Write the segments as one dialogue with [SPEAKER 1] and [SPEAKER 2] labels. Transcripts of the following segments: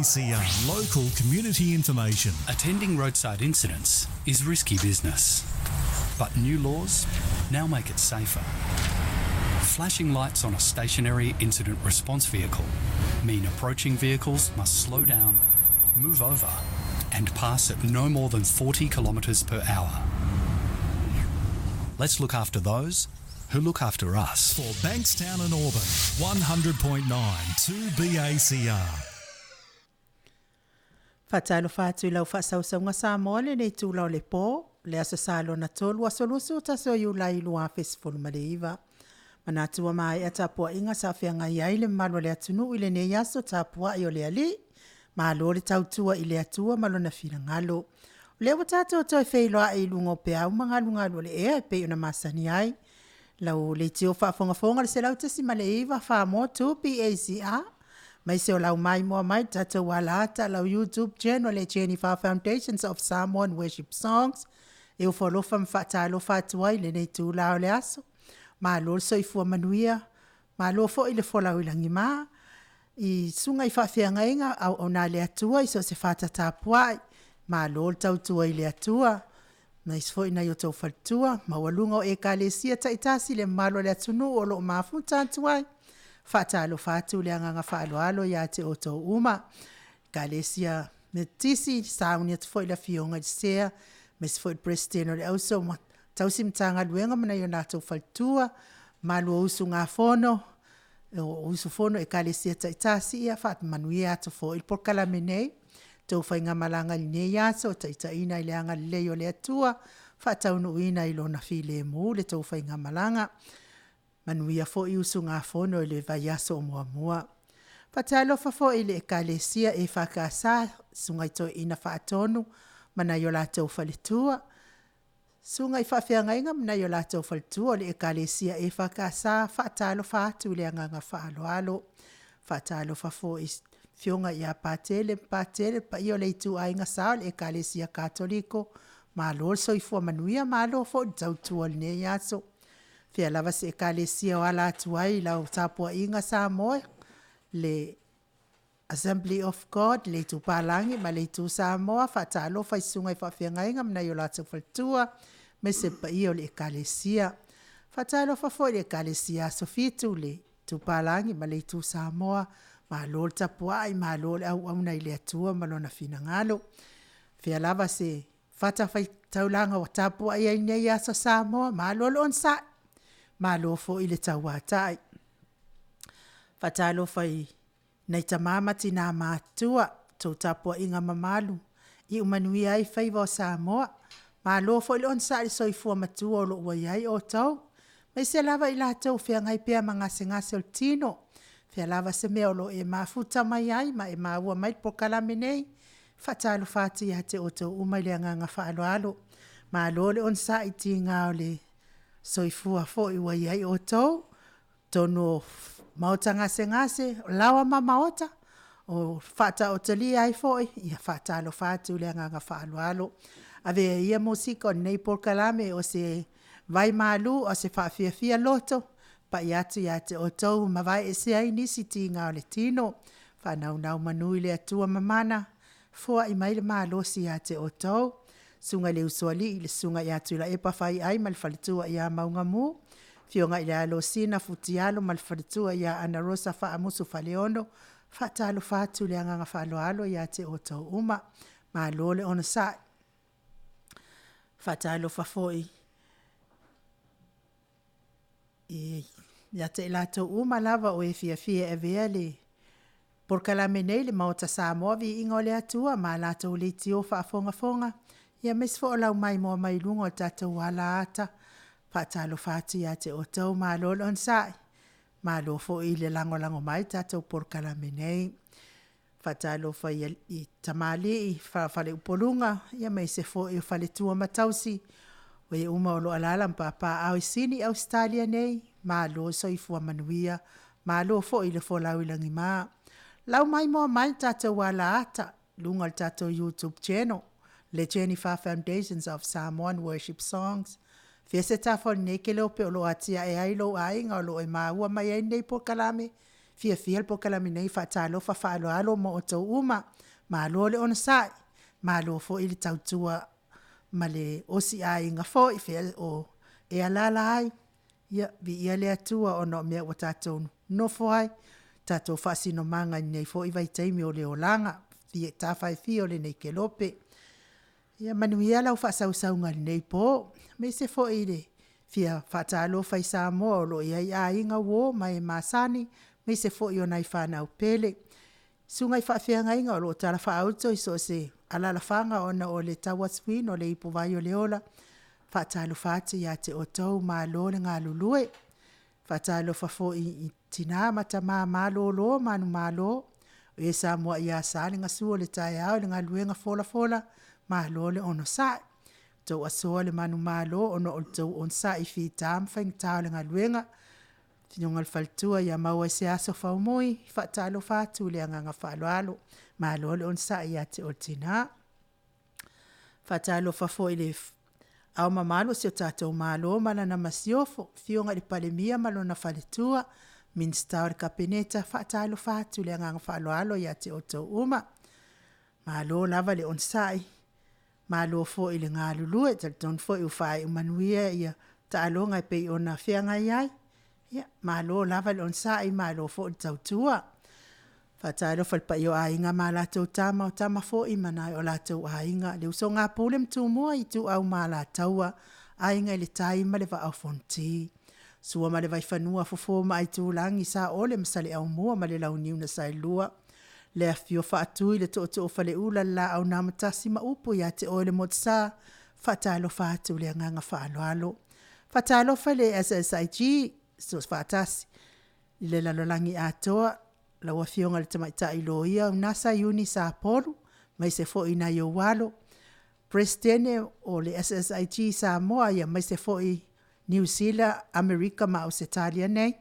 [SPEAKER 1] ACR local community information.
[SPEAKER 2] Attending roadside incidents is risky business, but new laws now make it safer. Flashing lights on a stationary incident response vehicle mean approaching vehicles must slow down, move over, and pass at no more than 40 kilometres per hour. Let's look after those who look after us.
[SPEAKER 1] For Bankstown and Auburn, 100.9 2BACR.
[SPEAKER 3] Whatailo whātu lau whasausaunga Samoa le nei tūlau le pō, le asa sālo na tolu asolusu taso yu lai lua festival Maleiva. Manatua mai atapua inga sa whianga iai le malwa le ATUNU'U i le nei aso tapua i o le ali, malo le tautua i le atua malo na whina ngalo. Le wa tātou toi wheiloa i lungo pe au mangalungalo le ea e pe una masani ai. Lau le tio whaafongafonga le se lau tasi Maleiva wha mo tu PACR. Mai se o lau MAIMOA mai tatou walata lau YouTube channel le Jennifer Foundations of Samoan Worship Songs. E o whalofa mwhatalo whatuai le nei tū lau le aso. Ma lo so I fua manuia, ma lo fo I le fola ilangi ma. I sunga I whawhianga inga au o nā le atua I so se whatatāpuai. Ma lo tautua I le atua. Na isfo ina yo tau whaltua, ma walunga o e kalesia taitasi le malo le ATUNU'U o lo mafuta atuai. Whatalo whatu le anganga whaaloalo ia te o tau uma. Kalesia me tisi sauni atu fo I la fionga I sea, me sfo I presteno le auso ma tausi mtanga luenga mana yo nā tau whaltua, ma lua usu ngā fono, o usu fono e kalesia taitasi ia what manuia atu fo I POLOKALAME nei. Tau whainga malanga I nei aso, taitaina I le anga leo le atua, whataunu ina I lona while mu le tau whainga malanga. Manuia fo I usu ngā fono I le vai aso o mua mua. Whatalofa fo I le ekalesia e whakasa, sungai to ina whaatonu, mana yo la tau whaletua. Sungai whawhianga inga, mana yo la tau whaletua, le ekalesia e whakasa, whaatalofa atu le anganga whaaloalo. Whaatalofa fo I fionga ia patele pa io le tu ainga sao le ekalesia katoliko ma lo so I fua manuia ma lo fo tautua le nei aso fia lava se ekalesia o ala tuai lau tapua inga Samoa le Assembly of God le tu palangi ma le tu Samoa whatalo whaisunga I whawhianga inga mna io la tu whaltua me se pa io le ekalesia whatalo whafo le ekalesia so fitu le tu palangi ma le tu Samoa ma lol tapuai ma lol au na ile atua ma lona fina ngalo fia lava se fata fai taulanga o tapua ia nei asa Samoa ma lol on sa ma lo fo ile tawata fata lo fai nei tamama tina matua to tapua inga mamalu I umanui ai fai vo Samoa ma lo fo ile on sa so I fu matua lo wa ai o tau mai se lava ila tau fia ngai pe mangase ngase o tino Fia lava se mea lo e mafuta mai ai, ma e maua mai POLOKALAME nei. Whatalo whati ia te oto umai le anganga whaaloalo. Ma lo le on sa I ti ngā o le soifua fo I wai ai oto. Tono Maota ngase, lawa ma Maota. O whata o tali ai fo I, ia whatalo whatu le anganga whaaloalo. Ave ia musika o nei POLOKALAME o se vai malu o se FIAFIA loto. Pa iatu ia te o tau mawai e se ai nisi ti ngā o le tino. Whanau nau manui le atua mamana. Fua I mai le maa losi ia te o tau. Sunga le usuali I le sunga ia tu la epa whai ai mal whalitua ia maunga mu. Fionga I le alosina futialo mal whalitua ia ana rosa wha amusu whaleono. Whatalo whatu le anganga whaloalo ia te o tau uma. Maa lole ona sa. Whatalo whafoi. Ia te lato uma lava o e fiafia e vea le POLOKALAME nei le Maota Samoa VIVIIGA o le atua ma lato le tio whaafonga. Ia mesfo o lau MAIMOA mai lungo o tatou ala ata. Whaatalo whatu ia te o tau ma lolo on sai. Ma lo fo I le lango mai tatou POLOKALAME nei. Whaatalo wha I tamali I whawhale upolunga. Ia mai se fo I whale tua matausi. O e uma o lo alala mpapa au sini Australia nei, ma lo so I fua manuia, ma lo fo I le fo lau ilangi maa. Lau MAIMOA mai tatou wala ata, lunga le tatou YouTube channel, le Jennifer Foundations of Samoan Worship Songs. Fia se tafo nei ke leo pe o lo atia e ai lo ainga o lo e maua mai ai nei POLOKALAME, FIAFIA POLOKALAME nei whaatalofa whaaloalo mo o tau uma. Malo le ona sai. Malo fo ili tautua ma le osi a inga fo i fea o e alala ai. Ia vi ia le atua o no mea o tatou no fo ai. Tatou whaasino manga nei fo i vai taimi o le olanga. Fia tawhai fio le nei ke lope. Ia manuia lau whaasaunga nei po. Me se fo i le. Fia whaatalofa i Samoa o lo ia i a inga wo mai masani. Me se fo i o nai whanau pele. Sungai whaafeanga inga o lo tala whaauto i so se alala whanga ona o le tawa swin o le ipo vai o le ola. Whaatalo whaati ia te o tau maa lo le ngā lulue. Whaatalo whafo i tina mata maa maa lo manu maa lo. O e Samoa ia sāle ngā suo le tai au le ngā luenga fola maa lo le ono sai. Tau asoa le manu maa lo ono o tau on sai fi tam whaing tau le ngā luenga. Tinongal faltua ia maua se aso whaumoi, whaatalo whaatu le anganga whaaloalo, malo le on sa ia te o tina. Whaatalo whafo i le au mamalo se o tātou malo malana masiofo, fionga le palemia malona whaletua, minsta o le kapeneta, whaatalo whaatu le anganga whaaloalo ia te o tau uma. Malo lava le on sai, malo fo i le ngā lulue, talton fo i ufai umanuia ia taalonga i pei ona whianga iai. Ya, malo lava le on sai, malo fo i tautua. Whaatalo whalpa i o ainga ma la tau tama o tama fo i manai o la tau ainga. Le uso ngā pūlem tū mua i tū au ma la taua. Ainga i le taima le wa au fonti. Sua ma le vai whanua fofo ma i tū langi sa ole masale au mua ma le lau niu na sai lua. Le a fio whaatui le tō tō whale ula la au nā matasi ma upu ia te ole mot sa. Whaatalo whaatu le anganga whaaloalo. Whaatalo whale SSIG. So whaatasi, i le lalolangi atoa, la wafionga le tamaita i loia, unasa iuni sa polu, mai se fo i na i walo. Presidene o le SSIG Samoa, ia mai se fo i New Zealand, Amerika ma o Setalia nei,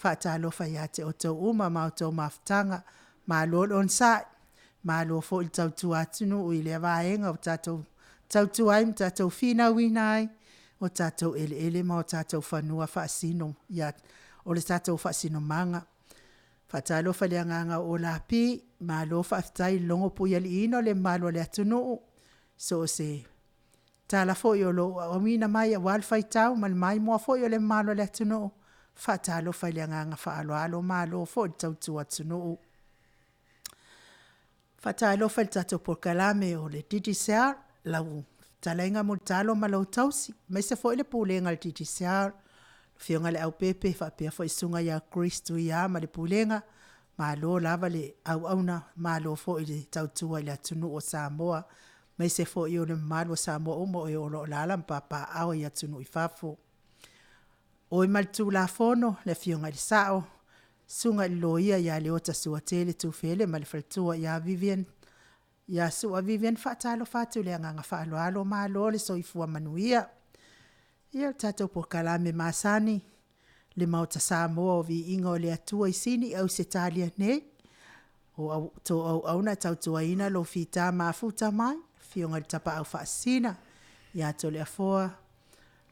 [SPEAKER 3] whaatalo whaiate o tau uma ma o tau mawhtanga, ma lolo on sai, ma lo fo i tautu atunu o i le vaenga o tautu aim, tatou fina winai, o tātou ele ma o tātou whanua whaasino, ia o le tātou whaasino manga. Whaatalo whaleanganga o la pi, ma lo whaafitai longo pui ali ino le malo le ATUNU'U. So se tala fo i o lo amina mai a walfai tau, ma le MAIMOA fo i o le malo le ATUNU'U. Whaatalo whaleanganga whaaloalo malo fo i tautu ATUNU'U. Whaatalo whale tātou POLOKALAME o le DDCR, lau talainga mo talo malau tausi, mai se fo ile pulenga le TTCR, fionga le au pepe, whapea fo isunga ia Kristu ia ma le pulenga, ma lo lava le au auna, ma lo fo ile tautua ile ATUNU'U o Samoa, mai se fo i o le malo Samoa umo e o lo lala mpapa au i ATUNU'U i fafo. O i maltu la fono, le fionga le sao, sunga i loia ia le ota suatele tufele, ma le faltua ia Vivian, ia sua Vivian whaatalo whaatu le anganga whaaloalo malo le soifua manuia. Ia tātou POLOKALAME masani, le Maota Samoa o VIIGA o le Atua i sini au Setalia nei. O tō au auna tautua ina lo fita mafuta mai, fionga le tapa au whaasina. Ia to le afoa,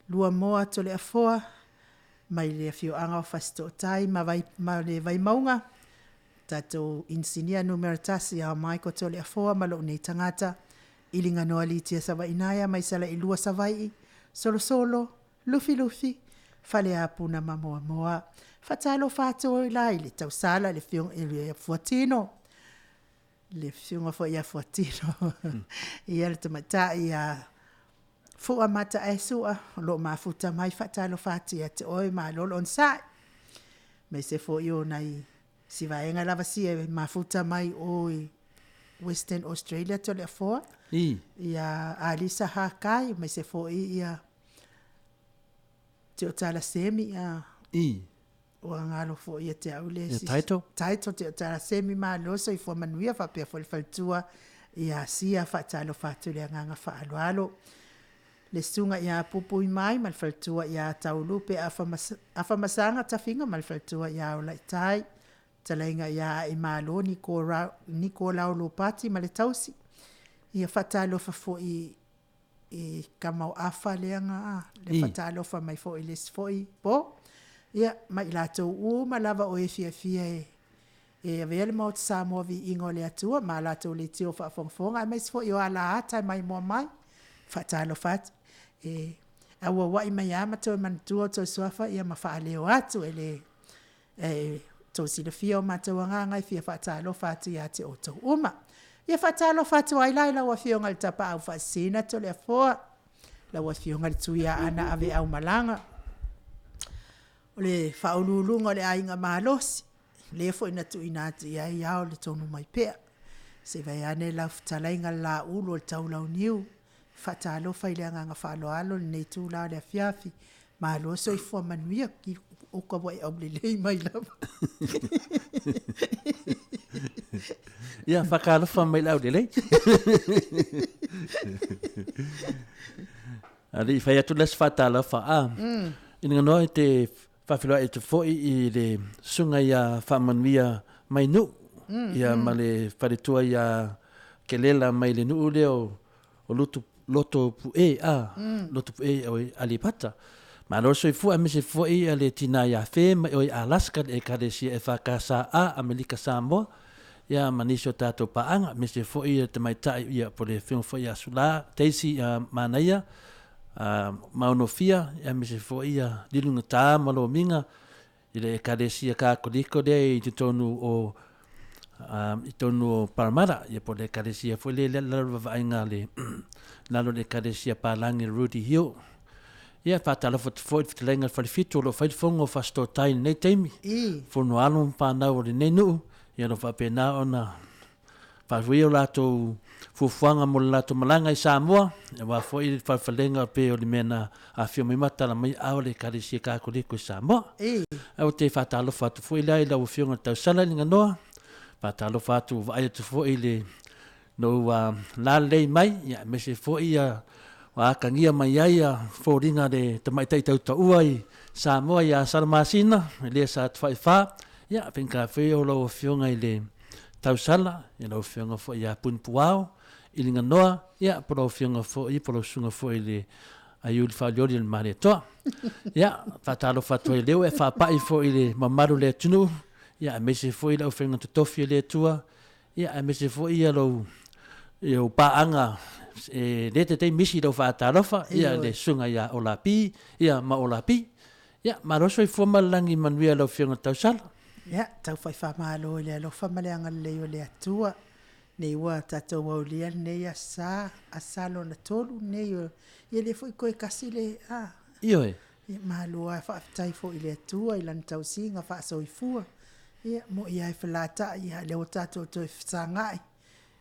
[SPEAKER 3] lua moa to le afoa, mai le fio anga o whasto tai, ma le vai maunga. Tātou insinia numeratasi a mai ko tole a foa malo nei tangata. Ilinga noa litia sawa inaya mai sala ilua savai. Solo, lufi, fale apuna mamoa. Fatalo fato ilai le tau sala le fiong ele fuatino. Le fiong fo ia fuatino. Ia le tamata ia fua mata esua. Lo mafuta mai fatalo fati te oi ma lolo on sai. Mai se fo io nai si vaenga lava si e mafuta mai o Western Australia to le foa. Ia alisa hakai, mai se fo ia te o tala semi a o angalo fo ia te aule. Taito te o tala semi ma loso i fo manuia fa pia fo le faltua ia sia fa talo fatu le anganga fa aloalo. Le sunga ia pupu i mai mal faltua ia taulupe afa masanga tafinga mal faltua ia o laitai. Talainga ia i malo niko lau pati ma le tausi. Ia whatalo fo i kamau afa leanga. Le whatalo mai fo i les fo i po. Ia mai lato u ma lava o FIAFIA e vele Maota Samoa Viiga o le atua ma la to le tio fa fonga mai fo yo ala ata MAIMOA mai fa talo fat e awa wa i mai ama to man tu to sofa ia ma fa ALALEO atu ele to si le fio ma to nga fia fa talo fat ia te o to uma ia fa talo fat wa ila wa fio ngal tapa au fa sina to le fo la wa fio ngal tu ia ana ave au malanga le fa ululunga le ainga malosi le fo ina tu ina tu ia ia le tonu mai pea se vai ane la ftalainga la ulo le tau lau niu fatalo fai le anga falo alo nei tu la le AFIAFI ma lo so i fo manuia ki o ka vai au le mai la
[SPEAKER 4] ia fakalo fa mai lau le ali fai atu les fatalo fa ina no te fafilo e te foi i le sunga ia whamanuia mai nu. Ia ma le wharetua ia kelela mai le nuu leo o loto pu loto pu o alipata. Ma loso i fua me se foi a le tina ia fe mai o Alaska e karesia e whakasa a Amerika Samoa. Ia manisio tato paanga me se foi te mai tai ia po le whiong foi a sula teisi manaia. Maonofia ia me se fo ia dilunga tā malo minga i le karesia ka koliko le i tonu o Paramara ia po le karesia fo le lalo vainga le lalo le karesia palangi Rudy Hill ia fatala fo lenga fa fito lo fa fongo fa sto tai nei taimi fo no alum pa na o le nenu ia no fa pena ona fa wio lato fufuanga mo lato malanga i Samoa e wa fo i falenga pe o le mena a fio mai mata la mai au le karisi ka ko le ko Samoa au te fatalo fatu fo i la o fio ngata sala linga noa fatalo fatu vai tu fo i le no la le mai ya me se fo i wa kangia mai ia fo ringa de te mai tai tau uai Samoa ya salmasina le sa fa ya penka fio lo fio ngai le tau sala ia lo fio fo ia punpuao ilinga noa ia pro fionga fo i pro sunga fo ile ayul fa jodi el mare to ia fatalo fatoi leo e fa pai fo ile mamaru le tunu ia me se fo ile o fenga TOFI le tua ia me se fo ia lo eu paanga e lete te misi do fatalo fa ia le sunga ia olapi ia ma olapi ia maroso i fo malangi manuia lo fionga tau sala
[SPEAKER 3] ia tau fai fa malo le lo fa maleanga le o le atua nei wa tatou wa lia nei asalo na tolu nei ia le foi koe kasile
[SPEAKER 4] io e
[SPEAKER 3] malo a fa tai fo ile tua i lan tau singa fa so i fua ia mo ia e flata ia le o tatou to fsanga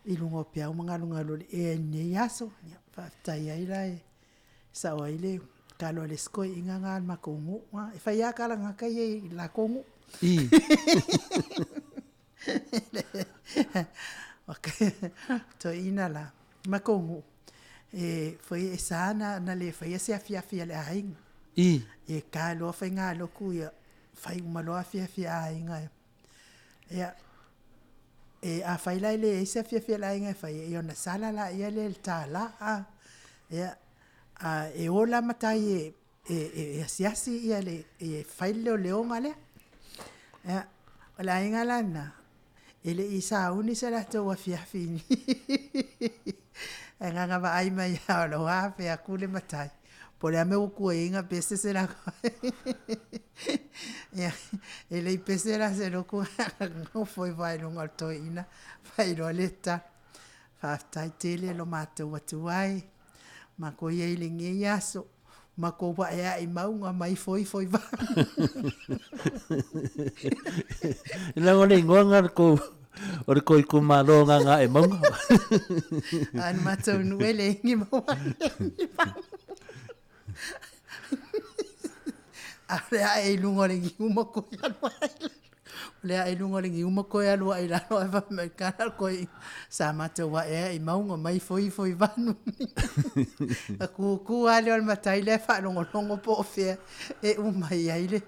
[SPEAKER 3] i lungo pia o manga lo e nei aso ia fa tai ai lai sa o ile kalo le skoi inga ma kongu e fa ia kala nga kai la kongu okay to ina la makongu foi sana na le foi se AFIAFI le aing e ka lo fa nga lo ku ya fai uma lo AFIAFI ainga ya a fai la le se AFIAFI la ainga fai yo na sala la ya le tala ya e ola matai e siasi ya le fai le ngale ya la ainga la na ele isa uni se la to AFIAFI nga va ai mai lo a fe a kule matai por ame ku inga pese se la ya ele pese la se lo ku no foi vai no alto ina vai lo leta fa tai tele lo mate watu ai ma ko ye lingi yaso ma ko va e maunga mai foi va
[SPEAKER 4] ila ngole ngonga ko ore ko ku malonga nga e monga
[SPEAKER 3] an mato nuele ngi mo ale ai lungo le ngi mo ko ya le ai lungo le ngi mo ko ya lo ai la no va me kana ko sa mato wa e maunga mai foi vanu ku ale al matai le fa longo po fe e mai ai le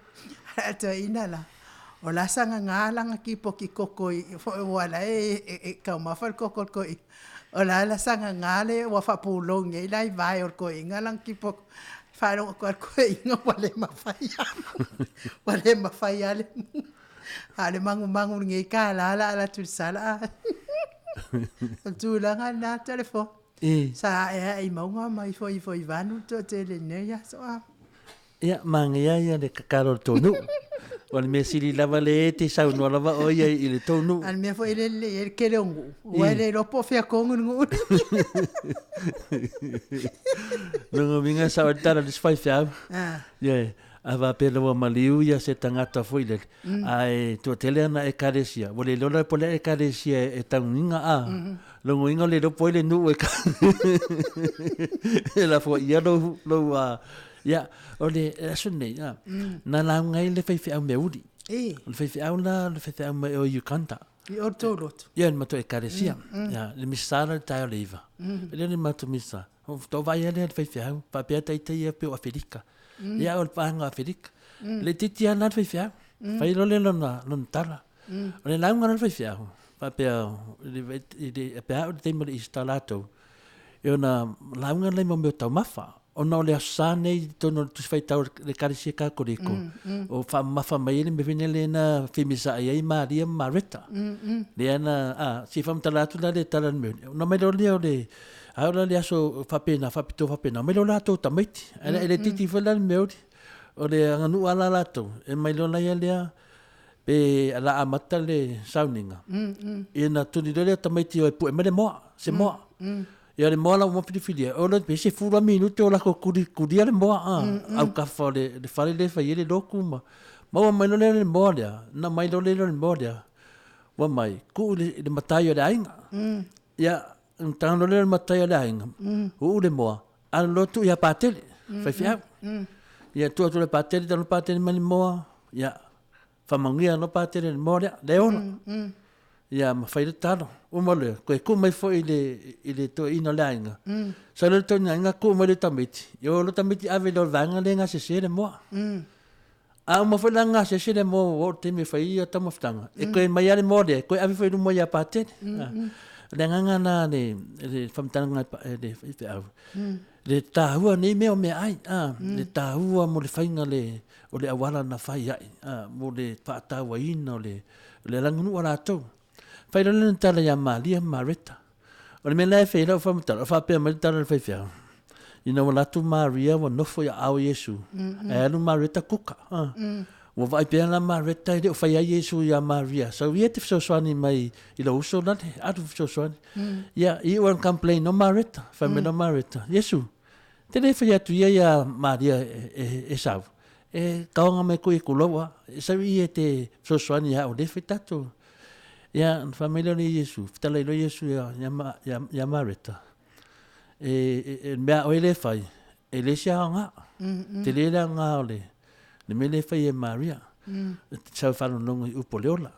[SPEAKER 3] ata inala o la sanga ngala ki po ki kokoi wala e ka ma fa kokoi koi o la sanga ngale wa fa pulong e lai vai o koi ngala ki po fa ro ko koi ngo wale ma fa ya le Ale mangu ngai ka la tu sala. Tu la na telefon. Sa e maunga mai foi vanu to te LENEI so.
[SPEAKER 4] Ia mangia ia le kakaro tonu. Wal me sili lava le te sau no lava o ia i le tonu.
[SPEAKER 3] Al me foi le kelongu. Wale lo po fia kongu ngu.
[SPEAKER 4] Lungo minga sa tara dis fai fiau. Ia ava pelo wa maliu ia se tangata foi le. Ai to tele na e karesia. Wale lola pole e karesia e tanginga a. Lungo inga le do pole nu e ka. La fo ia lo ya ole asune ya na la ngai le fai au meudi le fai au la le fai au me o yukanta
[SPEAKER 3] I ortolot
[SPEAKER 4] ya ma to e karesia ya le misala ta oliva le ni ma to misa to vai le fai au pa pe tai tai pe o Afrika ya o pa nga Afrika le titi ana fai fai lo le no tala le la ngai fai au pa pe le pe au te mo instalato yo na la ngai le mo me to mafa ona le asane tono tu fai tau le karisia ka koriko o fa mafa mai me venele na femisa ai Maria Marita le ana si fam talatu na le talan me no me lo le ahora le aso fa pena me lo lato tamiti ele titi falan me o le nganu ala lato e mai lo lai le pe ala amata le sauninga e na tuni le tamiti o pu me le mo se mo ia le mola mo filia o le pese fula minuto la ko kudi le mo au ka fale le fale le fa ile loku ma mai no le mo dia na mai lo le mo dia wa mai ku le matayo le ainga ia un tano le matayo le ainga o le mo an lo tu ia patele fa fia ia tu le patele tano patele mani mo ia fa mangia no patele le mo dia le ono ia ma fai le tano o mole ko mai foi ile to ina lainga sa le to nga ko mai le tamiti yo lo tamiti ave lo vanga le nga se le mo a mo foi la nga se le mo o te me fai ia tamo ftanga e ko mai ale mo de ko ave foi no mo ia pate le nga na le famtanga le fai au le tahua ni me o me ai le tahua mo le fainga le o le awala na fai ai mo le patawa ina le langunu ala to fai lo le tala ya Maria Marita o le mena fai lo fa mata fa pe mai tala fai fia ina wala tu Maria wa no foi au Yesu e no Marita kuka wa vai pe la Marita de fai Yesu ya Maria so viete so swani mai i lo uso na atu so swani ya I wan complain no Marita fa me no Marita Yesu te le fai tu ya Maria e sau e kaonga me ko I kulowa sa I te so swani ya o de fitatu ya familia ni Yesu tala lo Yesu ya Marita me o ele fai ele sia nga te le nga ole le me le fai e Maria sa fa no U poleola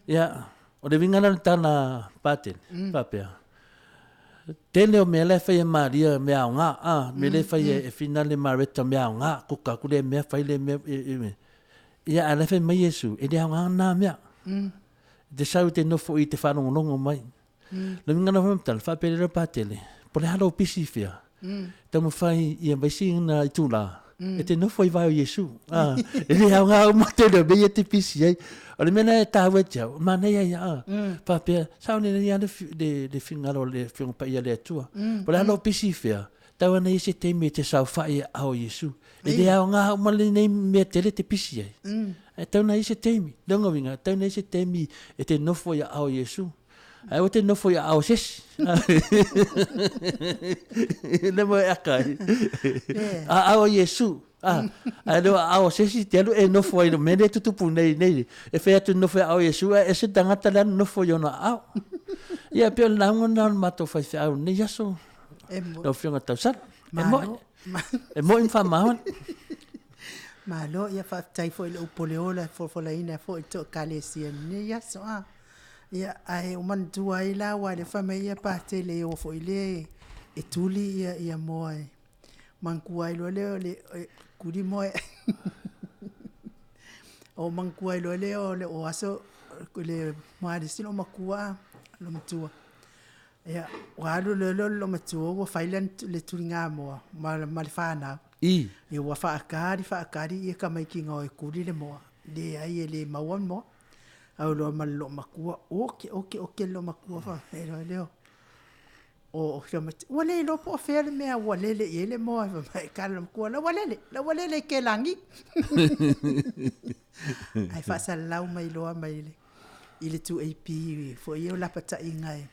[SPEAKER 4] ya o le vinga na tana patel papea tele o me le fai e Maria me nga me le fai e finale Marita me nga ku ka ku le me fai le me ya ale fai mai Yesu e le nga na me de sau te no foi te whanongo nongo mai. Le minga na whamtal, whapere ra pātele. Pole halo pisi fia. Tamu whai ia maisi na I tūla. E te no foi vai o Yesu. E le hao ngā umatele o mei e te pisi ai. O le mena e tāua jau. Mana ia ia. Whapere, sao ne ia le whingaro le whingpa ia le atua. Pole halo pisi fia. Tau ana I se teimi te sau whai ao Yesu. E le hao ngā umale nei mea tele te pisi ai. E tau na I se teimi, donga winga, tau na I se teimi e te nofo ia ao Yesu. Ai o te nofo ia ao sesi. Le mo e akai. Ao Yesu. Ai leo ao sesi te alu e nofo ai no mene tutupu nei. E whea tu nofo ia ao Yesu, e se tangata lana nofo ia na ao. Ia pio lango na mato whai au nei yaso. No whionga tau sara. E mo in whamawan.
[SPEAKER 3] Malo ia fa tai foi le poleola for la ina foi to kalesia ni ya so ia ai o man tu ai la wa le fa me ia pa te le o foi le e tuli ia moi man ku ai lo le kudi moi o man ku ai lo le o aso le ma de sino makua lo mtua ia wa lo mtua o failan le tulinga mo mal fana I wa fa akari e ka mai ki ngoi kuri le mo le ai le maua mo au lo malo makua oke lo makua fa leo o wale lo po fere me wale le ele mo mai kala makua la wale le ke langi ai fa sa lau mai lo mai le ile tu AP fo yo la pata ingai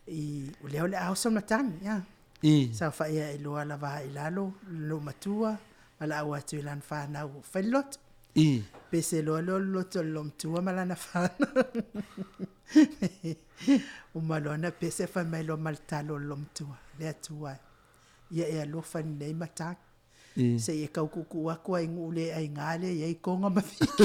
[SPEAKER 3] i leo le au sona tan ya sa fa ia lo ala va ilalo lo matua ala au atu lan fa na felot pese lo to lom tua malana fa o malona pese fa mai lo maltalo lom tua le atua ia lo fa nei mata se ia kau kuku ako ai ngule ai ngale ia konga mafiki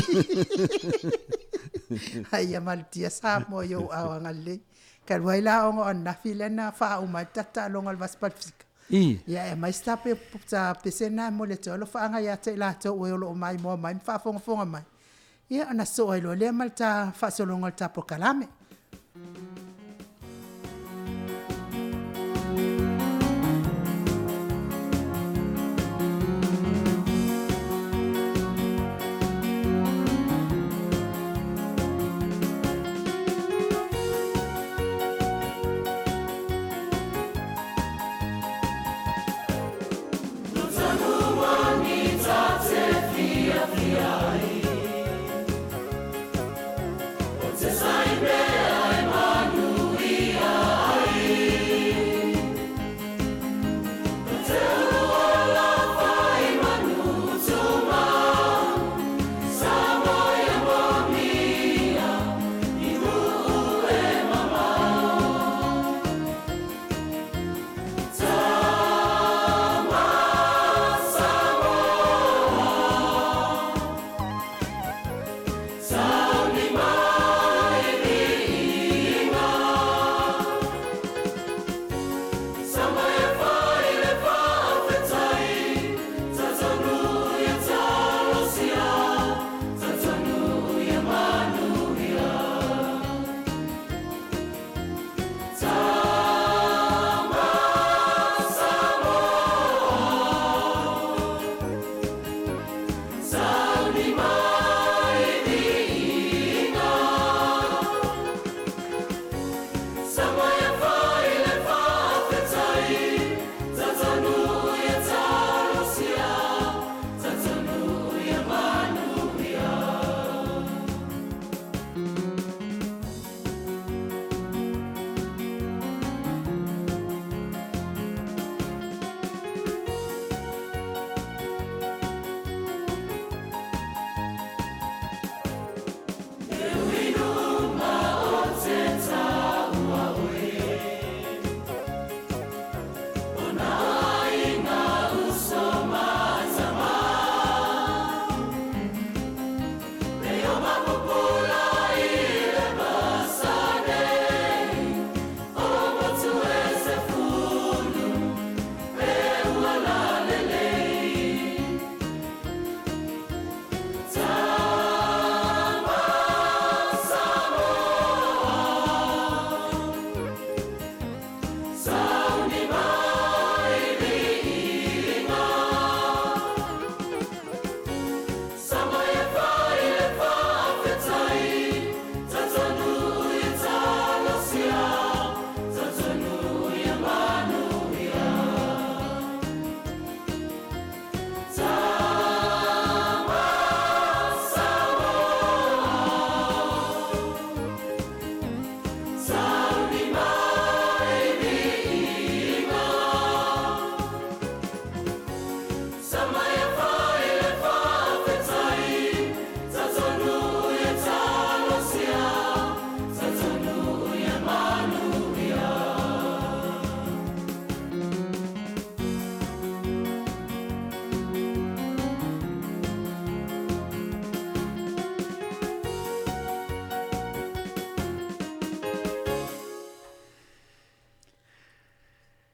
[SPEAKER 3] ai maltia sa mo yo awangale kan waila ongo na filena fa o matata longal vaspalfika ia mai stape sa pesena mo le tolo fa nga ya te la to o lo mai mo mai fa fonga mai ia ana so ai lo le malta fa so longal ta POLOKALAME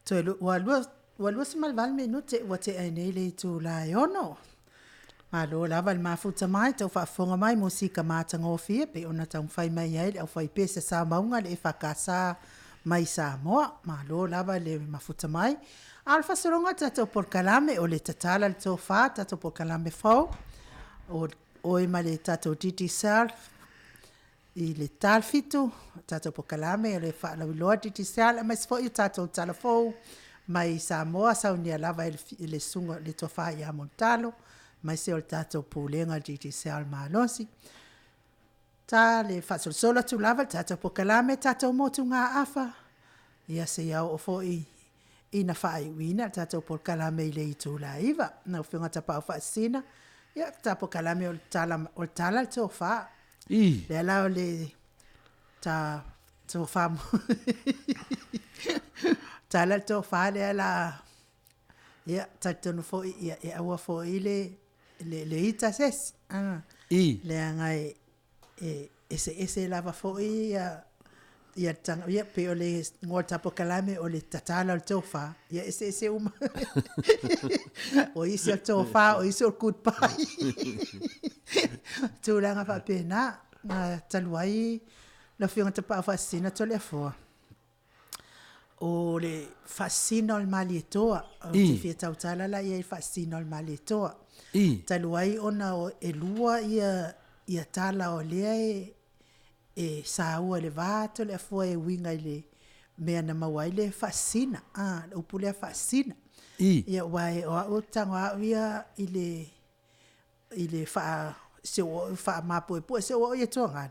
[SPEAKER 3] So walua malval minute wate ai nei le tu la ono. Malo lava il mafuta mai tau whaafonga mai musika mātangofia pe ona tau whai mai ai au whai pese sa maunga le whakasa mai Samoa. Malo lava le mafuta mai. Alfa soronga tatou POLOKALAME o le tatala le tō whā tatou POLOKALAME whau. O oi ma le tatou titi sal i le talfitu tatou pokalame le fa la loa titi sal ma sfo i tatou talafou mai Samoa saunia lava le sunga le tofa ia montalo mai se o tatou pulenga titi sal malosi ta le fa sola tu lava tatou pokalame tatou motu nga afa ia se ia o foi ina fai wina tatou pokalame le itu la iva na finga tapa fa sina ia tatou pokalame o tala tofa le ala le ta tofa tala tofa le ala ia tatou no foi ia wa foi le ita ses le ngai ese lava foi ia tanga ia pe o le ngol tapo kalame o le tatala o tofa ia ese uma o isi o tofa o isi o kutpai tulanga fa pena taluai la fiona tapa fascina tole fo o le fascina o malitoa o te fia tautala la ia fascina o malitoa taluai ona o elua ia tala o lea sa ua le vato le afua winga le mea na mawai le fascina le upule fascina ia wai o tanga ia ile fa se o fa mapo po se o ia tonga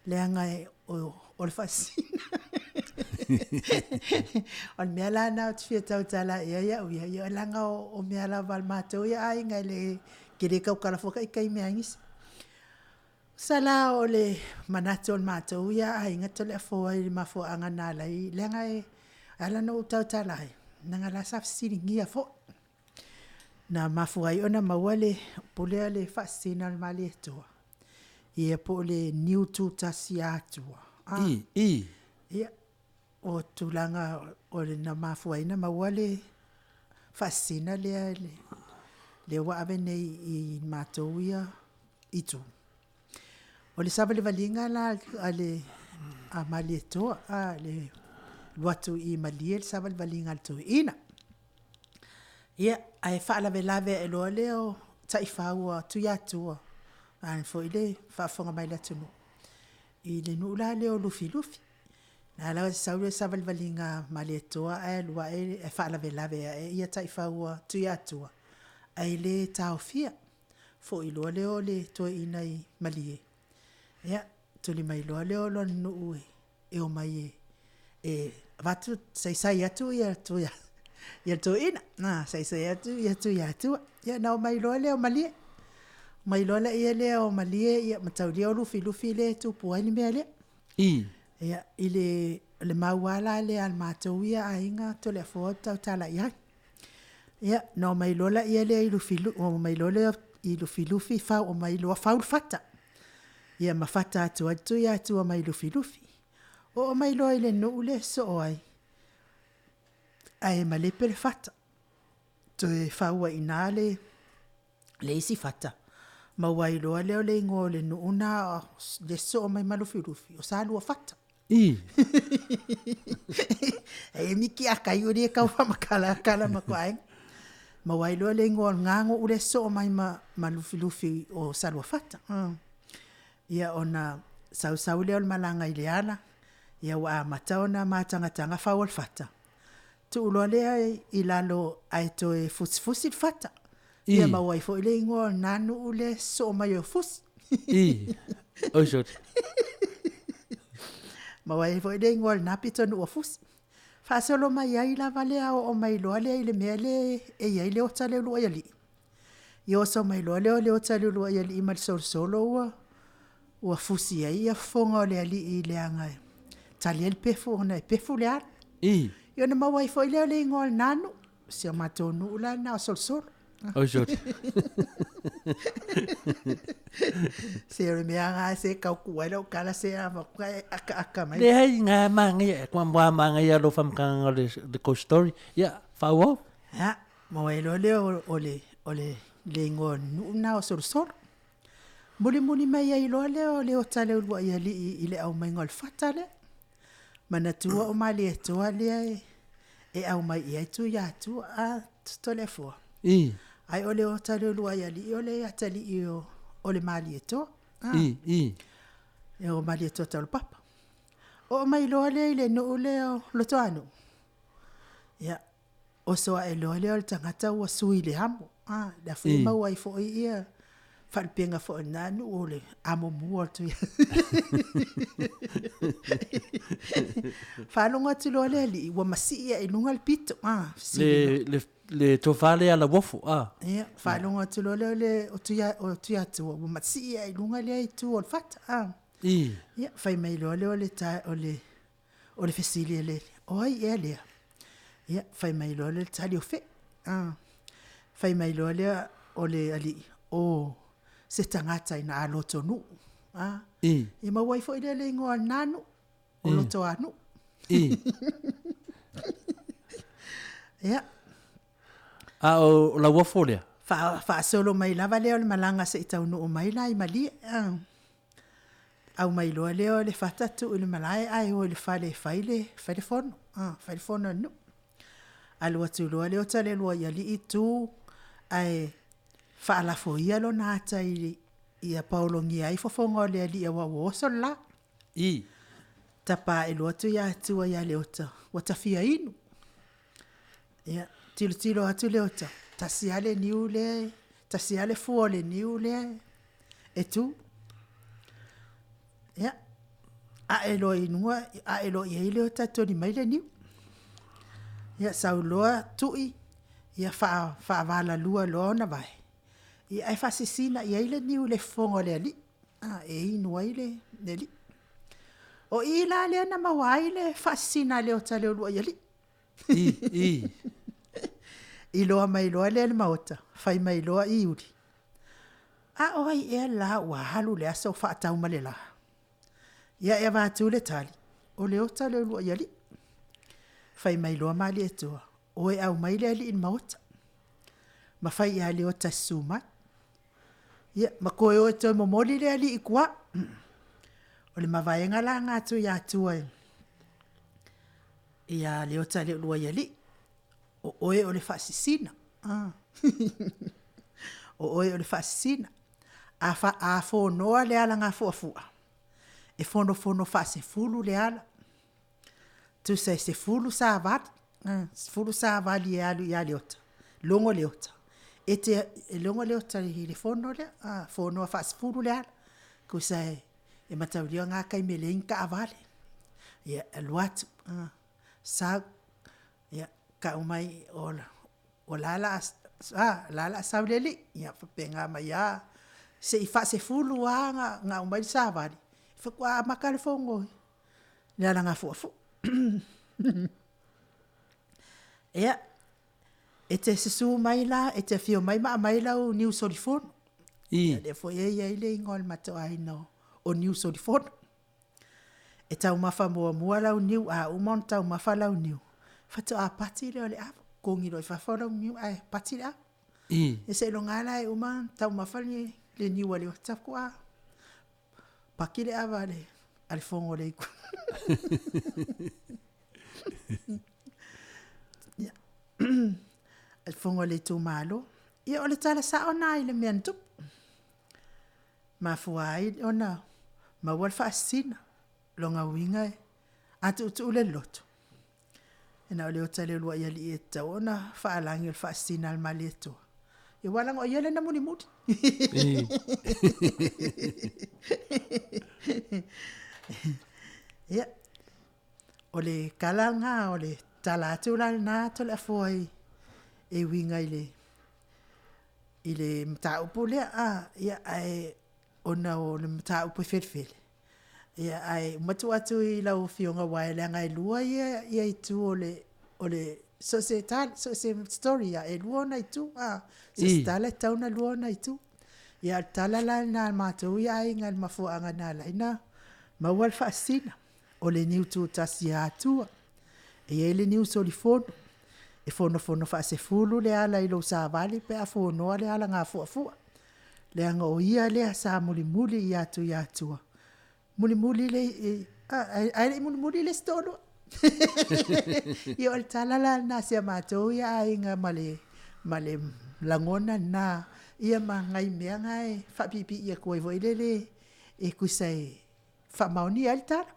[SPEAKER 3] le anga o le fascina on mea la na tfia tautala ia langa o mea la val mato ia ai ngai le kere kau kala foka i kai mea ngisi sala o le manato o matou ia ainga tole afoa i mafo anga nalai lenga ala no tautalai nanga la safsiringia fo na mafu ai ona mawale pole ale fascina al maleto ia po le new to tasiatua ia o tulanga o le na mafu ai na mawale fascina le wa avene i matou ia itu o le sava le valinga la ale a malieto le watu i malie le sava le valinga le tu ina ia ai fa la velave e lo leo taifaua tu ya tu an fo ile fa fonga mai la tunu i le nu la leo lufi na la sava le valinga malieto e lo e fa la velave ia taifaua tu ya tu ai le taofia fo i lo leo le to ina i malie ia tuli mai loa leo lo nu'u e o mai vatu sai atu ia tu ina na sai atu ia tu ia na o mai loa leo malie mai loa le ia leo malie ia matau leo lufi le tu puai ni mele ia le mauala le al matou ia ainga to le foto tala ia no mai loa ia le o mai loa i lufi fa o mai loa fa fata ia mafata atu ia atu mai lufi o mai lo ile no le so ai male per fata to fa wa inale le isi fata ma wai lo le ngole no una le so mai malufi o sa lu fata ai miki akayuri ka fa makala makwai ma wai lo le ngol ngango ule so mai malufi o sa lu fata ia ona sau leo malanga ileana ia wa mataona matanga faul fata tu ulo lea ilalo aito fusi fata ia ma wai fo ile ngo nanu ule so mai fusi
[SPEAKER 4] o jot
[SPEAKER 3] ma wai fo ile ngo na pito no fusi fa solo mai ai la vale o mai lo le ile mele e ia ile o tale lo ia li io so mai lo le o tale lo ia li mal solo ua fusi ia fonga o le ali i le anga tali el pefu ona pefu le ar io na mawai foi le ngol nanu se matonu la na sol
[SPEAKER 4] o jot
[SPEAKER 3] se me anga se ka ku ai lo kala se aka mai
[SPEAKER 4] le hai nga manga kwa manga ia lo fam kanga the coast story ia fa wo
[SPEAKER 3] ya mawai lo le ngol na sol Muli mai ai lo leo tale ua ia li ile au mai ngol fatale mana tua o mali e toa le e au mai ia tu ya tu a tolefo ai ole o tale ua ia li ole ya tali o o le mali e toa.
[SPEAKER 4] I.
[SPEAKER 3] E o mali e toa tau papa. O mai loa le no le o loto anu. Ia, o soa e loa le o le tangata ua sui le hamo. Da fui mau ai fo ia. Whalpenga fo nanu o le amo mua tu ia. Whalonga tu loa le li, ua masi ia i lunga le pito.
[SPEAKER 4] Le tofale ala wofu,
[SPEAKER 3] Ia, whalonga tu loa le o tuia tua, ua masi ia i lunga le ai tu o le fata. Ia, whai mai loa le o le fesili le. Oi, ea lea. Ia, whai mai loa le tali o fe. Whai mai loa le o le ali o se tangata ina a loto nu. I ma wai fo i le ingoa nanu o loto anu. Ia.
[SPEAKER 4] O la wafo lea?
[SPEAKER 3] Fa solo mai lava leo le malanga se itau nu o mai lai mali. Au mai loa leo le fatatu i le malai ai o le fale faile fono. Faile fono nu. Alu atu loa leo tale loa iali i tu ai fa'alafo ia lo nata ia paolongi ai fofonga le ali wa woso la. Tapa e loa tu ia tua ia leota. Wata fia inu. Ia, tilo atu leota. Tasiale niu le, tasiale fuole niu le. E tu. Ia. A elo inua, a elo ia leota toni mai le niu. Ia sauloa tui. Ia fa vala lua loona vai. Ia e fasisina ia ile niu le fongo le ali. E inua ile le li. O ila le na mawai le fasisina le ota le lua ali. I loa mai loa le maota. Fai mai loa i uri. A oi e la wa halu le aso fa tau male la. Ia e vatu le tali. O le ota le lua ali. Fai mai loa mali e toa. O e au mai le ali in maota. Ma fai ia le ota suma. Ia, ma koe o e toi momoli le ali i kua. O le mavaenga la ngatu ia tua. Ia le ota le lua ali. O oe o le fasisina. O oe o le fasisina. A fonoa le ala ngā fuafua. E fono fase fulu le ala. Tu se fulu sa vali. Fulu sa vali e alu ia le ota. Longo le ota. E longo le ota i le fono le. Fonoa fase fulu le ala. Kusa e mataulia ngā kai me le inka avale. Ia aluatu. Sa ia ka umai o lala sauleli ia penga mai ya se i fa se fulu nga umai savali fa kwa makale fongo le ala nga fu ia ete se su mai la ete fio mai mai la o new solifon le fo ia ile ngol mato ai no o new solifon eta uma fa mo la o new a o monta uma fa la o new fato a pati le ole a kongi lo fa fora new ai pati la e se lo ngala e uma ta uma fa le new ole ta kwa pakile avale al fongo le ku ya al fongo le tu malo e ole tala sa ona ile mento ma fuai ona ma wal fa sina longa winga atu tu le loto ena ole o tale lua ia li e taona whaalangi o whaasina al mali eto. E walang o ia le na muni muti. Ia. Ole kalanga, ole tala atu la na tole a foi e winga ile mta upu le ia ai ona o le mta upu fefele. Ia ai matu atu i lau fionga waele ngai lua ia i tu ole so se story ia e lua na tu se stala tauna lua na tu ia tala la na matu ia ai ngal mafu anga na la ina ma wal fasina ole niu tu tasia tu e ele niu solifon e fono fa se fulu le ala i lo sa vali pe a fono le ala nga fu le anga o ia le sa muli ia tu muli le ai muli le stolo io al talala na sia mato ia inga ma le langona na ia ma ngai mea ngai whapipi ia koe voi lele e kusai whamaoni altara.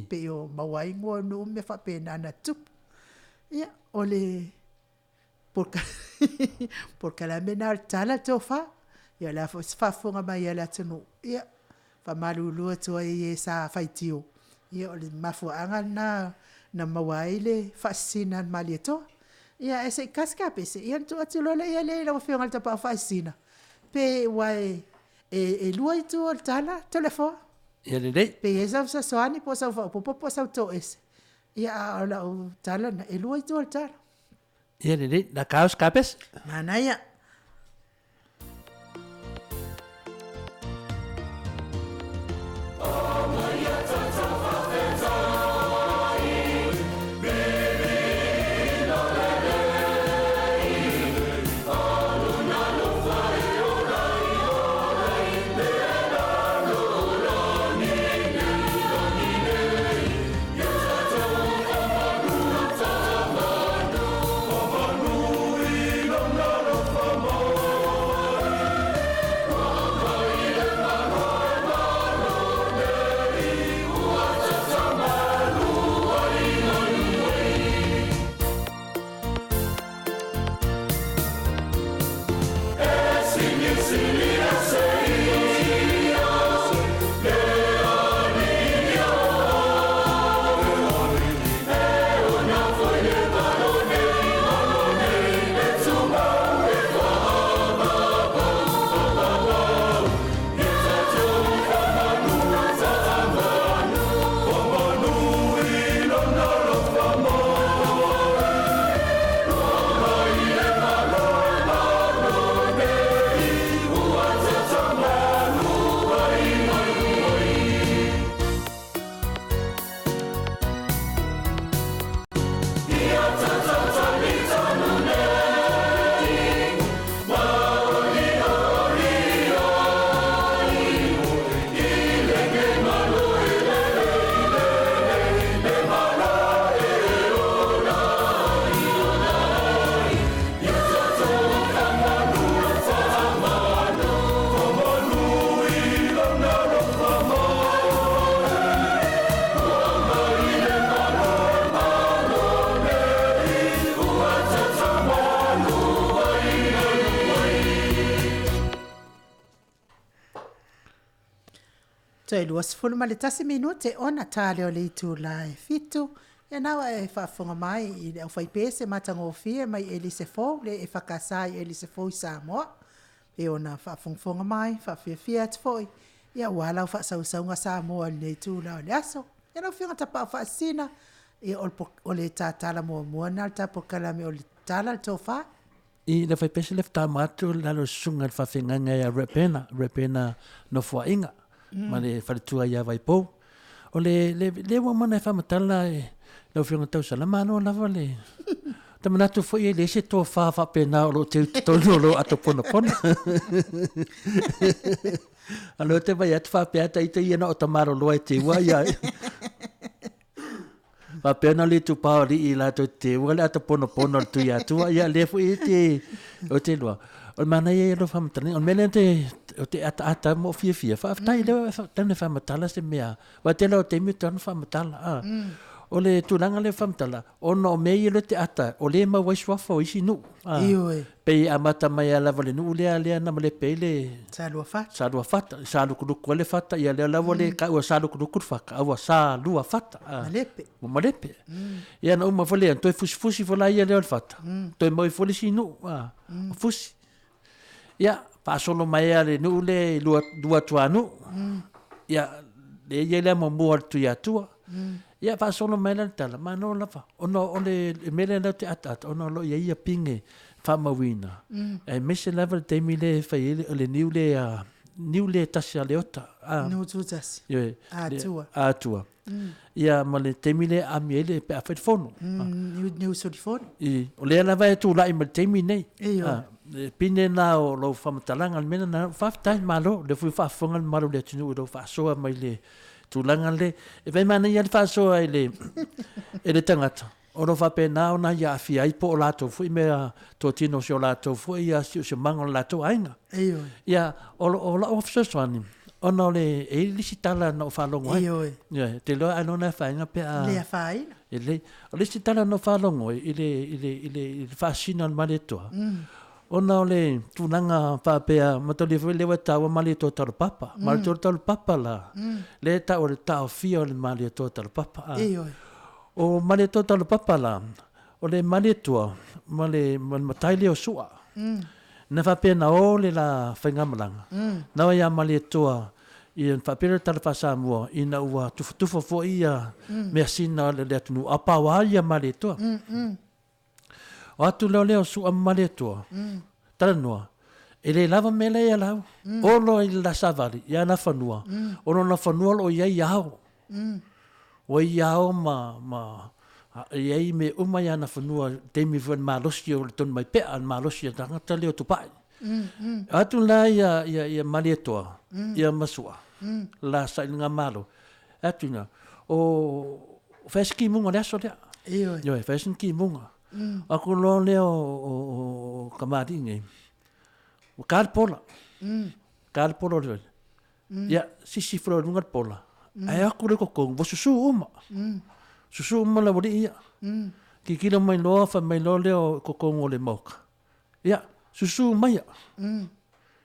[SPEAKER 3] Pe o mawai ngoa no me whapena ana tup. Ia, ole POLOKALAME na altala tofa. Ia la whafunga mai ia la tunu. Ia, whamalu lua tua e sa whaitio. Ia, ole mafuanga na mawai le whasina mali toa. Ia, e se kaskape se. Ia, tu atulola ia le la whawhianga alta pa whasina. Pe wai e lua i tu altala telefon.
[SPEAKER 4] Ia LENEI.
[SPEAKER 3] Pe e sau sa soani po sau whapopo po sau to ese. Ia ala o tala na e lua i tu altala.
[SPEAKER 4] Ia LENEI. Na kaos kapes?
[SPEAKER 3] Nana ia. Toi luas fulu male tasi minute ona tale o le tu lai fitu. Ia nawa e whafunga mai i le au whaipese matangofie mai elisefo le e whakasai elisefo i Samoa. E ona whafunga mai, whafiafia atu foi. Ia wala u whasausaunga Samoa le tu la o le aso. Ia nau whiunga tapa whasina. Ia o le tātala mua nal ta POLOKALAME o le tala tofa.
[SPEAKER 4] I le whaipese le whatamatu lalo sunga whawhinganga ia repena no fuainga. Ma le whaletua ia waipo. O le wamana e whamatala e lau whiunga tau salamano lava le. Tamanatu fo e le se tō whawha pena o lo te tonu lo ato pona. Alo te vai atu whapeata i te iana o tamaro loa e te ua ia. Whapena le tu paori i lato te ua le ato pona o tu ia tua ia le fo e te o te loa. O mana ia lo whamatala. O mele o te ata mo fia. Whaftai leo tane whamatala se mea. Wa te lao te miu tanu whamatala. O le tūranga le whamatala, ono o mei le te ata, o le ma waiswafa o isi nu. Pei amata mai ala vale nu lea nama le pei le...
[SPEAKER 3] Salua fata.
[SPEAKER 4] Salua fata, salu kuruku le fata, ia lea lawa le ka ua salu kuruku whaka, awa salua fata.
[SPEAKER 3] Malepe.
[SPEAKER 4] Malepe. Ia na uma vale, toi fusi vola ia lea le fata. Toi mau fole si nu, fusi. Ia, paasolo mai ale nu le lua tua nu. Ia, le ia lea mo mua tu ia tua. Ia fa solo mai la tala ma no lava ono le mele na te atata ono lo ia pinge fa mawina e mese level te mile fa ile le niule tasia leota
[SPEAKER 3] no tutas
[SPEAKER 4] atua ia ma le te mile amiele pe afet fono
[SPEAKER 3] new solifon
[SPEAKER 4] i o le lava tu la i te mine pine na o lo fa matalanga mena na fa tai malo le fu fa fonga malo le tunu do fa so mai le tu langa le e vai mana ia fa so ai le tangata Ono whapena o na ia awhia i po o lātou fui mea tō tino si o lātou fui ia si o se manga o lātou ainga. Ia, o la ofisoswani, ono le e lisi tala na o whalongo ai. Ia, te loa anona whainga pe a...
[SPEAKER 3] Lea whaina.
[SPEAKER 4] O lisi tala na o whalongo i le whaasina maletoa. Ona o le tūnanga whapea matoli fui lewa tawa maletoa talupapa. Maletoa talupapa la. Le ta o le tau fia o le maletoa talupapa. O maletoa talupapa la. O le maletoa, ma le mataile o sua. Na whapea na o le la whaingamalanga. Na ia maletoa i en whapea tala whasamua i na ua tufa fo ia mea sina le ATUNU'U. Apawa ia maletoa. O atu leo sua maletoa. Tala noa. E le lava mele ia lau. Olo i la savari, ia na whanua. Ono na whanua lo ia iau. O iau iai me umai ana whanua teimi fuan malosi o le tonu mai pea malosi a tangata leo tupai. Atu la ia maletoa, ia masua. La sailinga malo. Atu na. O whaisiki munga leaso lea. Ioi, whaisiki munga. Ako lo leo o kamaringe. O kārepola. Kārepola leo. Ia, sisi furo rungat pola. Ai ako le kokong, bo susu uma. Susu uma la wadi ia. Ki kila mai loa, fa mai loa leo kokong o le moka. Ia, susu maya.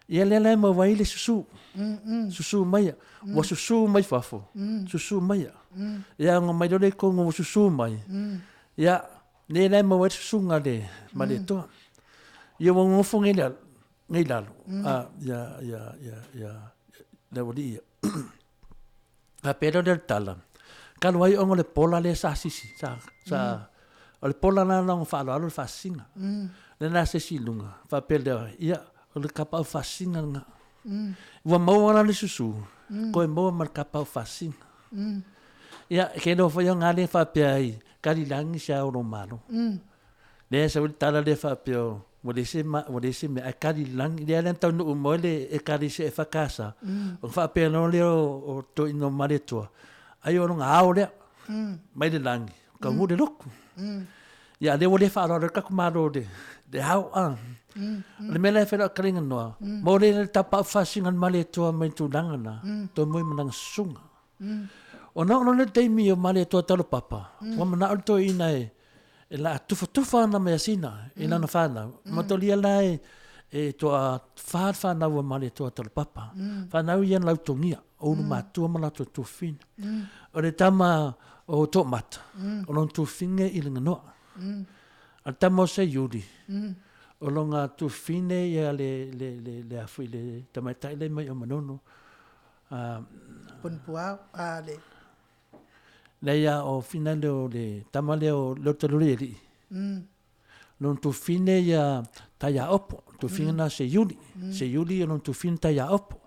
[SPEAKER 4] Ia lele ma waile susu. Susu maya. Wa susu mai fafo. Susu maya. Ia nga mai lole kongo wa susu mai. Ia, lele ma waile susu nga le. Ma le toa. Ia wa ngofo ngai lalo. Ia, le wadi ia. A pero del tala. Kalau ai ongo le pola le sa sisi. O le pola na lang whaalo alo le whasinga. Le na se silunga. Whapele ia. O le kapau whasinga nga. Ua maua le susu. Koe maua ma le kapau whasinga. Ia, keno whaya ngā le whapea ai. Karilangi sa oro malo. Le sa wili tala le whapea. Wale se me a karilangi. Le alan tau nuu mo le e kari se e whakasa. O whapea no le o to ino maretoa. Ai o nga ao lea. Mai le langi. Ka ngu le loku. Ia, le wale whaaro le kakumaro de hao a. Le mele e whera karinga noa. Mo le tapau whasingan maretoa mai tu langana. To mui manang sunga. O na ono le teimi o maretoa talo papa. Wa mana alto ina e la tufa na mea sina. Ina na whanau. Matolia la e toa whanau o maretoa talo papa. Whanau ian lau tongia. O nu matua malato tu fin. O le tama o to mata. O lon tu finge ilinga noa. Al tama o se yuri. O longa tu fine ia le afu le tamaitai le mai o manono.
[SPEAKER 3] Punpuau, le.
[SPEAKER 4] Le ia o fina leo le tama leo taluri eli. Lon tu fine ia taya opo. Tu fine na se yuli. Se yuli o lon tu fine taya opo.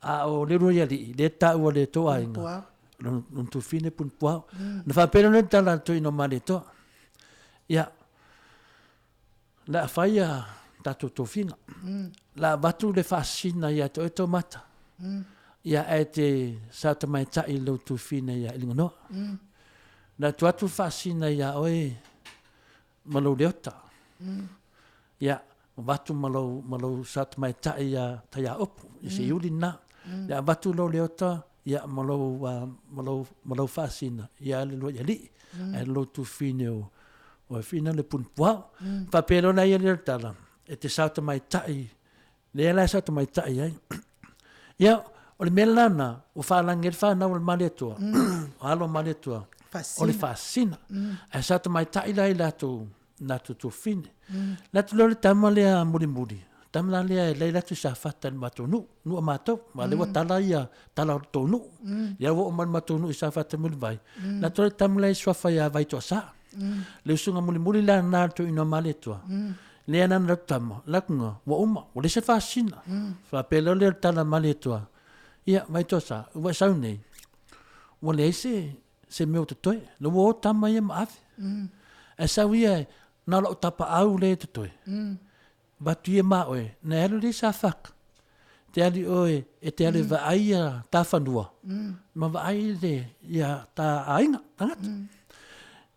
[SPEAKER 4] A o le roia li, le tau le toa inga. Non tu fine pun puau. Na whapera ne tala to ino male toa. Ia, la whaia tato to finga. La watu le whaasina ia to eto mata. Ia e te sata mai tai lo tu fine ia ilinga noa. Na tu atu whaasina ia oe malo leota. Ia, watu malo sata mai tai ia taya opu. Ise yuli na. Ia watu lo leota. Ia malo whaasina. Ia le loa ia li. Ia lo tu fine o fine le pun puau. Whapero na ia le tala. E te sata mai tai. Le la sata mai tai ai. Ia, o le melana, o whaalangi e whanau le maletua. O alo maletua. O le whaasina. E sata mai tai lai lato tu fine. Lato lo le tama lea muri. Tama lea e lei lato sa whata le matonu. Nua mātou. Ma lewa tala ia tala o tonu. Ia wo o man matonu i sa whata muri vai. Lato le tama lea swafa ia vai toa sa. Le usunga muri la nato ino maletua. Lea nana tama. Lakunga. Wa uma. O le se whaasina. Whapelo lea tala maletua. Ia, mai toa sa. Ua sau nei. Ua lea se meo te toe. Le wo tama ia maafi. E sau ia nala o tapa au le te toe. Batu ia maoe. Na ero le sa whaka. Te ali oe. E te ali va aia ta whanua. Ma va aia le ia ta ainga. Tangata.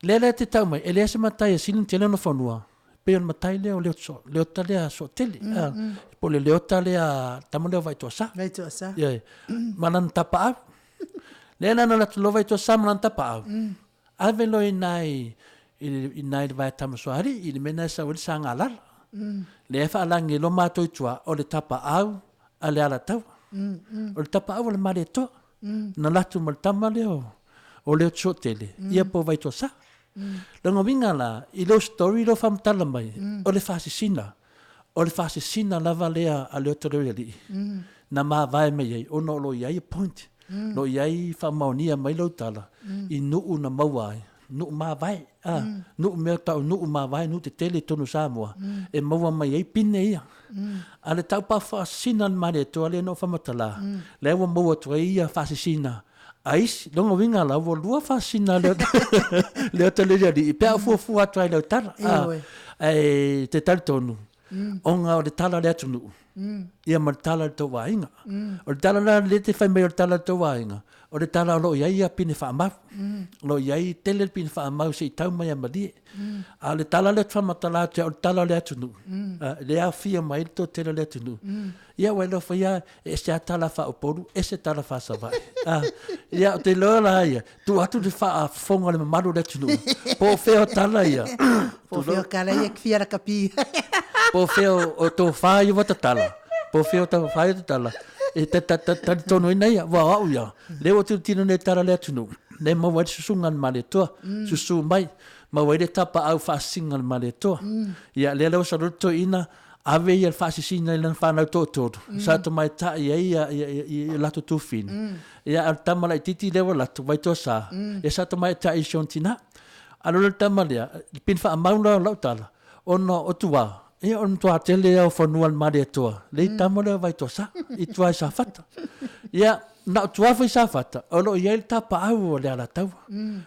[SPEAKER 4] Le te tau mai, ele se matai silin tele no whanua. Pe on matai leo leo tale so tele. Po leo tale tamo leo vai tosa.
[SPEAKER 3] Vai tu sa.
[SPEAKER 4] Ia, manan tapa au. Le na na lo vai tosa manan tapa au. Ave lo inai vai tamo soari, i mena sa wil sanga lala. Le fa langi lo mato tua o le tapa au ale ala tau. O le tapa au le mare to. Na latu mal tama leo. O leo so tele. Ia po vai tosa. Lango winga la, i lo story lo famtala mai, o le fasisina lava lea a leo te reali. Na maa vai mai ei, ono lo iai point, lo iai whamaunia mai lau tala, i nuu na mauai, nuu maa vai, nuu mea tau nuu maa vai, nuu te tele tonu Samoa, e maua mai ei pine ia. A le tau pa fasisina mare to ale no whamatala, lewa maua tua ia fasisina, Ais, longo winga la wo lua fasina le tele di pe fu atra le tala. Te tal tonu. Onga o le tala le ATUNU'U. Ia ma tala to wainga. O le tala le te fai me o tala to wainga. O le tala lo ia pine fa ma. Lo ia tele pine fa ma se tau mai amali. A le tala le fa matala te o tala le ATUNU'U. Le afia mai to tele le ATUNU'U. Ia wa lo fa ia e se tala fa oporu, e se tala fa sa vai. Ia te lo la ia. Tu atu te fa fonga le maru le ATUNU'U. Po feo tala ia.
[SPEAKER 3] Po feo kala ia kfia la kapi.
[SPEAKER 4] Po feo o to fa ia wata tala. Po feo to fa ia tala. E ta tono ina ia wa au ia. Le o tu tino ne tala le ATUNU'U. Le ma wa susungan male to. Susu mai. Ma wa le tapa au fa singal male to. Ia le lo sa to ina ave ia fasisina le whanau tōtoro. Sa to mai ta ia lato tūwhin. Ia al tamala i titi lewa lato vai tō sa. E sa to mai ta i shontina. Alo le tamalea, pin wha amaula lau tala. Ono o tua. Ia on tua tele au whanua mare atoa. Le tamalea vai tō sa. I tua i sa fata. Ia na tua vai sa fata. Olo ia il tapa au o le ala taua.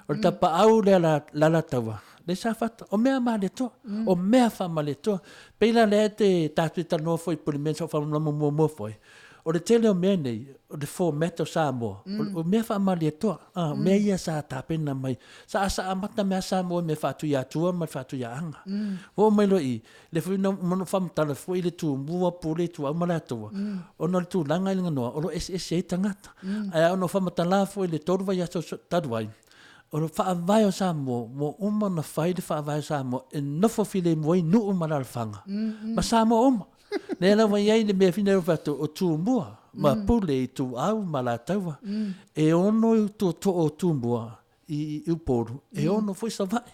[SPEAKER 4] O le tapa au le ala taua. Le sa fata, o mea male toa, o mea wha male toa. Peila le te tātui tanoa foi puli mea sa whanama mua foi. O le tele o mea nei, o le format o Samoa, o mea wha male toa, mea ia sa tāpena mai. Sa asa amata mea Samoa mea whatu ia tua, mai whatu ia anga. O mai lo i, le whina manu whamtala fwoi le tu mua pule tu au mala toa. O no le tu langa ilinga noa, o lo ese tangata. Ai ono whamatala fwoi le toru vai ato taduai. O le whaavai o Samoa, mo uma na whaide whaavai o Samoa, e nofo file moi nuu maralwhanga. Ma Samoa uma. Nea lawa iai le mea whina rewhatu o tū mua, ma pule i tū au ma la taua. E ono i tō o tū mua i uporu, e ono fwoi sa vai.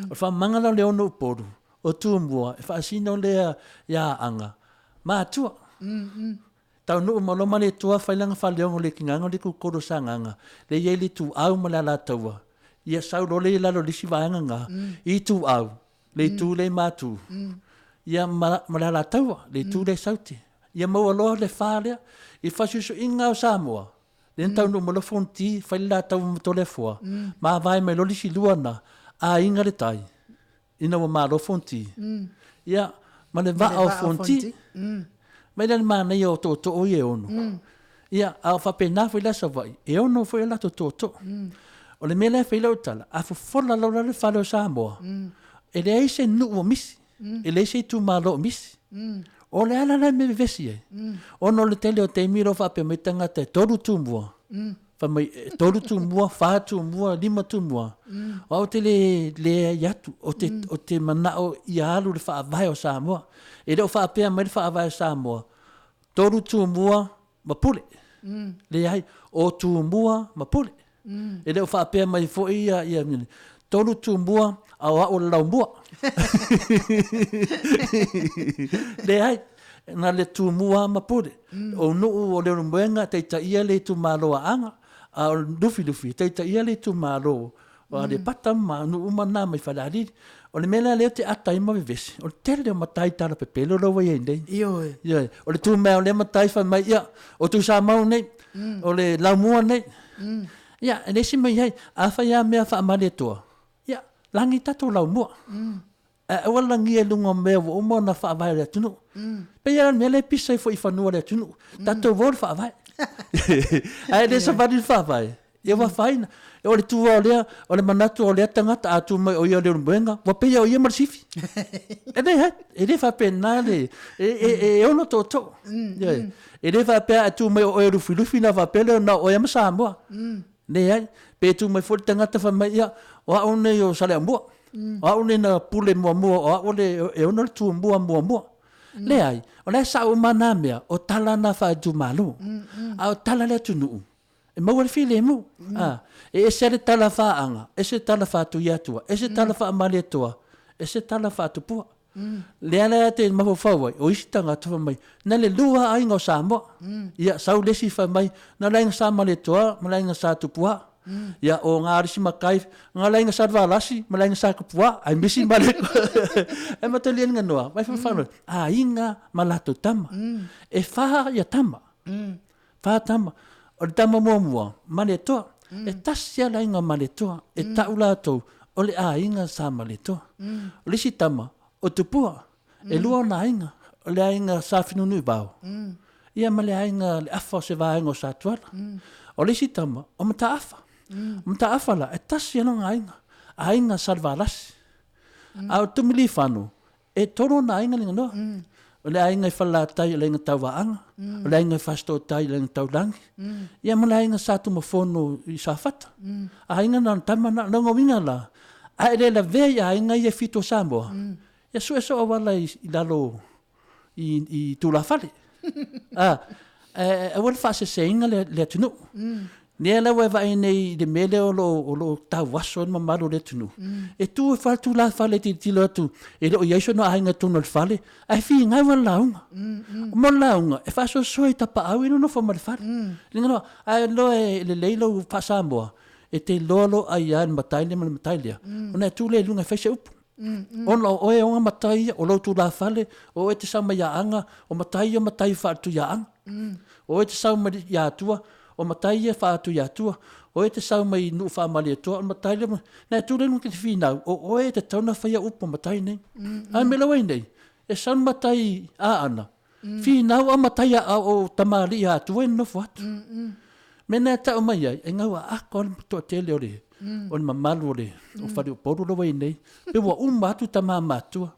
[SPEAKER 4] O wha mangala le ono uporu, o tū mua, e wha asino lea ia anga. Ma atua. Tau nuu maloma le tua whailanga whaleongo le kinganga le kukoro sa nganga. Le iei le tū au ma la taua. Ia sau role i lalo lisi vaenga ngā, i tū au, le tū le mātū. Ia malala taua, le tū le sauti. Ia maua loa le whālea, i whasusu inga o Samoa. Le ntau no malo fonti, whaila tau mato le fua. Mā vai mai lo lisi luana, a inga le tai. Ina wa mā lo fonti. Ia, ma le va o fonti. Mai le mana i o tō o i e ono. Ia, a whapena whaila sa vai, e ono whaila tō. O le mele whaila o tala, a whafola laura le whale o Samoa. E le eise nuu o misi. E le eise tu malo o misi. O le ala me vesi e. O no le tele o TAIMI ro whape mai tangata e toru tu mua. Toru tu mua, wha tu mua, lima tu mua. O au te le yatu, o te manao i alu le whaavai o Samoa. E le o whaapea mai le whaavai o Samoa. Toru tu mua, ma pule. Le ai, o tu mua, ma pule. E leo whaapea mai fo ia mine. Tolu tu mua, au lau mua. Le ai, na le tu mua mapure. O nuu o leo mwenga, teita ia le tu maloa anga. A lufi, teita ia le tu maloa. O le pata ma, nuu mana mai whalari. O le mena leo te atai ma vivesi. O le tere leo matai tala pe pelo rawa iei nei. Ioi. O le tu mea o le matai wha mai ia. O tu sa mau nei. O le lau mua nei. Ia, e nesi mai hei, a whaia mea wha amare toa. Ia, langi tato lau mua. Awa langi e lunga mea wa umo na wha avai rea tunu. Pea mea le pisai fo i whanua rea tunu. Tato vor wha avai. Ai, le sa wari wha avai. Ia wa whaina. E o le tua o lea, o le manatu o lea tangata atu mai o ia le rumbenga, wa pia o ia marsifi. E nei hai, e le whapena le, e ono toto. E le whapea atu mai o e rufi na whapele na o ia ma Samoa. Nei hai, pe tu mai foli tangata whamai ia, o a one o sale amua. O a one na pule mua, o a one e ono le tu mua. Le ai, o le sa o mana mea, o tala na wha tu malu. A o tala le ATUNU'U. E maua le file mu. E se le tala whaanga, e se tala wha tu iatua, e se tala wha amale atua, e se tala wha tu pua. Le ala te mahu whawai, o isi tanga tuwa mai, na le lua ainga o Samoa. Ia, sau lesi wha mai, na lainga sa amale atua, ma lainga sa tu pua. Ia, o ngā arisi makai, ngā lainga sa dwalasi, ma lainga sa kupua, ai misi male. E matalian ngā noa, mai whanwhanau, a inga malato tama. E wha ia tama. Wha tama. O le tama mua, male toa. E tasia lainga male toa. E taula tau, o le a inga sa male toa. O le si tama, o tupua. E lua na inga, o le a inga sa finunu i bau. Ia male a inga le afa o se va inga o sa tuala. O le si tama, o mata afa. Mata afa la, e tasia no nga inga. A inga salvalasi. A o tumili whanu, e toro na inga linga noa. O le ainga i whalatai o le inga tauwaanga, o le ainga i whastotai o le inga taulangi. Ia ma le ainga sātu mafono i sāwhata. A ainga na tamana, na ngawinga la. A ele la vea i ainga i e fito Samoa. Ia su e so awala i lalo i tūla whale. E wale whaase se inga le ATUNU'U. Nea lawa e vai nei le mele o lo tau waso ma malo le ATUNU'U. E tu e whale tu la whale ti tilo atu. E lo iaiso no ainga tunu le whale. Ai fi ngai wa launga. Mo launga. E whaso soi tapa au ino no whamare whale. Linga no, ai lo e le leilo wha Samoa. E te lolo ai an mataile ma le matailia. Ona e tu le lunga whaise upu. Ona o e onga matai o lo tu la whale. O e te sama iaanga. O matai wha tu iaanga. O e te sama ia atua. O matai e wha atu i atua, o e te sau mai nu wha amali atua, o matai le, nai tūre nunga te whinau, o e te tauna whaia upo matai nei. Ai me lawai nei, e san matai a ana, whinau a matai a o tamari i atua e nofu atu. Me nai tau mai ai, e ngau a ako o le toa tele o le, o le mamalu o le, o whare o poru lawai nei, pe wa umatu tama matua.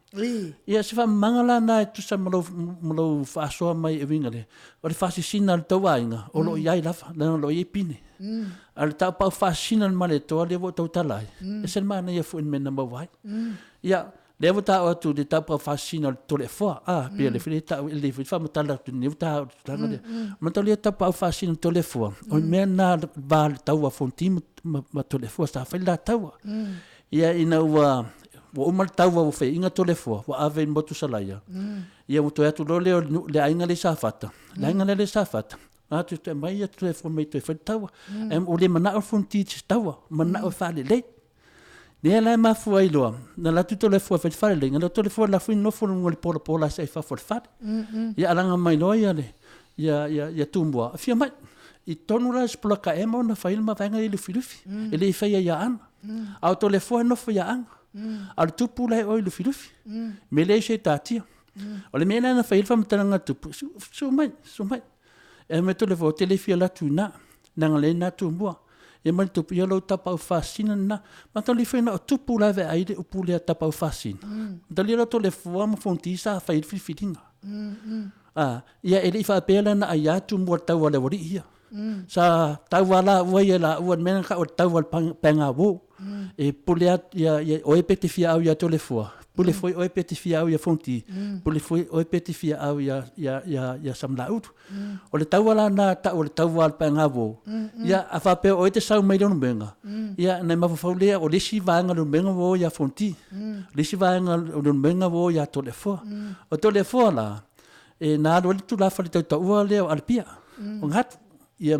[SPEAKER 4] Ia se wha mangala na e tusa malau whaasoa mai e wingale. O le whaasisina le tau ainga, o lo iai lafa, lana lo iai pine. A le tau pau whaasina le male toa le wo tau talai. E se mana ia fu in mena mawai. Ia, le wo tau atu le tau pau whaasina le tole fua. Pia le while tau le while whamatala tu niu tau tanga le. Mata le tau pau whaasina le tole fua. O mea na ba le tau a fonti ma tole fua sa whaile la tau. Ia ina ua... Wa umal tawa wa fe inga tole fua wa ave motu salaya. Ia mo to atu lo le ainga le safata. Le ainga le safata. Tu te mai atu e fo me to fe tawa. O le mana o fonti tawa, mana o fale le. Ne la ma fu ai lo. Na la tu tole fua fe fale le, na tole fua la fu no fo ngol pola se fa for fat. Ia alanga mai lo ia le. Ia tumbua. Fia mai. I tonu la spola ka emo na fa ilma vanga i le filufi. Ele fa ia an. Au tole fua no fo ia an. Al tupu lai oi lufi. Mele se tatia. O le mena na fail fam tanga tupu. Su mai. E me to le vo telefia la tuna. Nang le na tumbua. E mal tupu yo lo tapa o fascina na. Ma to le fena o tupu lai ve aide upu le tapa o fascina. Dali lo to le fo ma fontisa fail fitinga. Ia ele fa pela na aya tumbu tau le wori ia. Sa tau wala wai la uan mena ka o tau wal penga wo. E pule ia o epete fia au ia tole fua. Pule foi o epete fia au ia fonti. Pule foi o epete fia au ia samlaut. O le tau wala na ta o le tau wal penga wo. Ia afa pe o te sau mai no benga. Ia na ma fa le o le si vanga no benga wo ia fonti. Le si vanga no benga wo ia tole fua. O tole fua la e na do tu la fa le tau le al pia. O ngat ia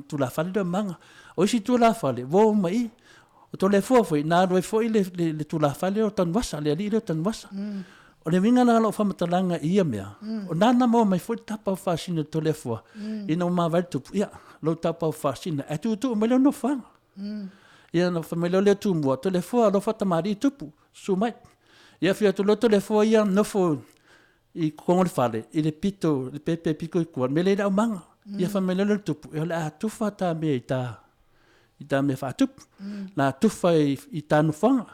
[SPEAKER 4] tu la fa le manga. O si tu la fa le wo mai. O tole foi na do foi le tu la fa le o tan wasa le ali le tan wasa. O le winga na lo fa matalanga ia mea. O nana mo mai foi tapa fa sina tole fo. Ina ma va tu ia lo tapa fa sina. E tu me lo no fa. Ia no fa me lo le tu mo tole fo lo fa tamari tupu. Su mai. Ia fia tu lo tole fo ia no fo I kongol fale I le pito le pepe piko I kuan me le da manga. Ia fa me lo tupu. Ia le tu fa ta me ta. I tā mea whātupu. Nā tuwha I tānu whanga.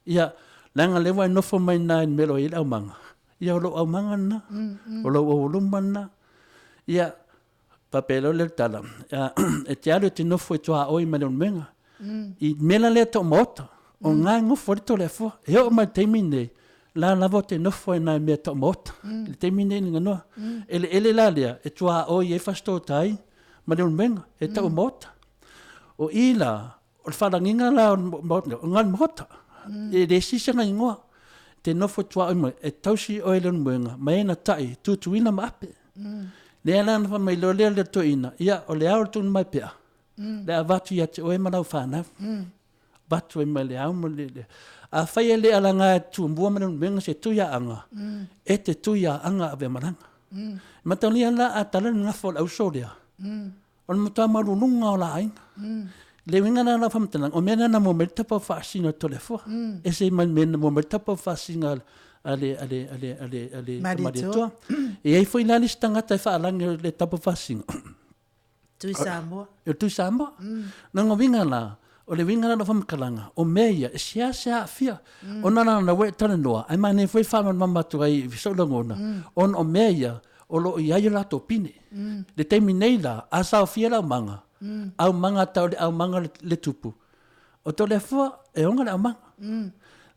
[SPEAKER 4] Ia, langa lewa I nofo mai nā I melo I lau manga. Ia, o lo au manga na. O lo au luma na. Ia, papelo le tala. E te alu te nofo I tua oi mele un menga. I mela le to Maota. O ngā ngofo le to le fua. E o mai teimi nei. La lavo te nofo I nā mea to Maota. Le teimi nei ni nganoa. Ele la lea. E tua oi e fasto tai. Mele un menga. E to Maota. O ila. O le wharanginga la o ngan Maota. E le sisanga ingoa. Te nofo tua oi mai. E tausi oi le un menga. Maena tai. Tutuina maape. Lea lana wha mai lolea le to ina. Ia o le aur tunu mai pea. Le a watu ia te oe manau whanau. Watu e mai le au mo le. A whaia le alanga tu mbua mana menga se tuia anga. E te tuia anga ave maranga. Mataunia la a tala nga fol au soria. O matua marununga o la ainga. Le winga na whamtanang. O mena na mo meltapa whaasina to le fua. E se mai mena mo meltapa whaasina ale maritua. E ai foi nani stangata e whaalangi le tapa whaasina.
[SPEAKER 3] Tui Samoa.
[SPEAKER 4] E tui Samoa. Nanga winga na. O le winga na whamakalanga. O meia. E sia AFIA. O nana na we tana noa. Ai mane foi whaman mamatu ai visolangona. On o meia. O lo I ai lato pine. Le teimi nei la. Asa o fia lau manga. Au manga tau le au manga le tupu. O to le fua. E onga le au manga.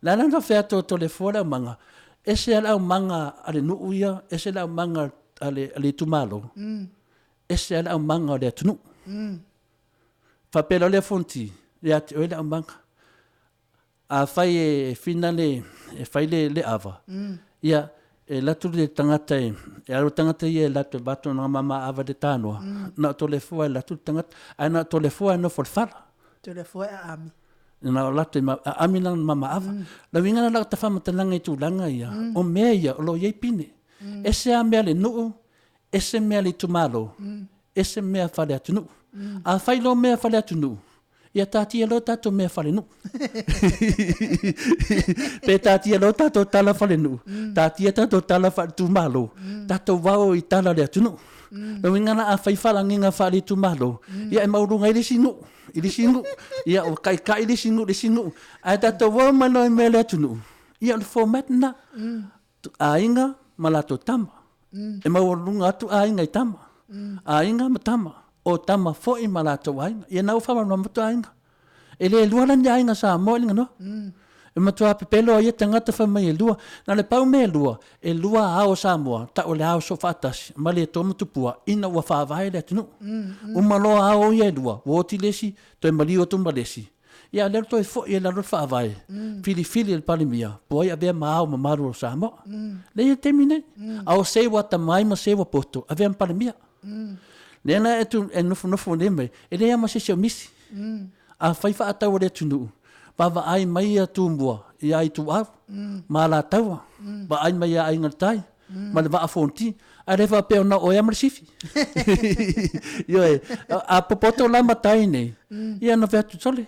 [SPEAKER 4] La nana whea to le fua le au manga. Ese ala au manga ale nu'u ia. Ese ala au manga ale tumalo. Ese ala au manga ale atunu. Whapela le fonti. Le ate oe le au manga. A whai e whina le. E whai le awa. Ia. E latu le tangata e. E aro tangata ia e latu. Bato nga mama awa de tānoa. Na to le fua e latu tangata. Ai na to le fua e no whalwhala.
[SPEAKER 3] To le fua e ami.
[SPEAKER 4] Na o latu e ami lang mama awa. La winga na laka ta whamatalanga I tūlanga ia. O mea ia. O lo iei pine. Ese a mea le nu'u. Ese mea le tumalo. Ese mea whale atunu. A whai lo mea whale atunu. Ia tātia lo tātou mea whale nu. Pe tātia lo tātou tala whale nu. Tātia tātou tala whale tumalo. Tātou wao I tala le atunu. Na wingana a whai whalanginga whale tumalo. Ia e maurunga I le sinu. I le sinu. Ia o kai le sinu le sinu. A tātou wao mano I mea le atunu. Ia le format na. A inga malato tama. E maurunga atu a inga I tama. A inga ma tama. O tama fo I malato ainga. Ia nau whaman mamutu ainga. E le lua lani ainga sa mo inga no. E matua pepelo ia tangata whamai e lua. Na le pau me lua. E lua ao Samoa. Ta o le ao so whatasi. Ma le tomu tupua. Ina ua whaavai le atinu. Umaloa ao ia e lua. Woti lesi. Toi mali o tumba lesi. Ia lero toi fo ia lero whaavai. Fili el palimia. Poi avea maao mamaru o Samoa. Le ia temine. Ao sewa tamai ma sewa poto. Avea palimia. Nena e nofo neme. E lea ma se o misi. A whaifa atau le tunu. Pava ai mai a tūmbua. I ai tu au. Ma la taua. Ba ai mai a ingatai. Ma le waa fonti. A rewa peo na oia marisifi. Ioe. A popoto la matai nei. Ia na vea tutole.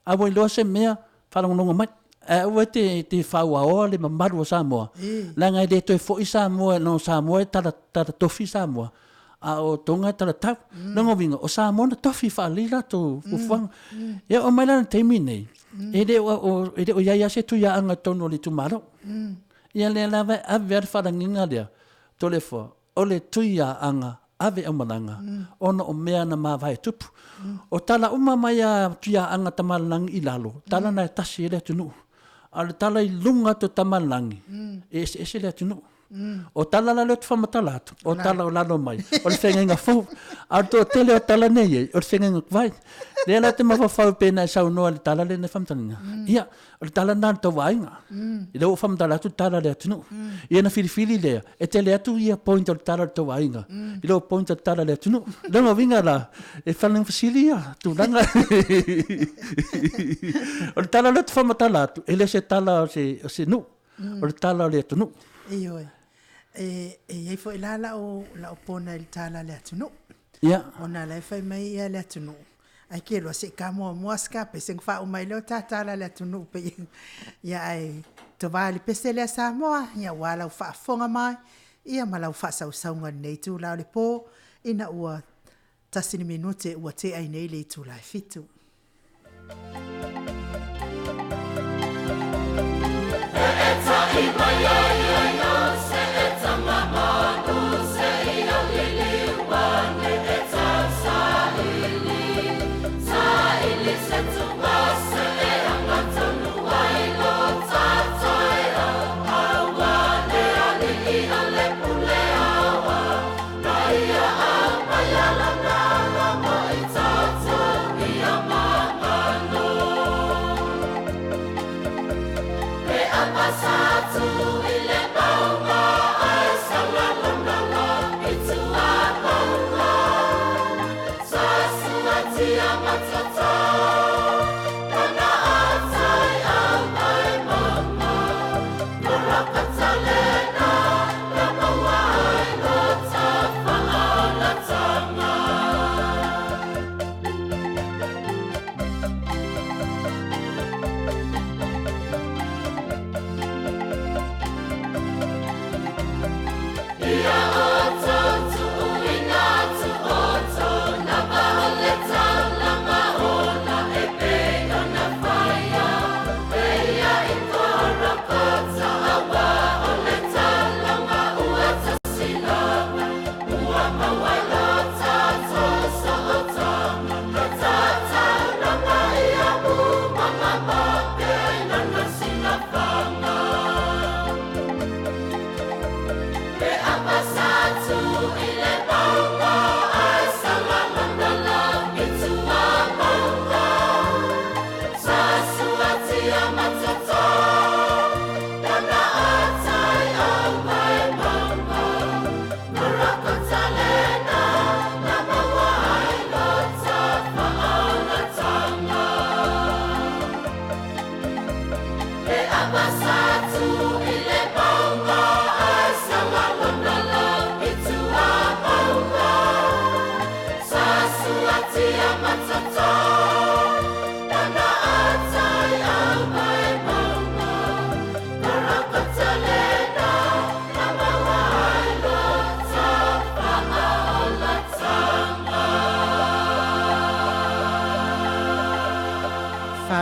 [SPEAKER 4] A woi loa se mea. Whalangononga mai. A ue te whaua oa le mamaru o Samoa. Langa i le toi fo I Samoa. No Samoa tala TOFI Samoa. A o tonga tala tau. Nango winga. O Samoa na TOFI whaalila to ufuanga. Ia o mailana teimi nei. E de o iaia se tuia anga tono le tumaro. Ia le lawa ave ar wharanginga lea. To le fua. O le tuia anga ave o malanga. Ono o mea na mawai tupu. O tala uma mai a tuia anga tamalangi I lalo. Tala na e tasi e le tunu. A le tala I lunga to tamalangi. E se le tunu. O tala la le tu whamatalatu. O tala o lalo mai. O le whengenga fau. A to tele o tala nei e. O le whengenga kwai. Lea la te mawhawhau pēna e sau noa le tala le ne whamataninga. Ia, o le tala nā tau wainga. I leo whamatalatu tala le atunu. Ia na whiriwhiri lea. E te le atu ia point o le tala le tau wainga. I leo point o le tala le atunu. Lenga winga la. E whanang whasili ia. Tūranga. O le tala le tu whamatalatu. E le se tala o se nu. O le tala le atunu.
[SPEAKER 3] Ioi. E fo I la o pona I tala le atunu.
[SPEAKER 4] Ia.
[SPEAKER 3] Ona lai fai mai ia le atunu. Ai ke lo se kamo moaska pe seng fa o mai lo tala le atunu pe ia ai to vale pese le Samoa ia wala o fa fonga mai ia mala o fa saunga nei tu la le po ina ua tasini minute ua te ai nei le tu la fitu.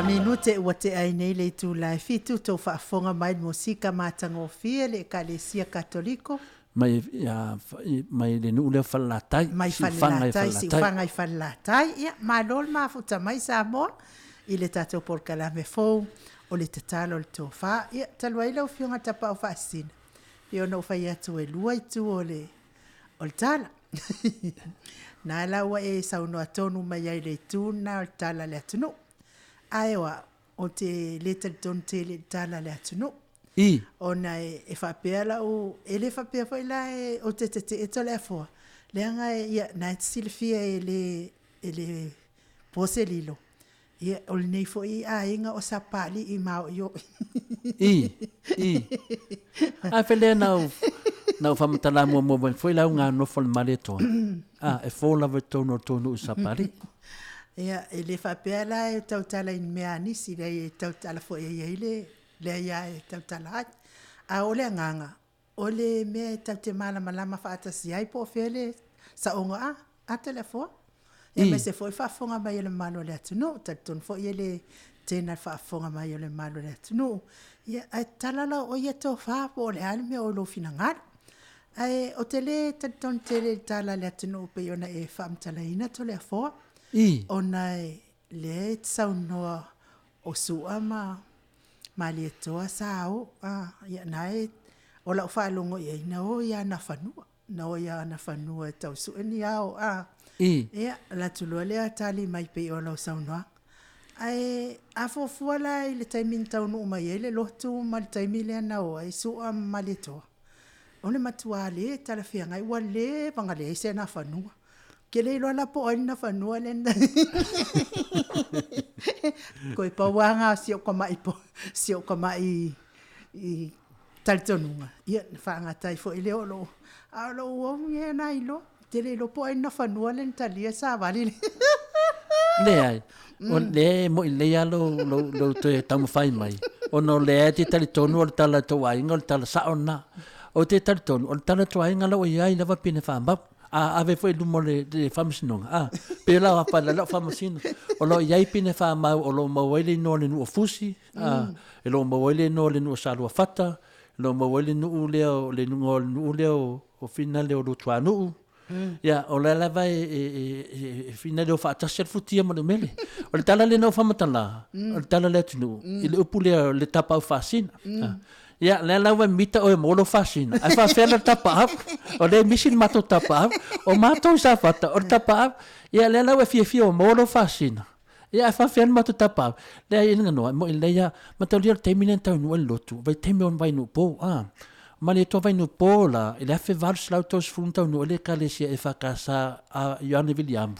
[SPEAKER 3] Minute ua te ai nei le tu lai fitu tau whaafonga mai musika mātango fia le Ekalesia Katoliko.
[SPEAKER 4] Mai le nuu leo whalatai.
[SPEAKER 3] Mai whalatai, si whangai whalatai. Ia, malol mafuta mai Samoa i le tatou POLOKALAME fou o le tatalo le tofa. Ia, talua ila o fionga tapa o whaasina. Pio no whai atu e lua i tu o le tala. Nā laua e saunoa tonu mai ai le tūna o le tala le ATUNU'U. Aewa, o te leta ton te le tala le ATUNU'U.
[SPEAKER 4] I.
[SPEAKER 3] O na e whapea la o, e le whapea fo ila o te e tole a fua. Le anga ia, na e silfia e le pose lilo. Ia, o le nei fo i a inga o sapali i mao yo.
[SPEAKER 4] I. A whelea nau whamatala mua mua fo ila unga nofo le mare toa. E fōla ve tonu u sapali.
[SPEAKER 3] Ia, e le whapea la e tautala in mea nisi, le e tautala fo e iei le ia e tautala hai. A o le anganga, o le mea e taute malama whaatasi ai po whele sa onga a te le fo. E me se fo i whaafonga mai le malo le ATUNU'U, tatun fo i le tēnā whaafonga mai le malo le ATUNU'U. Ia, ai talala o ia tō whaapo o le ale mea o lo fina ngara. Ai, o te le tatun te le tala le ATUNU'U pe ona e whaamtala ina to le a foa. O nai le tsaunoa o sua ma le toa sao ia nai o la whaalongo ia ina o ia na whanua na o ia na whanua tau su ni ao ia la tulua le atali mai pe o la saunoa ai a fofuala i le taimi taunu mai le lotu ma le taimi le na o ai sua ma le toa o le matua le tala fia ngai wa le pangale se na whanua ke le loa la po aina whanua lenda. Koe pauanga sio kama i talitonunga. Ia whaangatai fo i leo lo. A lo uomu e na ilo. Te le lo po aina whanua lenda talia sa wali.
[SPEAKER 4] Le ai. O le mo i le lo te tamu whai mai. O no le te talitonu o le tala toainga o le tala saona. O te talitonu o le tala toainga lo i ai lava pine whaambau. ave foi lu mole de famsinonga pe la pa la famasino o lo yai pine fa mau o lo mawele no le no fusi e lo mawele no le no salua fata lo mawele no le no leo o finale o lo tuanu ya o la vai e finale o fa tasel futia mo mele o le tala le no famatala o le tala le tunu ile upule le tapa fasina ya la wa mita o molo fasina ai fa fela tapa o le misin mato tapa o mato sa fata o tapa ya la wa FIAFIA o molo fasina ya fa fela mato tapa le ina no mo ile ya mato le terminen tau no lotu vai terminon vai no po mali to vai no po la ele fe vals lautos funta no le kalesia e fa casa a Johan William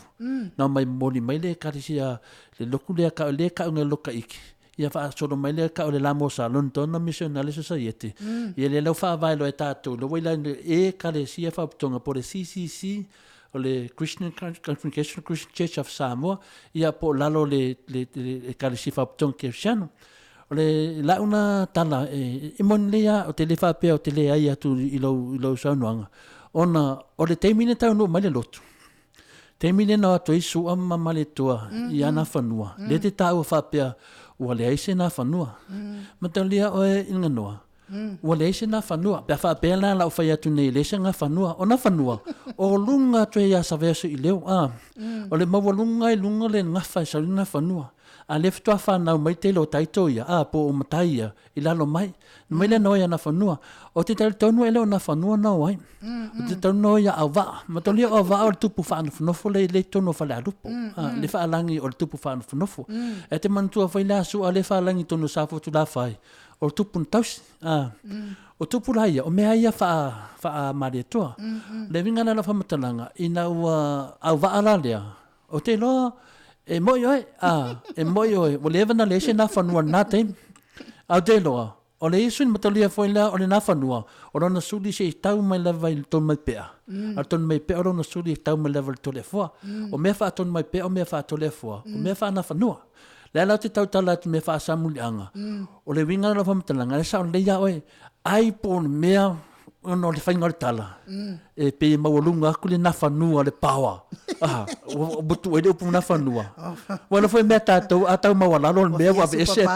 [SPEAKER 4] no mai moni mai le kalesia le lokule ka le ka no loka iki ia fa solo mai le ka o le lamo sa London na missionary society ia le fa vai lo TATOU lo wela e ka le sia fa tonga por CCC o le Christian Congregation Christian Church of Samoa ia po lalo le ka le sia fa tonga ke siano o le la una tala e mon le o te le fa pe o te le ai atu ilo sa noanga ona o le termine tau no mai le lotu termine no to isu amma male toa ia na fanua le te tau fa pe ua le aise na whanua. Matalia oe inga noa. Ua le aise na whanua. Pea wha pēla lau whai atu nei leise nga whanua. O na whanua. O lunga tue ia sa verso i leo. O le maua lunga i lunga le ngafa i salina whanua. A le fitua whanau mai te lo taito ia. Po o matai ia. I lalo mai. Mai le noia na whanua. O te tali tonu e leo na whanua na wai. O te tonu noia au waa. Matalia o waa o le tupu whaanu whanofo le tono whale alupo. Le whaalangi o le tupu whaanu whanofo. E te mantua whai la su a le whaalangi tono safo tu la whai. O tupu ntausi. O tupu la ia. O mea ia wha maria toa. Le vingana la whamatalanga. Ina ua au waa la lea. O te loa. E moi oe. E moi oe. O le evana le se na whanua na teim. Au te loa. O le isu ni matalia foi la o le na whanua. O rona suli se i tau mai lewa i ton mai pea. A ton mai pea o rona suli i tau mai lewa i tole fua. O mea wha ton mai pea o mea wha tole fua. O mea wha na whanua. Le lau te tau tala atu mea wha samuli anga. O le winga la whamatalanga. Le sa o le ia oe. Ai pōna mea ono le whainga le tala. E pe mawalunga aku le na whanua le pawa. O butu e le upu na whanua. Wala foi mea tātou a tau mawalalo le mea wawe ese.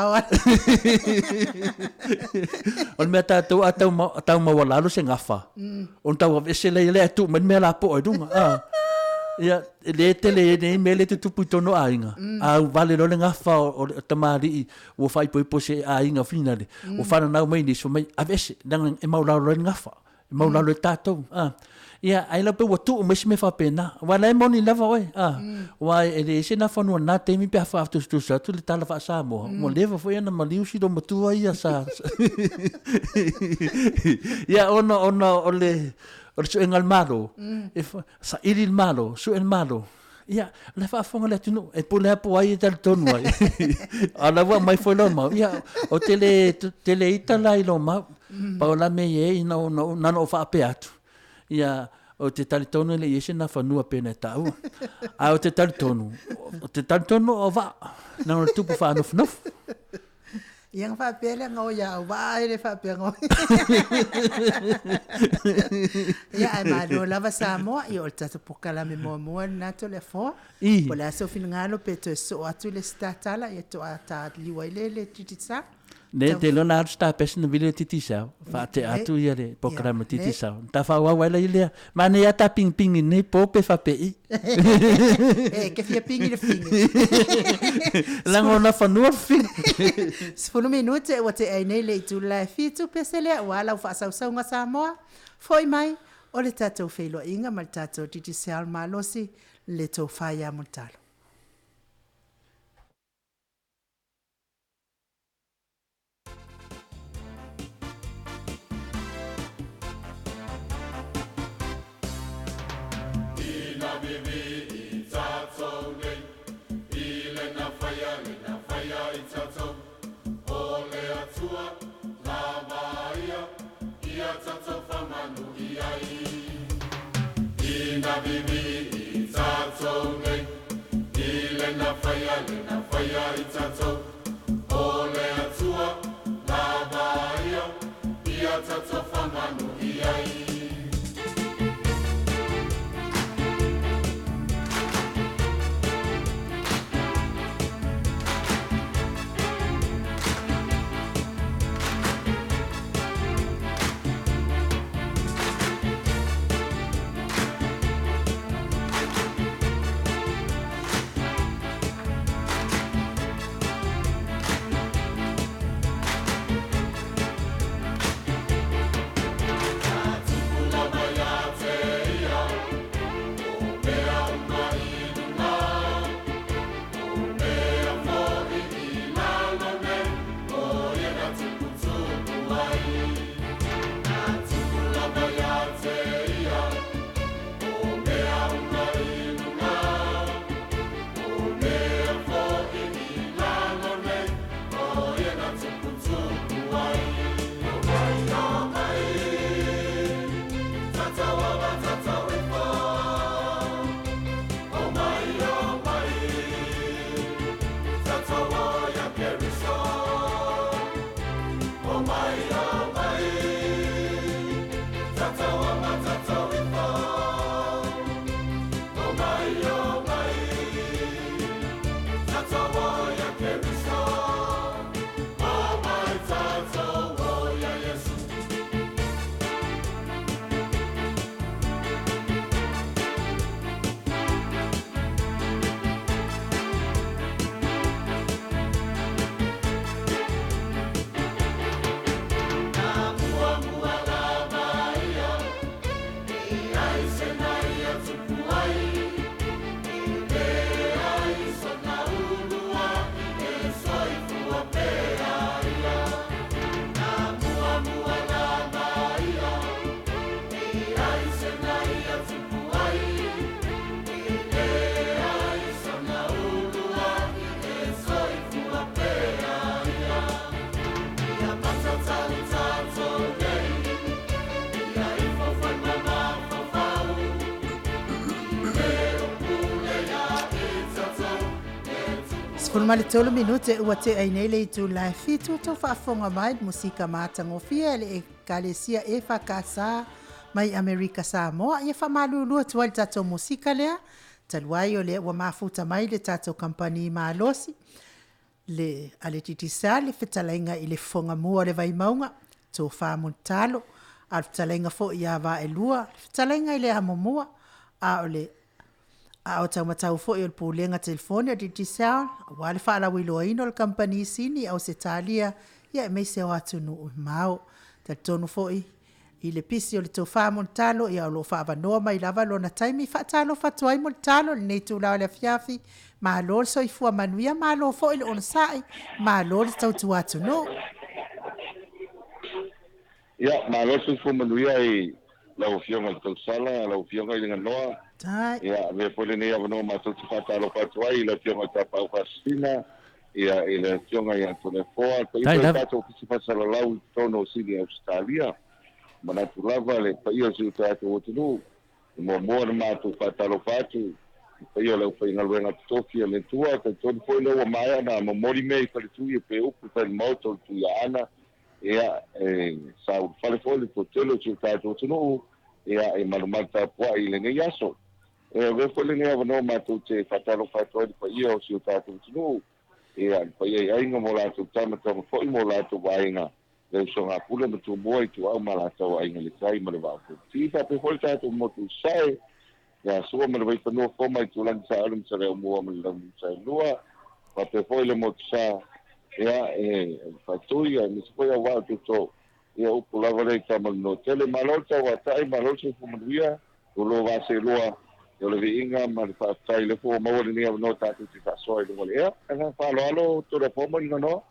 [SPEAKER 4] O le mea tātou a tau mawalalo se ngafa. O tau wawe ese le atu man mea la po e dunga. Ia le tele nei mele te tupu tono ainga. A vale lo le ngafa o tamari o fai po se ainga finale. O fana nau mai ni so mai avese nang e maulalo le ngafa. E maulalo le tātou. Ia ai la pe watu o me fa pena. Wala e moni lava oi. Wa ele se na fanu na temi pe fa aftu stu sa tu le tala fa Samoa. Mo leva foi na maliu si do matua ia sa. Ia ona ole o su engal malo. Sa iril malo, su el malo. Ia, le fa fonga le tunu e pole po ai tal tonu ai. Ala wa mai foi lo mau. Ia, o tele itala i lo mau. Pa la me ye no fa pe atu. Ia, o te tali tonu le yese na whanua pene tau. O te tali tonu. O te tali tonu o va. Na o tupu whanof nof.
[SPEAKER 3] Yang fa pele ngo ya wa ele fa pe ngo. Ya ai malo lava Samoa i o tatu pokalame mo na telefon. Po la so fin ngalo pe to so atu le statala e to ata liwa ile titisa.
[SPEAKER 4] Ne te lona sta pesna vile titisa. Fa te atu ia le pokalame titisa. Ta fa wa wala ile. Ma ne ata ping ne po pe fa pe i.
[SPEAKER 3] Que fia ping le fing.
[SPEAKER 4] Lango na fanua fing.
[SPEAKER 3] Sfulu minute o te ai nei le tu la fitu pesele wala fa sa nga Samoa. Foi mai o le tatou feilo inga mal tatou titisa malosi le to faya montalo. Fulmali tolu minute ua te ai nei le tu la fitu to fa fonga mai musika mata ngofia le kalesia e fa kasa mai Amerika Samoa ia fa malulu tu al tato musika le talwai o le wa mafuta mai le tato company malosi le ale titisale fetalainga ile fonga mua le vai maunga to fa montalo al fetalainga fo ia va elua fetalainga ile amomua a ole a o tau matau fo i o pulenga telefoni a titisal wale fa la wilo ino le company sini au se talia ia me se o ATUNU'U mau ta tonu fo i le pisi o le tofa montalo ia o lo fa avanoa mai lava lo na taimi fa talo fa tuai montalo le nei tu la le AFIAFI ma lo so i fua manuia ma lo fo i le on sai ma lo le tau tu ATUNU'U
[SPEAKER 5] ia ma lo so i fua manuia i lau fionga le tau sala lau fionga i le nganoa ia me pole nei avanoa ma tau tufata lo patuai la fionga ta pau fasina ia le fionga ia tone foa pa i tato kisi pasala lau i tono sini Australia mana tu lava le pa io si tato otunu mo mo ma tu fatalo fatu pa io le fa ingalwenga TOFI le tua ka ton foi le mai na mo mori mei pa tu i pe u pa moto tu ya ana ia sa fale foi le totelo si tato otunu ia e malumata po i le ngai aso ve foi le ngai no ma tu te fatalo fatu pa io si tato otunu ia pa ia ai ngo mo la tu tama tama foi mo la tu vainga le songa pula me tu boy tu au mala tau ai ngale sai ma le va ku ti pa pe holta tu mo tu sai ya so me le vai no fo mai tu lan sa alum sa le mo me le sai lua pa pe foi le mo sa ya fa tu ya mi se foi wa tu to ya u pula va le ta no tele malota wa tai malota fu mia o lo va se lua yo le viiga ma le fa tai le fo mo le ni no ta tu ti fa so le mo le ya fa lo to le fo mo no.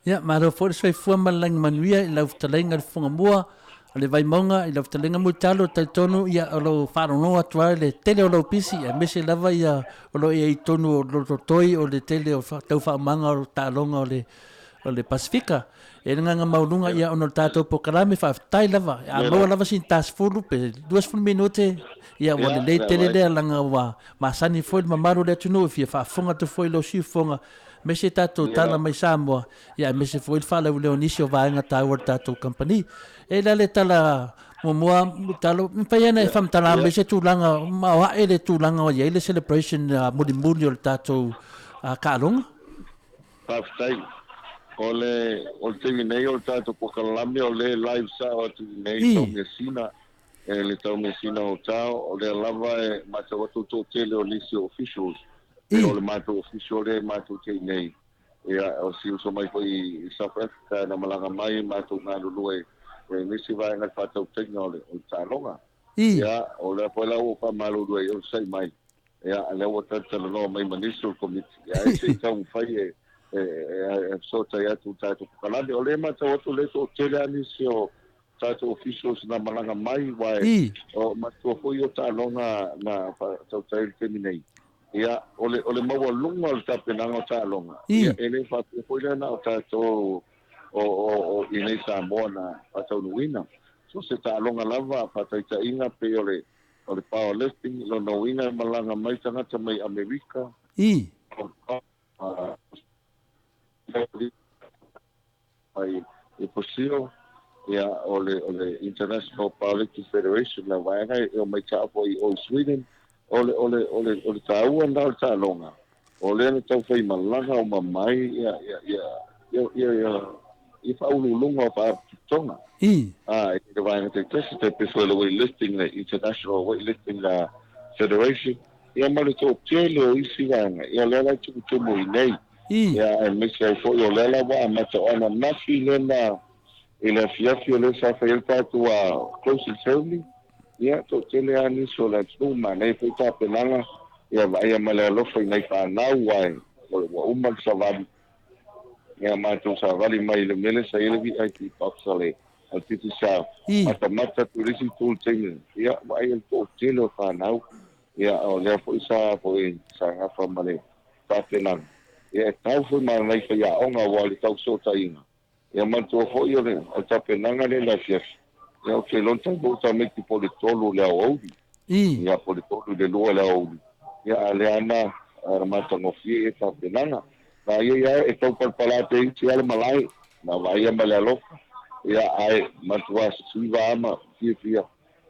[SPEAKER 4] Ya, ma ro for sai fu malang manuia i lau talenga funga mua le vai monga i lau talenga mu talo tai tonu ia lo faro no atua le tele o lo pisi a mese lava ia o lo i tonu o lo toi o le tele o tau fa manga o talonga o le Pasifika e nga maulunga ia ono tato POLOKALAME fa tai lava a mo lava sin tas fulu pe 2 minute ia o le tele le langa wa masani foi mamaru le tunu fi fa fonga to foi lo si fonga mese tato tala mai Samoa ia mese foi fala o leonisio vaenga tawar tato company e la le tala moa talo pa ia na fam tala mese tulanga ma ele tulanga o ia le celebration mudi o tato kalong
[SPEAKER 5] pa stai ole o temi nei o tato POLOKALAME o le live sa o tu nei to mesina le to mesina o tao o le lava e ma to tele o lisi officials o le mato official le mato te nei o si so mai foi South Africa na malanga mai mato na lue nisi vai na fato technology o talonga o le pola o pa malo lue o sai mai le o tata no mai minister committee se tau fai so tai atu tato POLOKALAME o le mato o le so tele anisi o tato officials na malanga mai vai o mato foi o talonga na tau tai terminate ia ole maua lunga o tapenanga o talonga ia ele fa foi na o tato o inei Samoa na ATUNU'U so se ta'aloga lava fataita'iga pe o le powerlifting lona uina malaga mai tagata mai Amerika ai e posio ia o le International Powerlifting Federation la vaega e o mai ta'apo i o Sweden o le tāua na o le ta'aloga o lea na tau fai malaga o mamai ia fa'aululuga o fa'apitoga e le vaega taitasi te peso le weightlifting le International Weightlifting Federation ia ma le to'otele o isi vaega ia lea lai tumutumu i nei ia e mesi ai fo'i o lea lava amata o ana nafi lena i le afiafi o le sa fai le tatou a closing ceremony ia to'otele a nisi o le atunuu manei fo'i tapenaga ia va'aia ma le alofa i nai fanau ae ua uma le savali ia matou savali mai le mele sa ia le VIP box ale al titi sa mata tulisi tulteng ia va'aia le to'otele o fanau ia o lea fo'i sa fo'i sa gafa ma le tapenaga ia e tau fo'i manai faia'oga ua le tausota'iga ia matua fo'i o le tapenaga le lafiafi ia o ke lona taimou tameti politolu le aoauli ia politolu le lua le aoauli ia le ana matagofie e tapenaga na ia e tau palapala te iti ale malai na vaia ma le alofa ia ae matua sisiva ama fiafia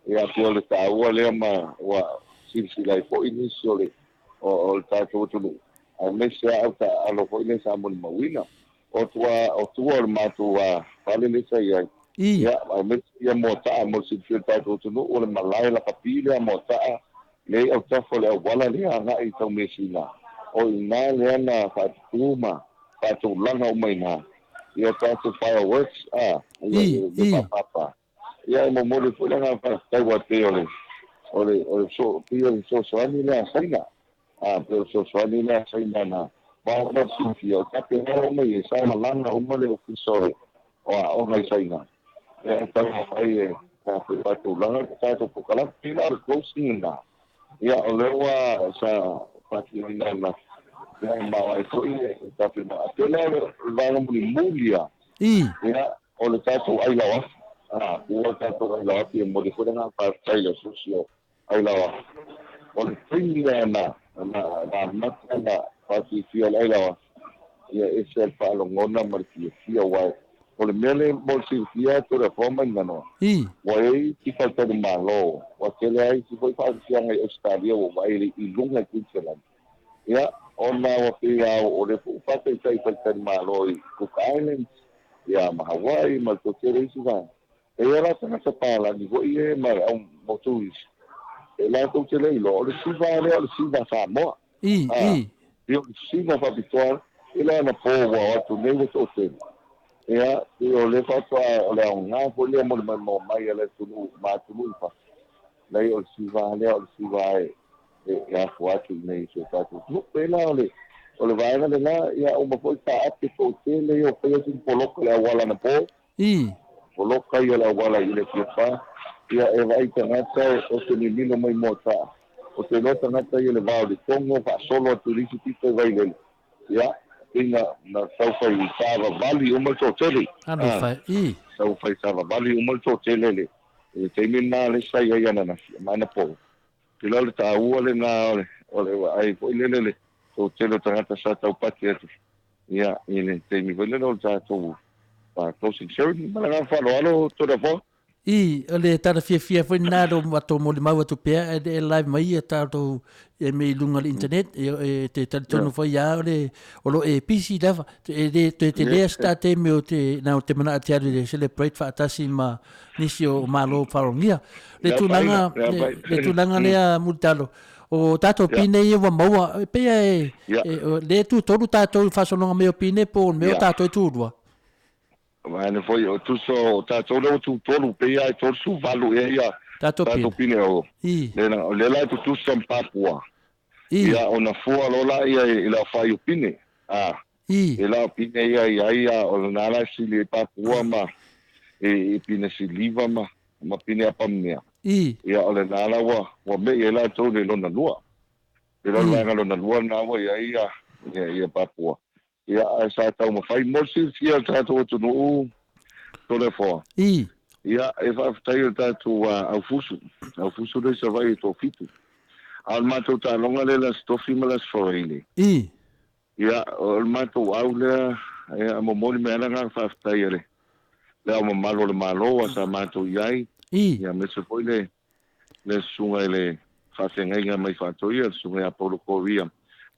[SPEAKER 5] ia pe o le tāua lea ma ua silasila fo'i nisi o le tatou atunuu ae mese a'u ta'alo fo'i le sa molimauina o tua o le matou fale le sai ai ia ae mese ia mota'a mo le silifia le tatou atunuu o le malae lakapi lea mota'a lei au tafa le auala lea aga'i taumesina o inā lea na fa'atutū ma fa'atoulaga uma inā ia tatou fireworks ia le papapa ia e momoli fo'i le gafa'atau ate o le pia le soasoani le asaina pe o soasoani le asaina na maona silifia o tapenaga uma i sa malaga uma le ofisa o a'oga i saina ia tau ai e fa'atoulaga tatou pokalame pila o le closing na ia o le ua sa pakiina na ia maoai fo'i e tapenaga atele le vaga mulimuli ia o le tatou ailaoafi ua tatou ailaoafi e moli fo'i le gafa'atai le susio ailaoafi o le taimi lea na mata na fa'afifia le ailaoafi ia ese le fa'alogona ma le fiafia uae o le mea le mo le silifia tulafoa maiganoa ua ei tifaltali mālō ua tele ai si foi fa'afiaga i australia ua vai le iluga i queensland ia ona ua pea o le fo'u fa'ataitai falitali mālō i cook islands ia ma hawaii ma le totele isi va e ia la tagata palagi fo'i e ma le au motuisi e latou tele i lo'o o le siva lea o le siva Samoa ia o le siva fa'apitoa e la na po ua atu nei le to'otele ia e o le fa'atoa o le aogā fo'i lea mo le maimoa mai a le matunu'u fa lei o le siva lea o le siva e afu atu nei so tatou tupe la o le vaega lenā ia uma fo'i ta'ape to'otele ia o peia sili poloka le auala na po poloka ia le auala i le fiafā ia e va'ai tagata o te mililo mai mota'a o te loa tagata ia le vaolitogo fa'asolo atu lisi pipa vai lele ia ina na taufai savavali uma le to'otele taufai savavali uma le to'otele le e taimi na le sai ai ana nafi ma ana po ke la le tāua lenā o le ai fo'i lele le to'otele tagata sa taupati atu ia i le taimi fo'i lele o le tatou closing ceremony ma le gafa'aloalo tolafoa
[SPEAKER 4] o le tara fiafia foi na do mato mo le mau atu pea e live mai e tatou e me lunga le internet e te talitonu foi ia o lo e pisi lava te lea sta te me o te na o te mana ate ale celebrate whaatasi ma nisi o malo wharongia le tunanga lea multalo o tatou pine ia wa maua pea le tu tolu tatou whasononga me o pine po me o tatou e tūrua
[SPEAKER 5] Vale, foi o tuso tatou le tu tolu pe ai torsu valu ia tatou pine o le la tu sam papua ia ona fua lola ia ila fai o pine ila pine ia o nala sili papua ma e pine siliva ma pine apamnia ia o le nala wa me ila to le lona lua ila la lona lua na wa ia papua ia sa tau ma fai mo si tatou ATUNU'U tole fo ia e whaafitai o tātou au fusu rei sa vai e tō fitu. Al mātou tā longa le las tofi ma las whareile. Ia, o mātou au lea, a momoni me ananga whaafitai ele. Lea o mamalo le malo a sa mātou iai. Ia, me se foi le sunga ele whawhengai mai whātoi, le sunga a polokoria.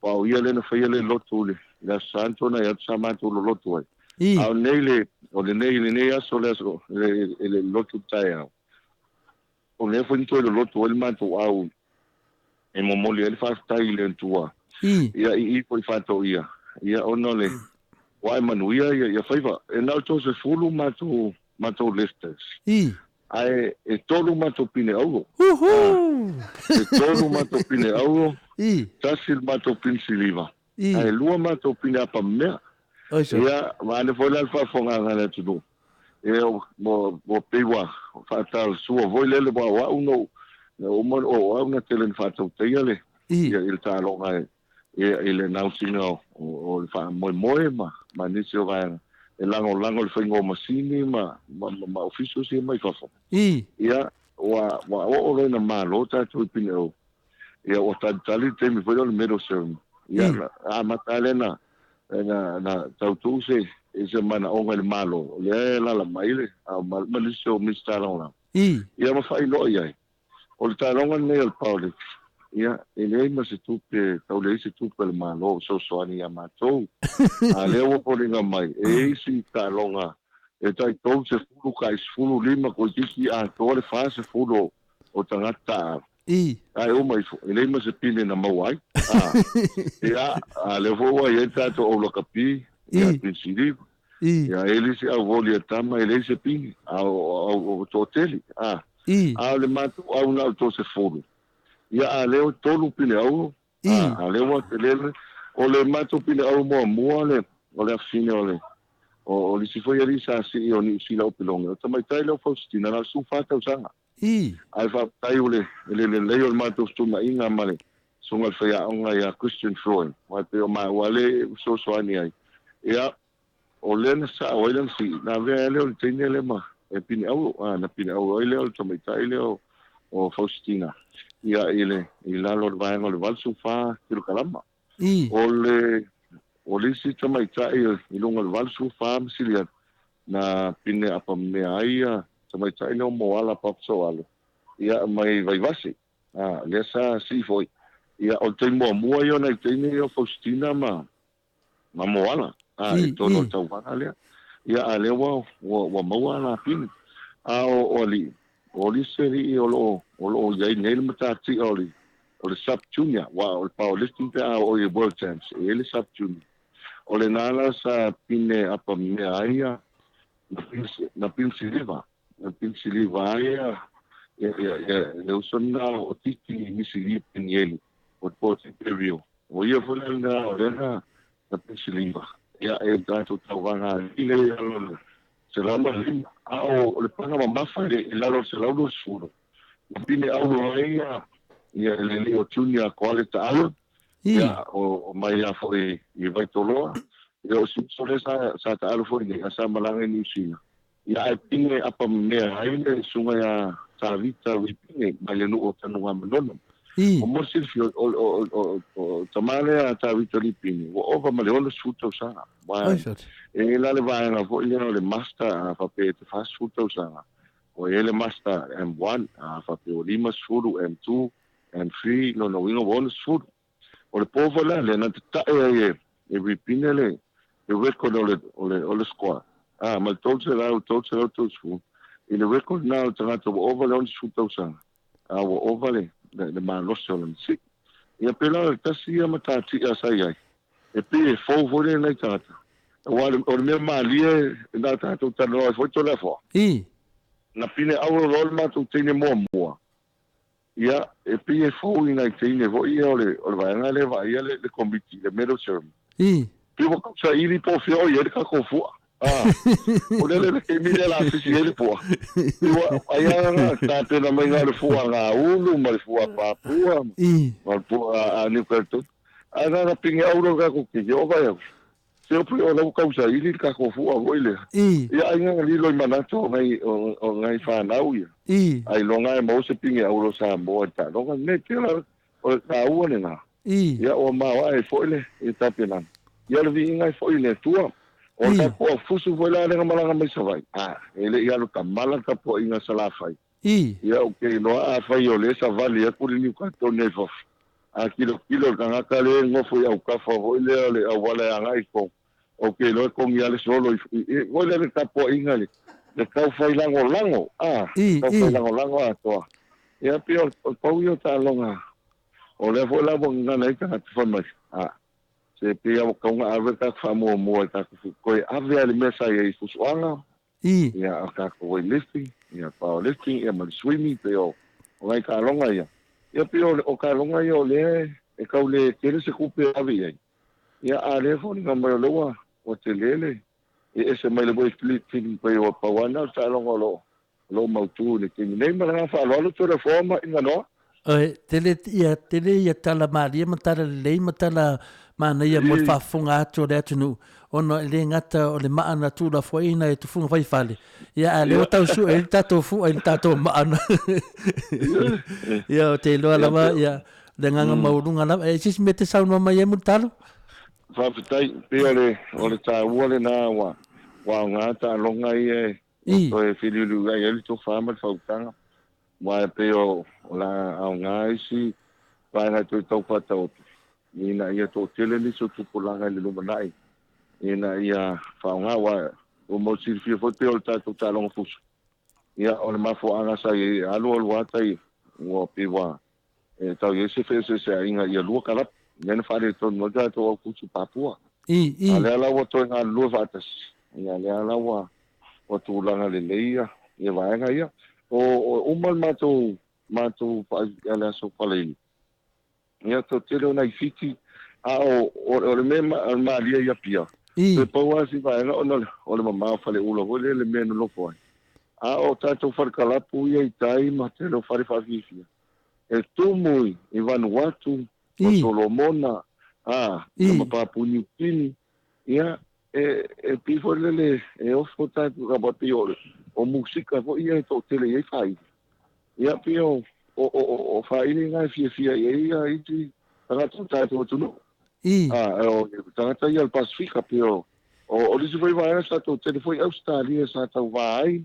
[SPEAKER 5] Pau ia le na whaia le lotu le. Lea santo na ia sa mātou lo lotu ai. Au nei le, o le nei aso le aso, le lotu tai au. O le foi nito le lotu ele mātou au. E momoli ele whaafitai le antua. Ia i poi whātou ia. Ia ono le, wai manuia ia whaiva. E nau tō se fulu mātou lifters. Ai, e tolu mātou pine auo. E tolu mātou pine auo. Tasil mātou pine siliva. Ai, lua mātou pine apa mea. Ia, maane foi la whaafonga ngana tunu. E mo peiwa, whaatal sua, voi lele wa uno, o una telen whaatau teia le. Ia, il tālonga e. Ia, ile nausinga o moe ma nisi o vaenga. E lango le whaingo masini ma ofisu si mai whafo. Ia, wa o reina mālo tātou pine au. Ia, o tali temi foi le middle sermon. Ia, a matalena, na TATOU se mana onga le malo le la maile a malisi o mistarona ia ma fai lo ia o le talonga nei al paule ia ele ma se tupe taule se tupe le malo so soani a matou a le o polinga mai e si talonga e tai tou se fulu kai fulu lima ko tiki a tole fa se fulu o tangata ai o mai ele ma se pine na mawai ia a le voa ia tato o lokapi ia pinsiri ia ele se au voli tama ele se pine au toteli le matu au na to se fulu ia a le o tolu pine au a le o tele o le matu pine au mo le o le fine o le si foi ali sa si o ni si la opilonga tamai tai le Faustina na su fata usanga ai fa tai le o matu stu na inga male sunga fea onga ia Christian Freud wa te o ma wale so soani ai ia o le sa o le si na ve le o tine le ma e pine au na pine au le o tamai tai le o Faustina ia ile ila lo va ngol val su fa POLOKALAME o le si tamai tai i lunga val su fa msilia na pine apa me ai tamai tai le mo ala pa so ala ia mai vai vasi le sa si foi ia o te mua yo na te ni o Faustina ma moala e todo tau vana le ia ale wa moala pin o li seri o lo ia nei mata ti o le sub junior wa o powerlifting pe o e world champs ele sub junior o le nala sa pine apa me ai na pin siliva ia le usona o tiki misili pinieli o poti preview o ia foi na orena na Pennsylvania ia e dato tawanga ile se lama o le panga mafa le lalo se lalo suro pine au ia le o junior quality alo ia o mai a foi i vai toloa ia o sole sa ta alo foi ni asa malanga ni sina ia pine apa me ai le sunga ya Tavita wipine mai no o tanu amanono o mo silfio o tamale a Tavita wipine o ova male o suto sa wa e la le vai na vo le master a fa pe te fast suto sa o ele master M1 a fa pe o lima suru M2 M3 no wingo bonus suru o le povola le na ta e wipine le record o le squad mal tolse la su in the record now to over on shootousa over the man lost on sick ia pela tasia matati asai e pe fo vole na tata o me malie na tata tano foi to lefo na pine au rol ma tu tine mo ia e pe fo ina tine vo ia ole vai ngale vai le committee le middle term pivo sa iri po fio ia ka kofu o le ke mi la fisi ele po ai ta te na mai ngale fua nga ulu mal fua pa pua mal po a ni perto ana na pinga euro ga ku ki yo vai se pro o lo kausa ili ka ko fu a voile ia inga li lo manato ngai fa nau ia ai lo ngai mo se pinge au lo Samoa ta lo ngai ne tela o ta u ne na ia o ma wa e foile e tapena ia lo vi ngai foile tua o ta po fusu voila le malanga mai savai ele ia lo kamala ka po inga sala fai ia o ke no a fai o le sa vali a kuli ni ka to ne fo a kilo kanga ka le ngo fo ia ka fo voile le au wala ngai ko o ke lo ko ngia le solo o le ka po inga le ka fai lango ka fai lango to ia pio o yo ta longa o le fo la bo ngana ka fa mai se pia o ka ave ka fa mo ka ko ave ale mesa e fusuanga ia ka ko lifting ia pa lifting ia mal swimming pio o ngai ka longa ia pio o ka longa yo le e ka le kere se kupe ave ia ale fo ni ngamba lo o te lele e se mai le boy split tin pio pa wana ta longa lo mautu le ke nei mala fa lo to reforma inga no
[SPEAKER 4] tele ia tala maria matala lei matala mana ia mo fafunga atu le atunu ono le ngata o le maana tu la foina e tu funga vai fale ia le o tau su e tatou fu e tatou maana ia o te loa lava ia le nganga maurunga lava e sis mete sauna mai e mutalo
[SPEAKER 5] fa fitai pele o le ta wole na wa ngata longa e o e fililu ga ele to fama fautanga wa pe o la au ngai si pa na to pa tau ina ia to tele ni so tu pulanga le lumanai ina ia fa nga wa o mo si fi fo te o ta to ta long fus ia o le mafo anga sa i alu o wa tai o pe wa e tau ye se fe se inga ia lu kala nen fa le to no ja to ku su papua ale ala wo to nga lu va tas ia le ala wa o tu langa le leia ia va nga ia o mal mato pa ala so palei ia to tele na fiti o le mema ma lia ia pia pe paua si va o le mama fa le ulo le meno lo foi o tato farkala pu ia tai ma te lo fare fa vifia e tu muy e Vanuatu o Solomona ma papu ni pini ia e pifo le e o fota ka botio o musika fo ia to tele ia fai ia pio o fai nga FIAFIA ia iti tanga to tuno o tanga ia al Pasifika pio o lisi foi vai sa to tele foi Australia sa to vai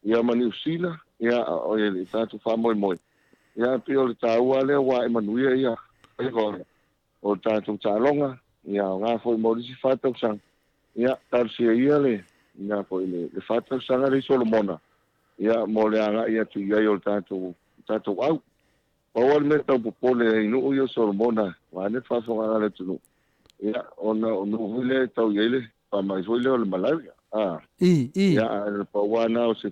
[SPEAKER 5] ia ma New Zealand ia o ele sa to fa moi ia pio le taua le wa Emanuia ia o to talonga ia nga foi mo lisi fa to sang ia tarsia ia le ia foi le fa to sang le Solomona ia mo le anga ia tu ia o tato au o le meta po le inu yo Solomona wa ne fa fo ala tu ia ona no vile tau yele pa mai foi le Malawi ia le pa wana o se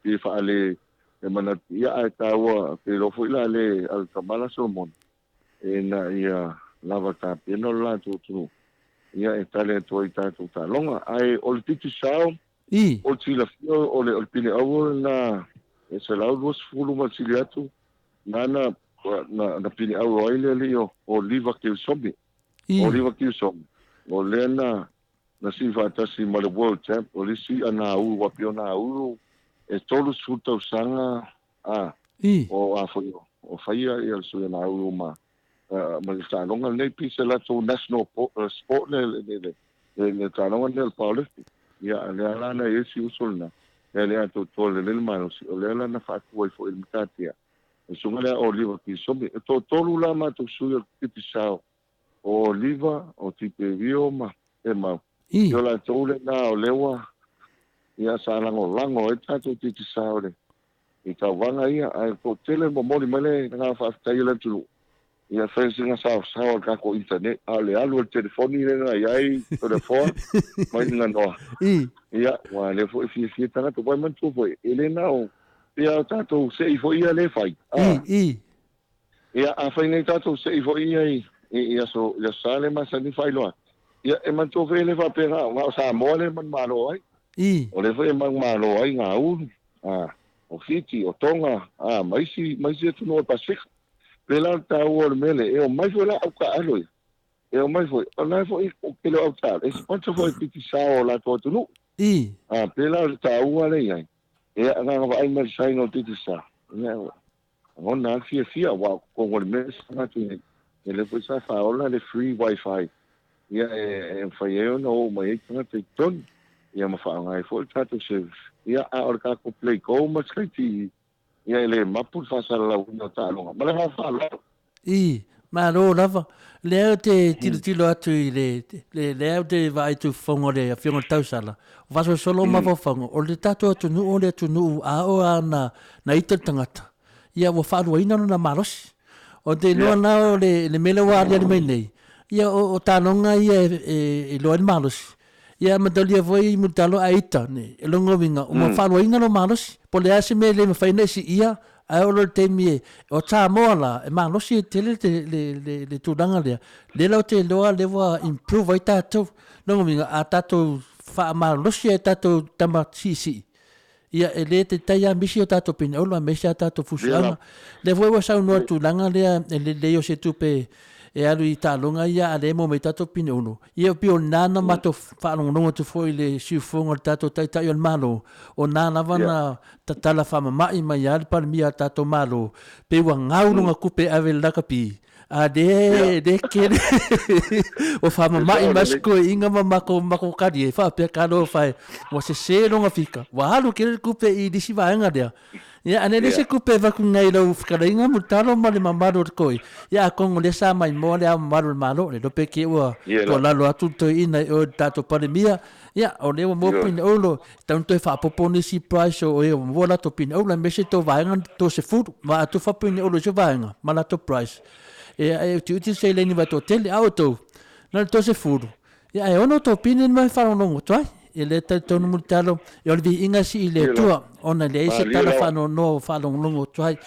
[SPEAKER 5] pi fa ale e mana ia ta wa pe lo foi la le al tamala Solomona e na ia lava ta pino la tu ia e tale to ita tu ta longa ai o le titi sao o tila fio o le pine au na e se lau dos fulu masiliatu na pini au oile lio o liva ki sobi o lena na si fatasi ma le world champ o le si ana u wapio na u e tolu suta usanga o afoio o faia ia su na u ma le tanonga nei pisa la to national sport le tanonga del powerlifting ia le ala na esi usulna ele ato tole le mano o le ala na fa ko fo il mitatia e sunga o liva ki sobi to tolu la ma to su ki pisao o liva o tipe bioma e ma yo la tole na o lewa ia sala lango e tato ti pisao le e ka wanga ia ai ko tele mo moli mele na fa tai le tu ia fesi nga sa ka ko internet ale alu telefoni le na ai telefon mai na no ia wa le fo fi tanga to man tu foi ele não ia tato se fo ia le fai ia a fai nei tato se fo ia ia so ia sale ma sa ni fai lo ia e man tu le va pera ma sa mole man malo ai o le foi man malo ai nga u o fiti o tonga mai si tu no Pacific pela ta o mele e o mai foi la au ka alo o mai foi ona foi o que lo autar es quanto foi que sao la to tu pela o tau ale ai nga vai mai sai no ti sa ona fia wa con el mes na tu ele foi sa fa ola le free wifi fai no mai que te ton ma fa ngai foi tato service a orca ko play ko ma scriti ele mapu fa sa la no talo ma la fa la
[SPEAKER 4] ma lo lava leo te tilo atu i le leo te vai tu fongo le a fiongo tausala vaso solo ma fongo o le tato ATUNU'U o le ATUNU'U a o ana na ita tangata ia wa faru ina na marosi o te noa na o le mele wa ali mai nei ia o tanonga ia e lo en marosi ia madalia voi mutalo a ita ne e longo winga o ma faru ina no marosi po le ase me le faina si ia ai o le TAIMI o Samoa la e manosi e tele le tūranga lea. Le lau te loa le wa improve ai tātou. Nongo minga a tātou wha manosi e tātou tama sisi. Ia e le te tai a misi o tātou pina ola, mesi a tātou fusuanga. Le voi wa sau noa tūranga lea e le leo se tupe e alu i tālonga ia a le mo me tātou pina uno. Ia pio nana mato whaanongonongo tu foi le siufonga le tātou tai o malo. O nana wana tatala whama mai mai ali par mia tātou malo. Pe wa ngaulunga kupe ave lakapi. A de kere. O whama mai masko inga mako kari e whapea karo whai. Wa se longa fika. Wa halu kere kupe i disi vaenga dea. Ia ane lese kupe vaku ngai lau whakaringa mutalo ma le mamaro koi. Ia kongo le sa MAIMOA le a mamaro malo le dope ke ua tua lalo atu toi ina o tato pandemia. Ia o le wa mopin olo taun toi whapopo nisi price o e o mwola to pin olo mese to vaenga to se food ma atu whapin olo se vaenga ma la to price. Ia e uti se leni va to tele auto na to se food. Ia e ono to pin mai whanongo toi. E le tonu mutalo e o le VIVIIGA si i le tua ona le se tala whanongo whanongo tuai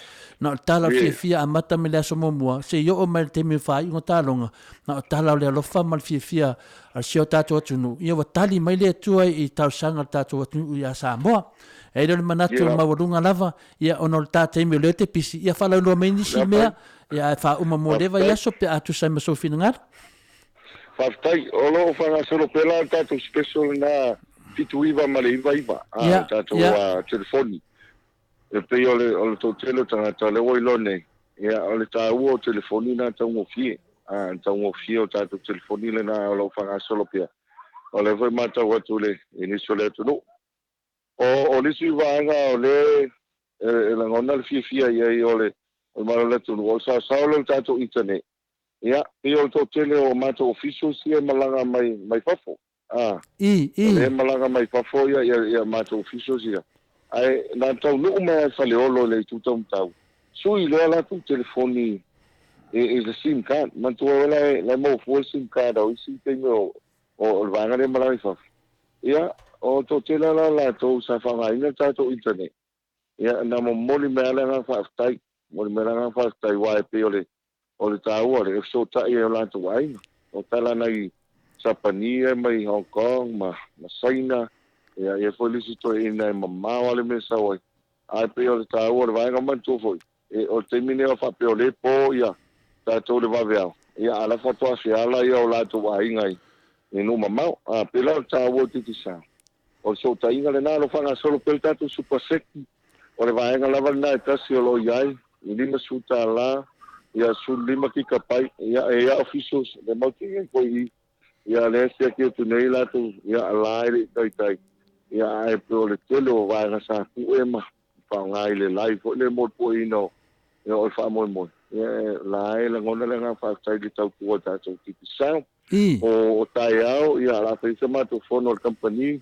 [SPEAKER 4] na tala FIAFIA a mata me le aso momua se yo o mai te me whai ingo talonga na tala o le alofa mal FIAFIA a si o tātou ATUNU'U ia wa tali mai le tua i tau sanga tātou ATUNU'U ia Samoa e le manatu mawarunga lava ia ono le tātou me le te pisi ia whala ulua mai nisi mea ia e wha uma mo lewa ia so pe atu sai masofi ngara
[SPEAKER 5] Faftai, olo whanga solo pela tātou special na fitu iwa ma le iwa. Tātou telefoni. E pei ole tau telo tangata le oi lone. Ia ole tā ua o telefoni na tau ngofie. Tau ngofie o tātou telefoni le na olo whanga solo pia. Ole vai matau atu le iniso le ATUNU'U. O nisi iwa anga o le langona le FIAFIA ia i ole mara le ATUNU'U. O sa saolo le tātou internet. Ia, o to tele o mato official sia malanga mai fafo. E malanga mai fafo ia mato official sia. Ai na tau no me fale olo le tu tau. Sui le ala tu telefoni e le SIM card, man tu la mo full SIM card o isi tengo o vanga le malanga fafo. Ia, o to tele la to sa fa ina tato internet. Ia na mo moli me ala nga fa stai, moli me ala nga fa stai wa pe ole o le tāua le so tai e o lātou aina. O tala nei Sapania mai Hong Kong, ma Saina, e polisi to ina e mamao ale me sawai. Ai pe o le tāua le vaenga mantu foi. E o te mine o whape o le po ia tātou le waweao. Ia ala whatua se ala ia o lātou ainga i. E no mamao, pe lau tāua titi sa. O le so tai inga le nalo whanga solo pel tātou super seki. O le vaenga lava na e tasi o lo iai. I lima suta la. Ia su lima ki kapai ia officials le mauti ko ia le sia ki tu nei la tu ia lai tai ia e pro le telo va ga sa ku e ma fa ngai le lai fo le mo po ino ia o fa mo ia lai la ngona le nga fa tai di tau ku ta tu ki sa o tai au ia la fa se ma tu fono company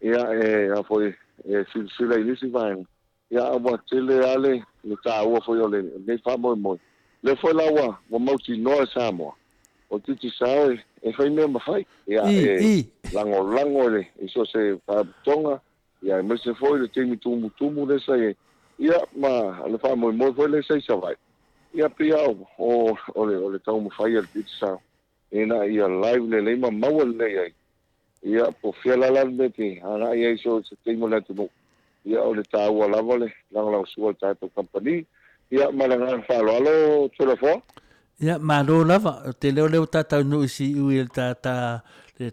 [SPEAKER 5] ia a foi si la ilisi va ia a mo tele ale le ta o fo yo le fa mo le foi laua mo mauti no Samoa o titi sao e fai me mafai ia lango le iso se tonga ia me se foi le temi tumu le sai ia ma le fa mo foi le sai savai ia pia o le tau mafai le titi sao ina ia live le ma mau le ai ia po fiala la me ana ia iso se temi le tu ia o le tau lava le lang suo tato company ia malanga fa lo telefon
[SPEAKER 4] Ya malo lava te leo tata no si uil tata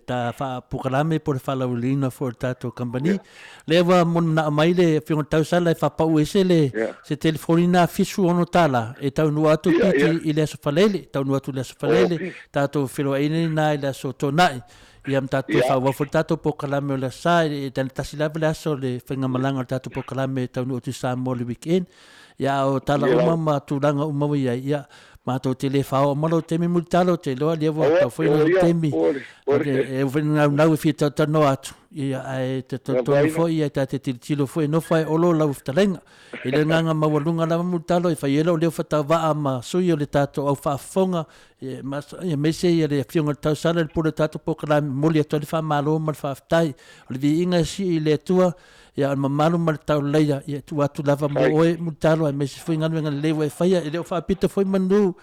[SPEAKER 4] ta fa POLOKALAME por fa laulina for tato company leva mon na mai le fion tau sala fa pa uesele se telefonina fisu ono tala e tau no atu piti ile so falele tau no atu le so falele tato filo ine na ile so tonai iam tato fa wa for tato POLOKALAME la sai e tan tasila bla so le finga malanga tato POLOKALAME tau no tu Samoa le weekend ya o tala uma ma tulanga uma ya mato tele fao malo temi multalo te lo levo to foi no temi e venga na we fita no atu ia ai te to foi ia te tilo foi no fai olo la uftalenga ile nganga mawalunga la multalo e fai elo le fata va ma suyo le tato au fa fonga e mas e mese ia le fionga tau sala le pure tato POLOKALAME moli to le fa malo mal fa tai le viiga si le tua ya mamalu mal tau leia ya tu atu lava mo oe mutalo ai mesi foi nganu ngan lewa e faia e le fa pita foi manu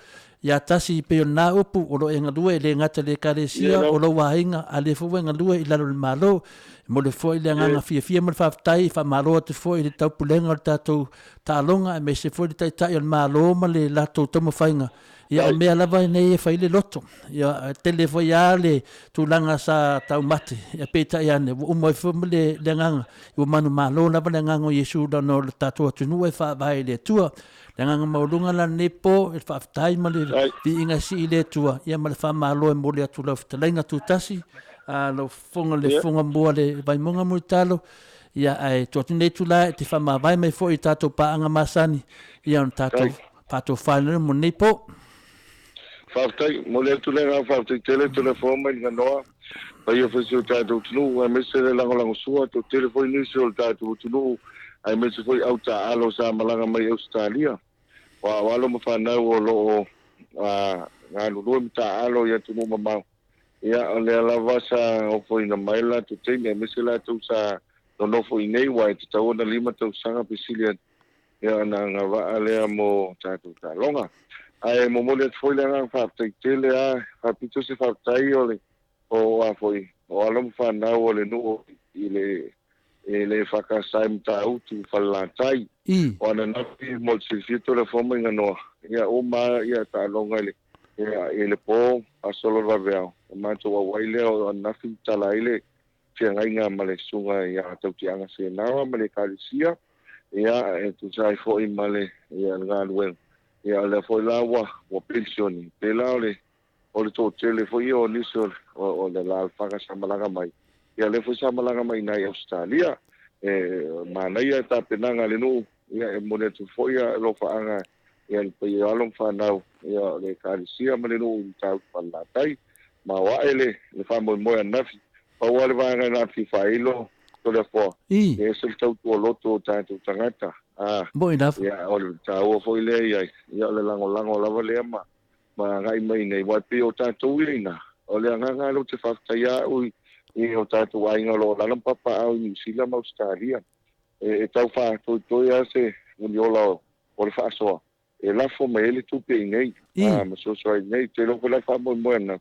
[SPEAKER 4] ya tasi pe na upu o lo enga due le ngata le karesia o lo wainga ale fo wenga due i lalo malo mo le foi le nganga fia mal fa tai fa malo te foi le tau pulenga tatu talonga e mesi foi le tai malo ma le lato tomo fainga ya me lava nei e fai le loto ya tele foi ale tu langa sa tau mate ya peta ya ne o mo fo le nganga o manu malo lava le nganga Yesu da no tatu ATUNU'U e fa vai le tua le nganga maulunga la nepo e fa tai ma le viiga si le tua ya ma le fa malo e mo le atu la ftalenga tu tasi a lo fonga le fonga mo le vai monga mo talo ya ai to tine tu la te fa ma vai mai fo i tatu pa anga masani ya un tatu pato fa le mo nepo
[SPEAKER 5] Faftai, mole tu le nga faftai tele telefona i nganoa. Pai o fesi o tātou ATUNU'U, ai mese le lango sua, to telefoni nisi o tātou ATUNU'U, ai mese foi au ta alo sa malanga mai Australia. Wa walo ma whanau o loo ngā lulu mi ta alo i ATUNU'U mamau. Ia o le alawa sa o foi na maila to TAIMI, ai mese la tau sa no foi nei wa e te tau na 5 tau sanga pisilian. Ia na ngā waa lea mo tātou ta longa. Ai mo mole foi le nga fa tele a fa pito se fa tai ole o a foi o alom fa na ole no ele fa ka sai mta utu fa la tai o na na pi mo se fito le forma ngano ya o ma ya ta longa le ya ele po a solo va veo ma to wa waile o na fi tala ile fi nga nga male sunga ya ta ti anga se na male kalisia ya e tu sai foi male ya nga wen ya le foi la wa pensioni pela o le to tele foi o niso o le la faga samalaga mai ya le foi samalaga mai na Australia ma na ia ta penanga le no ya e mo le tu foi lo fa anga ya le pai along fa na ya le karisia ma le no ta pa la tai ma wa ele le fa mo na fi pa wa le va na fi fa ilo to le fo e se tau to loto ta tu tangata
[SPEAKER 4] boy enough
[SPEAKER 5] ya o tau foi le ya le lango lava le ma ngai mai nei wa pe o tatu ina o le nga lo te fa ya u i o tatu ai nga lo la papa au ni sila ma Australia e tau fa to ya se un yo lo por fa so e la fo me le tu pe nei ma so nei te lo la fa mo na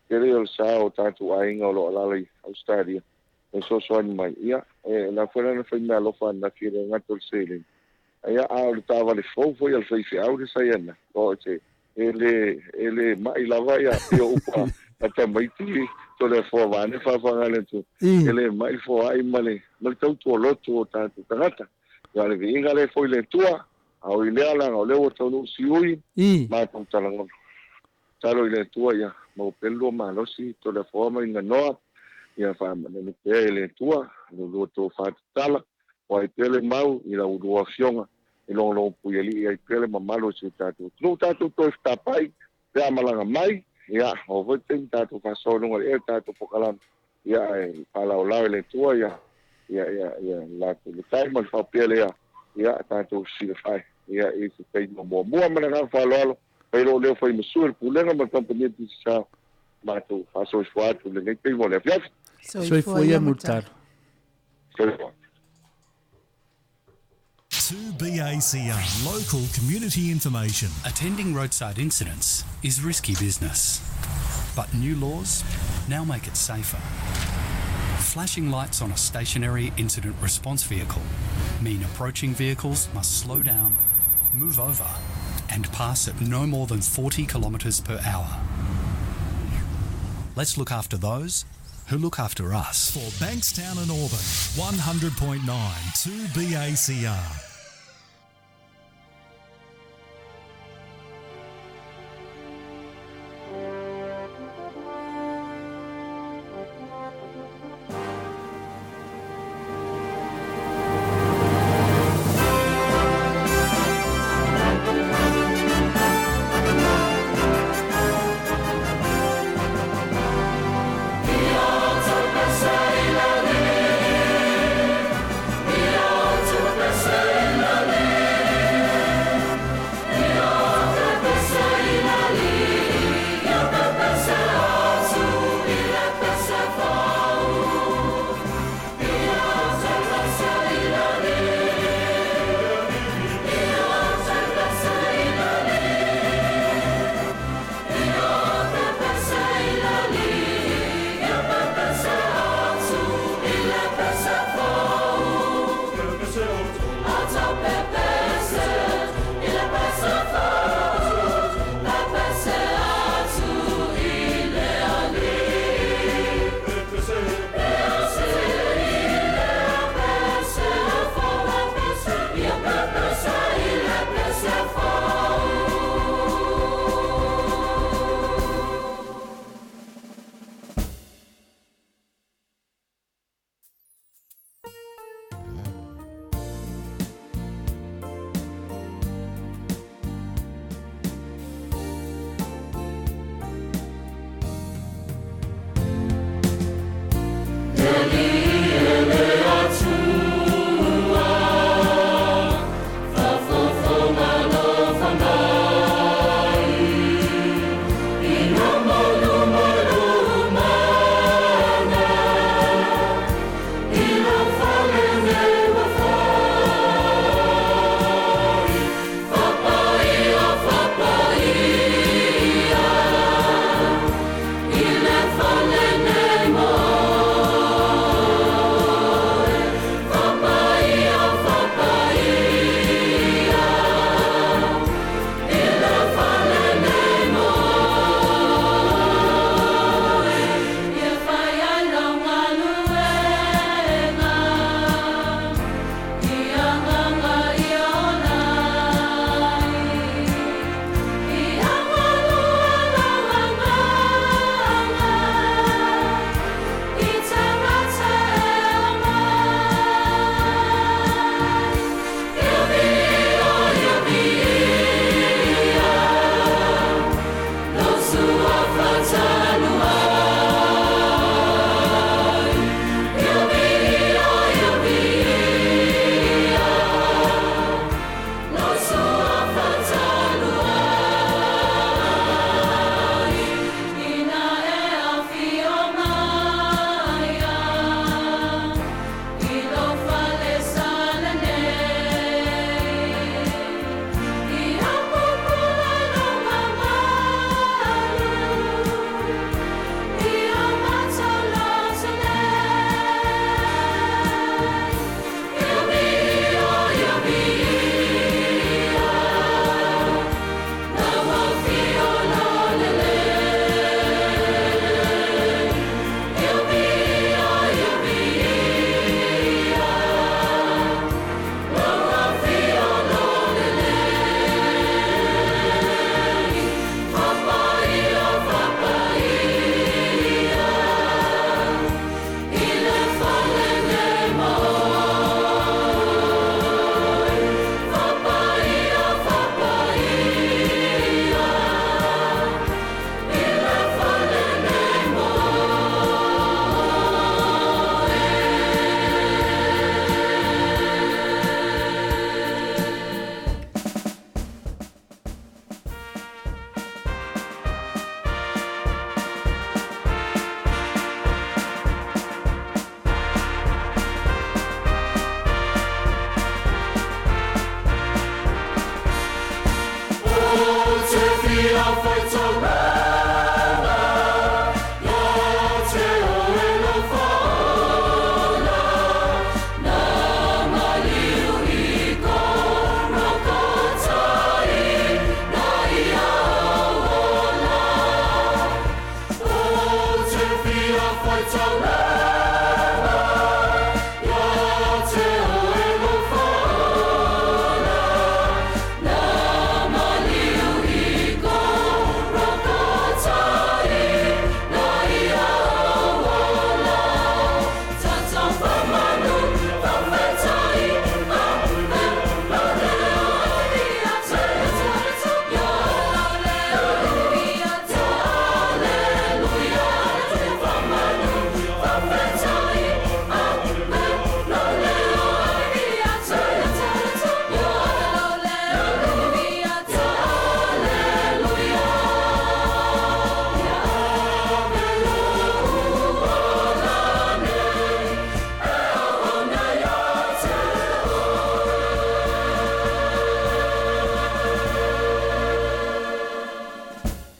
[SPEAKER 5] ke le o sa o tatu ai nga lo la Australia e so mai ya la fuera na fa me lo fa na fi nga to sailing ia a o tava le fo foi al fei au de saiana o te ele mai lava ia e o pa ata mai ti to le fo va ne fa ngale tu ele mai fo ai male mal tau to loto ta tangata ya le vinga le foi le tua au ile ala o le o tau si ui ma tau talango talo ile tua ya mo pelo ma lo si to le fo mai nganoa ia fa ne le tua lo to fa tala o ai pele mau i la udua fionga i lo puieli ai pele mamalo se tatu no tatu to sta pai pe amalanga mai ia o vote tatu fa so no e tatu POLOKALAME ia pala o la le tua ia la le taima fa pele ia tatu si fai ia i se pe mo mana fa lo pero le foi mesul pulenga ma companhia de sa mato fa so sfuato le pe mo le fiaf
[SPEAKER 3] so foi multar
[SPEAKER 1] 2BACR local community information.
[SPEAKER 2] Attending roadside incidents is risky business, but new laws now make it safer. Flashing lights on a stationary incident response vehicle mean approaching vehicles must slow down, move over, and pass at no more than 40 kilometres per hour. Let's look after those who look after us.
[SPEAKER 1] For Bankstown and Auburn, 100.9 2BACR.
[SPEAKER 6] Say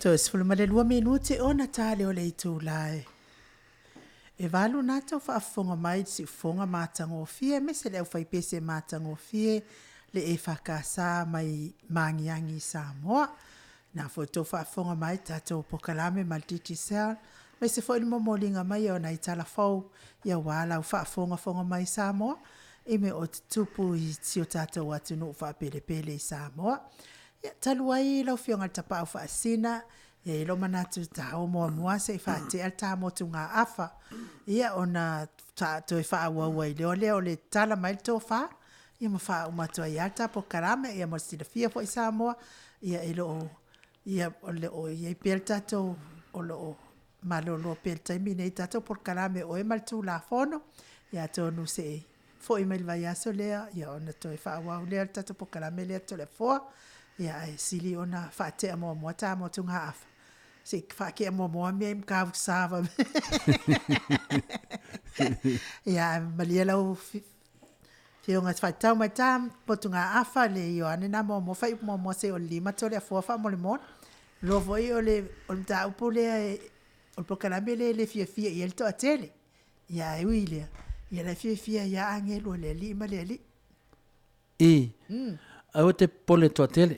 [SPEAKER 3] To sfulu male 2 minuti ona tale o le itulai. E valu nata o whaafonga mai si fonga mātango fie, me se leo whaipese mātango fie, le e whakasa mai mangiangi Samoa. Nā fo tō whaafonga mai tatou pokalame maltiti sel, me se fo ilmo molinga mai o na itala fau, ia wala o whaafonga mai Samoa, e me o tupu i tio tatou ATUNU'U whaapele i Samoa. Ia taluai lau fionga tapa o whaasina, ia ilo manatu tau mua se i whaate al tā motu ngā afa. Ia ona to e whaawau i leo le tala mai tō wha, ia ma wha umatua i alta po karame, ia mo sila fia po i Samoa, ia ilo o, ia o ia i pel tatou, o lo malolo pel taimi nei tatou po karame o e maltu la fono, ia tonu se e. Fo i mail vai aso lea, ia ona to e whaawau lea tatou po karame lea to le foa, ia e sili ona whaatea mua tā motu ngā afa. Se whaakea mua mea im kāwu sāwa. Ia malia lau whionga whaitau mai tā motu ngā afa le i o ane nā mua whai mua se o lima tole a fuafa mo le mon. Lovo i o le tā upo lea o le pokalame le fiafia i elto a tele. Ia e ui lea. Ia le fiafia ia angelo le lima le li.
[SPEAKER 4] I. Au te pole toa tele.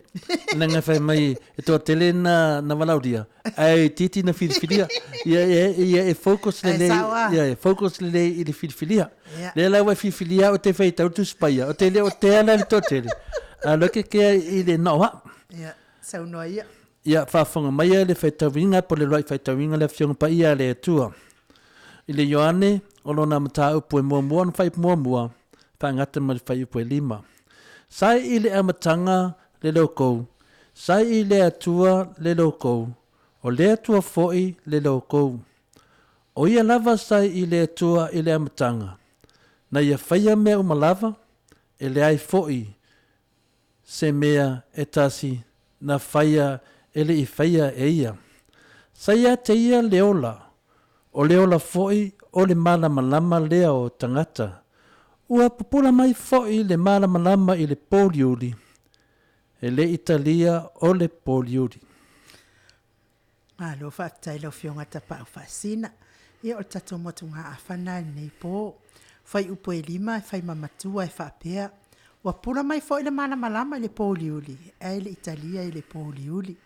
[SPEAKER 4] Nanga whai mai e toa tele na walauria. Ai titi na whiriwhiria. Ia e focus le ia e focus le i le whiriwhiria. Le lau e whiriwhiria o te whai tau tu spaia. O te le o te ala le toa tele. A loke kea i le noa.
[SPEAKER 3] Ia, sau noa ia.
[SPEAKER 4] Ia whaafonga mai le whai tau winga po le roi whai tau winga le whionga pa ia le Atua. I le Ioane, o lona mata upo e mua na whai mua. Whaangata ma le whai upo e 5. Sai i le amatanga le loko, sai i le atua le loko, o le atua foi le loko. O ia lava sai i le atua i le amatanga, na ia whaia mea umalava, e le ai foi, se mea e tasi, na whaia e le i whaia e ia. Sai a te ia leola, o leola foi o le malama lea o tangata, ua pupula mai fo'i le malama i le poliuri. E le Italia o le poliuri.
[SPEAKER 3] Alo whaatai lau whionga tapa o whaasina. Ia o tato motu ngā awhana nei pō. Whai upo e 5, whai mamatua e whaapea. Ua pula mai fo'i le malama i le poliuri. Ai le Italia i le poliuri.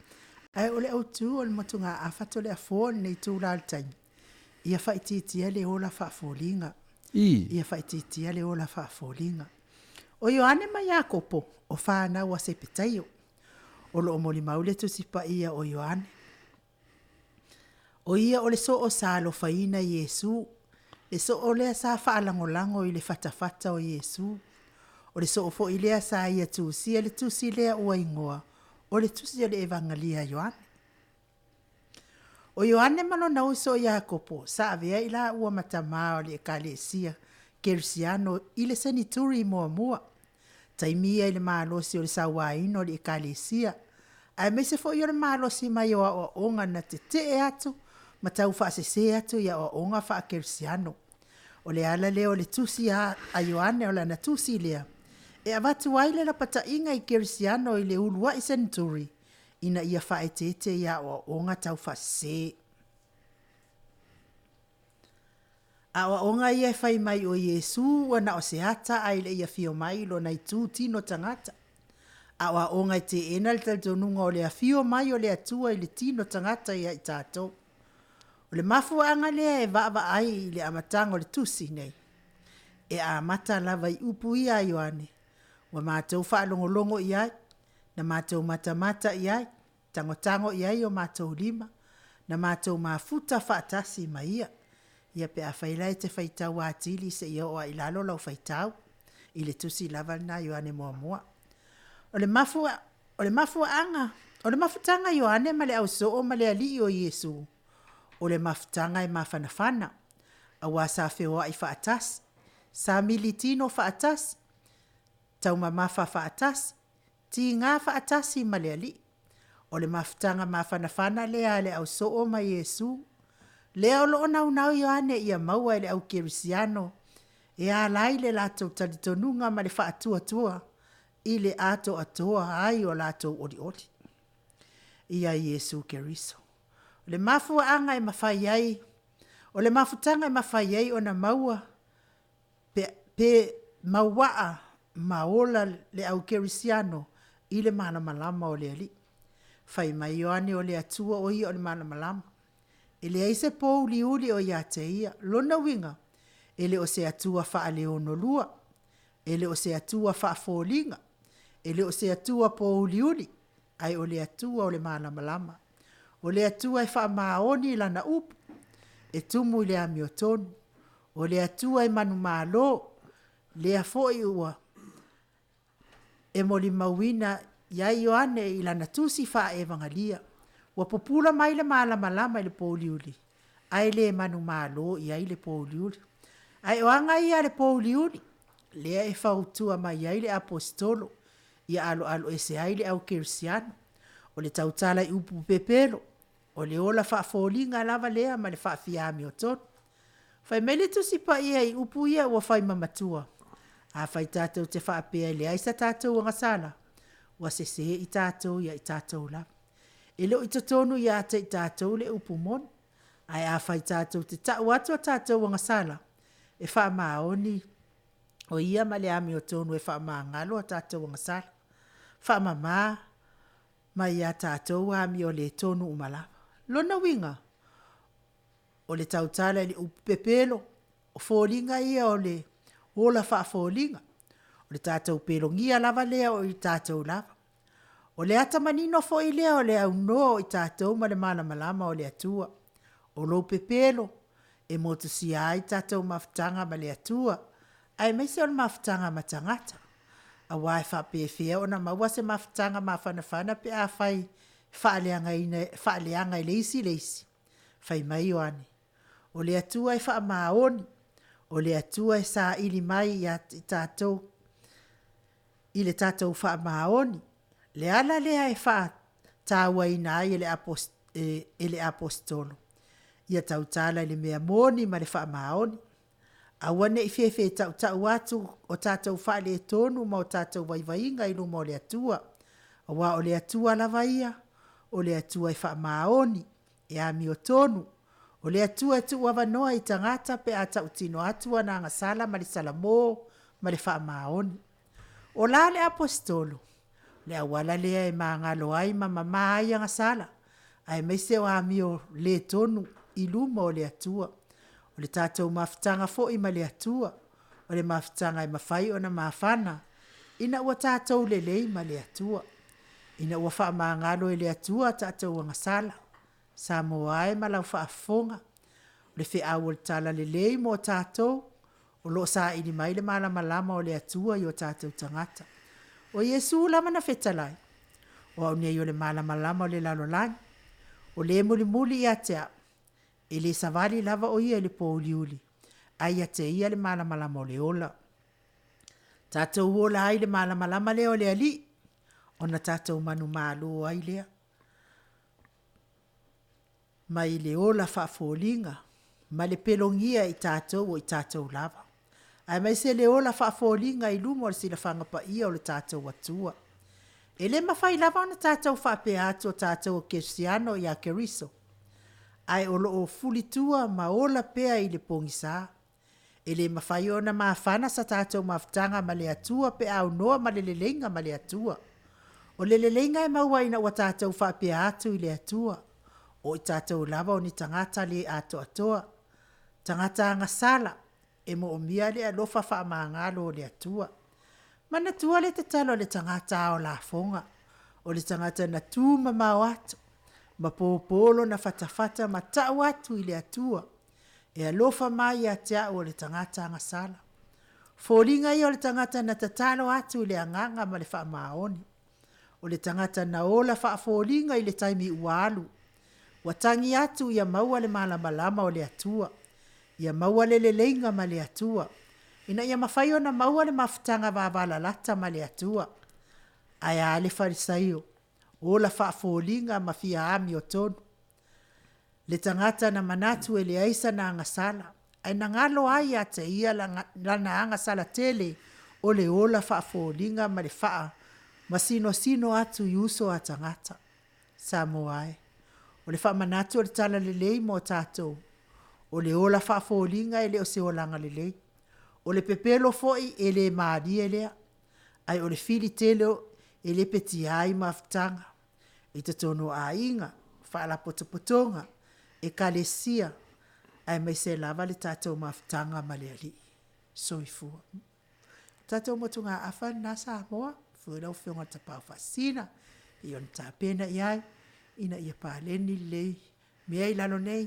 [SPEAKER 3] Ai o le autu o le motu ngā awhato le afo nei tūra al taimi. Ia whaititia le ola whaafolinga. Ia whaititia le ola whaafolinga. O Ioane mai a kopo, o whānau a se petaio. O lo omoli maule tu sipa ia o Ioane. O ia o le so o sālo whaina Iesu. Le so o lea sā whaalangolango i le whatawhata o Iesu. O le so o fo i lea sā ia tūsi, le tūsi lea ua ingoa. O le tūsi o le evangalia Ioane. O Ioane malo nau so ia kopo, sa avea ila ua matama o le ekalesia, kersiano i le senituri mua. Taimia i le maalosi o le sawaino o le ekalesia. Ai me se fo i o le maalosi mai o a onga na te e atu, matau whaasese atu ia o onga wha kersiano. O le ALALEO le tusi a Ioane o la na tusi lea. E avatu waile la pata inga i kersiano i le ulua i senituri. Ina ia whaetete ia o onga tau whase. A o onga ia whai mai o Iesu wana o se ata ai le ia fio mai lo nai tū tino tangata. A o onga i te ena le taltonunga o le a fio mai o le atua i le tino tangata ia i tātou. O le mafuanga lea e vaava ai i le amatanga o le tusi nei. E a amata lava i upu ia Ioane. Wa mātou whaalongolongo i ai. Na mātou mata iai, tango iai o mātou 5, na mātou mafuta whaatasi ma ia. Ia pe a whailai te whaitau atili se ia o a ilalo lau whaitau, i le tusi lava na Ioane mua. O le mafutanga Ioane ma le au so o ma le ali o Iesu. O le mafutanga e mawhanawhana, a wasa whioa i whaatasi, sa militino whaatasi, tau mamafa whaatasi, ti ngā whaatasi ma le ali. O le mafutanga mawhanawhana lea le au so o ma Iesu. Lea o loo nau Ioane ia maua le au kerisiano. E a lai le lato talitonunga ma le whaatua i le ato atoa ai o lato ori. ia Yesu Keriso. O le mafuanga e mawhai ai, o le mafutanga e mawhai ai o na maua, pe mawaa maola le au kerisiano i le mana malama o le ali. Whai mai Ioane o le atua o ia o le mana malama. E le aise pou li uli o ia te ia, lona winga, ele o se atua wha leo no lua, ele o se atua wha fōlinga, ele o se atua pou li uli, ai o le atua o le mana malama. O le atua e wha maoni lana upu, e tumu i le ami o tonu, o le atua e manu malo, le a foi ua, e moli mawina ia Ioane i lana tusi wha evangalia, wa popula mai le malama i le pouliuli, ai le manu malo i ai le pouliuli, ai oanga ia le pouliuli, lea e whautua mai ai le apostolo, ia alo ese ai le au kerisiano, o le tautala i upu pepelo, o le ola whaafolinga lava lea ma le whaafiami o tonu. Whai mele tusi pa ia i upu ia ua whai mamatua, a whai tātou te whaapea le aisa tātou anga sala, wa sese i tātou ia i tātou lava. E leo i tonu ia te i tātou le upu mon, ai a whai tātou te tau atua tātou anga sala, e wha maoni, o ia ma le ami o tonu e wha maa ngalo a tātou anga sala, wha maa, ma ia tātou ami o le tonu umalava. Lona winga, o le tautala le upu pepelo, o fōlinga ia o le ola wha fōlinga, o le tātou pelongia lava lea o i tātou lava. O le ata manino fo i lea o le au no i tātou ma le mana malama o le atua. O lo pepelo, e motu si ai tātou mafutanga ma le atua, ai meise o le mafutanga matangata. A wai wha PEFIA o na maua se mafutanga mawhanawhana pe a whai whaaleanga i leisi. Whai mai Ioane. O le atua e wha maoni, o le atua e sa ili mai i tātou, i le tātou wha maoni. Le ala lea e wha tāua ina ai ele apostolo. Ia tautala le mea moni ma le wha maoni. Awane i fefe tau atu o tātou wha le tonu ma o tātou vaivainga i luma o le atua. Awa o le atua lava ia, o le atua i wha maoni, e ami o tonu. O le atua e tu wawanoa i tangata pe a tau tino atua na ngasala ma le salamo ma le wha maoni. O la le apostolo. Le awala lea e maangalo ai ma mama ai anga sala. Ai meise o ami o le tonu i luma o le atua. O le tātou mafutanga fo i ma le atua. O le mafutanga i mawhai o na mawhana. Ina ua tātou lelei ma le atua. Ina ua wha maangalo i le atua tātou anga sala. Samoa e malau whaafonga. O le whi au o le tala lelei mo tātou. O lo sa ini mai le malama o le atua i o tātou tangata. O Yesu lama na fetalai. O au nei o le malama o le lalolani. O le muli ia tea. E le savali lava o ia le pouliuli. Ai a te ia le malama o le ola. Tātou ola ai le malama le o le ali. O na tātou manu malo ai lea. Mai le ola whaafolinga. Ma le pelongia i tātou o i tātou lava. Ai mai se le ola whaafolinga i lumo le sila whangapa ia o le tātou atua. E le mawhai lava o na tātou whaapea atu o tātou o Kesiano i a Keriso. Ai o lo o fulitua ma ola pea i le pongisa. E le mawhai o na mawhana sa tātou mawhtanga ma le atua pe au noa ma le lelenga ma le atua. O le lelenga e maua ina ua tātou whaapea atu i le atua. O i tātou lava o ni tangata le ato atoa. Tangata ngasala. E mo o mia le alofa wha maangalo o le atua. Mana tua le te talo le tangata o la fonga. O le tangata na tūma mau atu. Ma pōpolo na fatafata ma tau atu i le atua. E alofa mai a tea o le tangata ngasala. Fōringa i o le tangata na tatalo atu i le anganga ma le wha maoni. O le tangata na ola wha fōringa i le taimi ualu. Watangi atu ia maua le malama o le atua. Ia maua le leinga ma le atua. Ina ia mawhaio na maua le mafutanga wawala lata ma le atua. Ai a le farisaio. O la whaafolinga ma fia ami o tonu. Le tangata na manatu e le aisa na angasala. Ai na ngalo ai a te ia lana angasala tele. O le ola whaafolinga ma le faa. Ma sino atu i uso a tangata. Samoa e. O le whaamanatu o le tala lelei mo tātou. O le ola whaafolinga e le o se olanga lelei. O le pepelo foi e le maari e lea. Ai o le fili telo e le peti ai maftanga. I te tono a inga, whaala potopotonga, e kalesia. Ai mai se lava le tātou maftanga ma le ali. Soifua. Tātou motunga afa na Samoa, fuera o whionga ta pau fasina. I on tā pena iai, ina ia pāleni lei. Mea i lalo nei.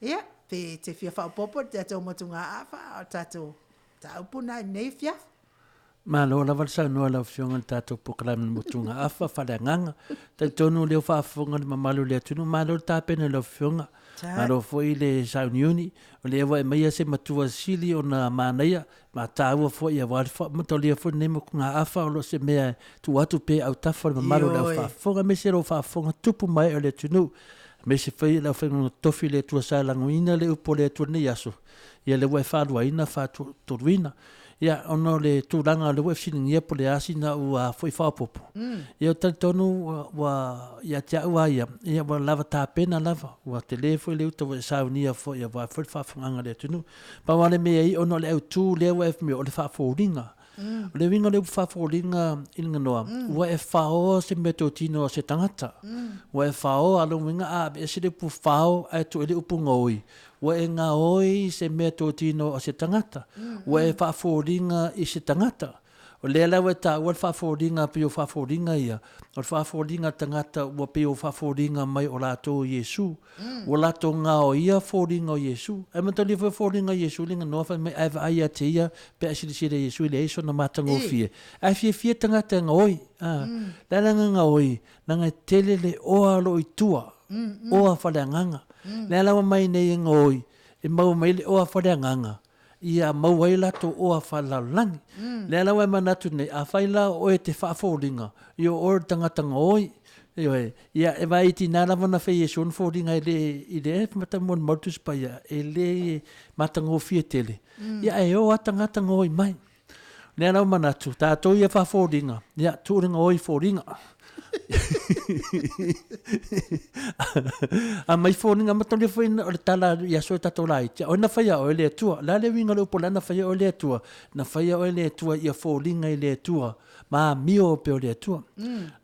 [SPEAKER 3] Ia, pe te fia whaupopo, tātou motunga afa, tātou taupuna nei fia.
[SPEAKER 4] Ma lo la valsa no la opción tato POLOKALAME mutunga afa fala nganga ta tonu le fa fonga le mamalu le tunu ma lo ta pena le opción ma lo foi le sa unioni o le wa mai se matua sili ona manaya ma ta wa foi ya wa fa mo le fo ne mo nga afa lo se me tu atu pe au ta fo mamalu le fa fonga me se lo fa fonga tupu mai o le tunu me se foi la fa no TOFI le tu sa la nguina le upo le tu ne yaso ya le wa fa do ina fa tu ruina. Ia ono le tūranga le wefsini ia po le asina ua foi whapopo. Ia tonu wa ia tia ua ia wa lava tā pena lava ua te le foi le uta wa saunia foi ia wa foi whafunganga le tunu. Pa wale mea i ono le au tū le ua me o le whaforinga. Le winga le whaforinga inga noa. Ua e whao se me tō tino se tangata. Ua e whao alo winga a e se le pu whao ai tu ele upu ngoi. Ua e ngā oi se mea tō tino o se tangata. Ua e whaaforinga i se tangata. O lea lawa ta ua whaaforinga pio whaaforinga ia. O whaaforinga tangata ua pio whaaforinga mai o lato Yesu. Ua lato ngā o ia foringa o Yesu. E matali foringa Yesu linga noa mai aiva aia te ia pe asirisire Yesu le eiso na matango fie. AFIAFI tangata ngā oi. Lalanga ngā oi. Nanga tele le oa lo i tua. Oa whaleanganga. Lea lawa mai nei ngoi, e mau mai le oa whareanganga, ia mau ai lato oa whalalangi. Lea lawa manatu nei, a whaila o e te whaaforinga, i o ora tangata ngoi, ia e vai iti nā lawa na whai e son foringa i le e mata mon motus pa ia, e le matango fie tele. Ia e o a tangata ngoi mai. Lea lawa manatu, tātou ia whaaforinga, ia tūringa oi foringa. A mai foninga matole foi na tala ya so tatolai o na faia o le Atua la le winga lo pola na faia o le Atua na faia o le Atua ia folinga i le Atua ma mio pe o le Atua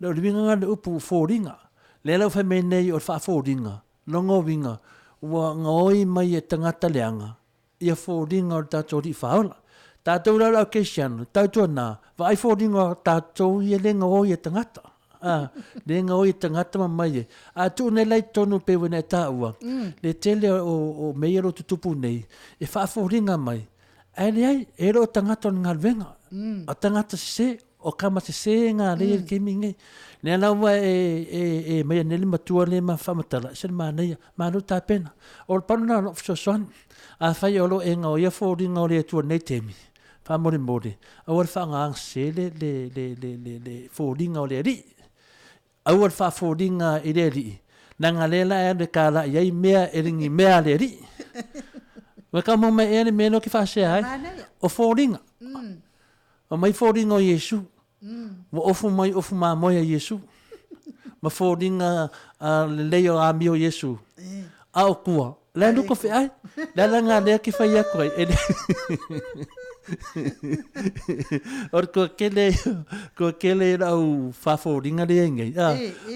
[SPEAKER 4] le winga le upu folinga le lo fa menei o fa folinga longo winga wa ngoi mai e tangata leanga ia folinga o tatori faula tatou la location tatou na vai folinga tatou ia le ngoi e tangata le ngoi tangata mai a tu ne lai tonu pe wena taua le tele o meiro tutupu nei e fa foringa mai ai ero tangata ngalvenga a tangata se o kama se nga le kiminge le na wa e mai nele matua le ma famatala se ma nei ma no ta pena o pano na so son a fa yo lo e ngoi foringa le tu nei temi fa mori a wa fa nga se le foringa le ri au al whaaforinga i le ri. Nanga lela e le kala iai mea e ringi mea le ri. Waka mama e le meno ki whaasea ai. O foringa. O mai foringa o Yesu. Wa ofu mai ofu maa moia Yesu. Ma foringa le leo a mio Yesu. A o kua. La nuko whi ai. La ngā lea ki whai aku ai. Or ko kele au faforinga le ngai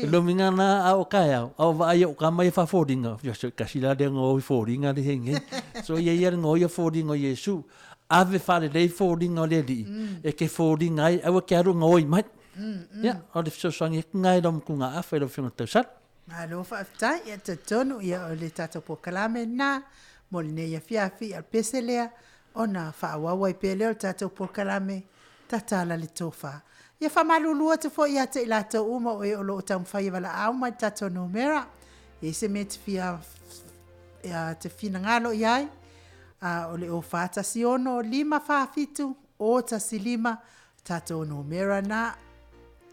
[SPEAKER 4] lo minga na au kai au vai o ka mai faforinga yo so kasila de ngoi foringa le ngai so ye ngoi foringa Yesu ave fale le foringa le di e ke foringa ai au ke ru ngoi mai ya o le so sangi ngai dom kunga afa lo fino tsat
[SPEAKER 3] alo fa tai e te tonu ia o le tato POLOKALAME na molne ia fiafi al peselea ona whaawawa i PELE o tātou POLOKALAME tatala le tofa. Ia whamalulua te fo ia te i lātou uma o e o loo tamu whai wala au mai tātou numera. E se me te whina ngalo iai. O le o whātasi ono 5 whaafitu o tasi 5 tātou numera na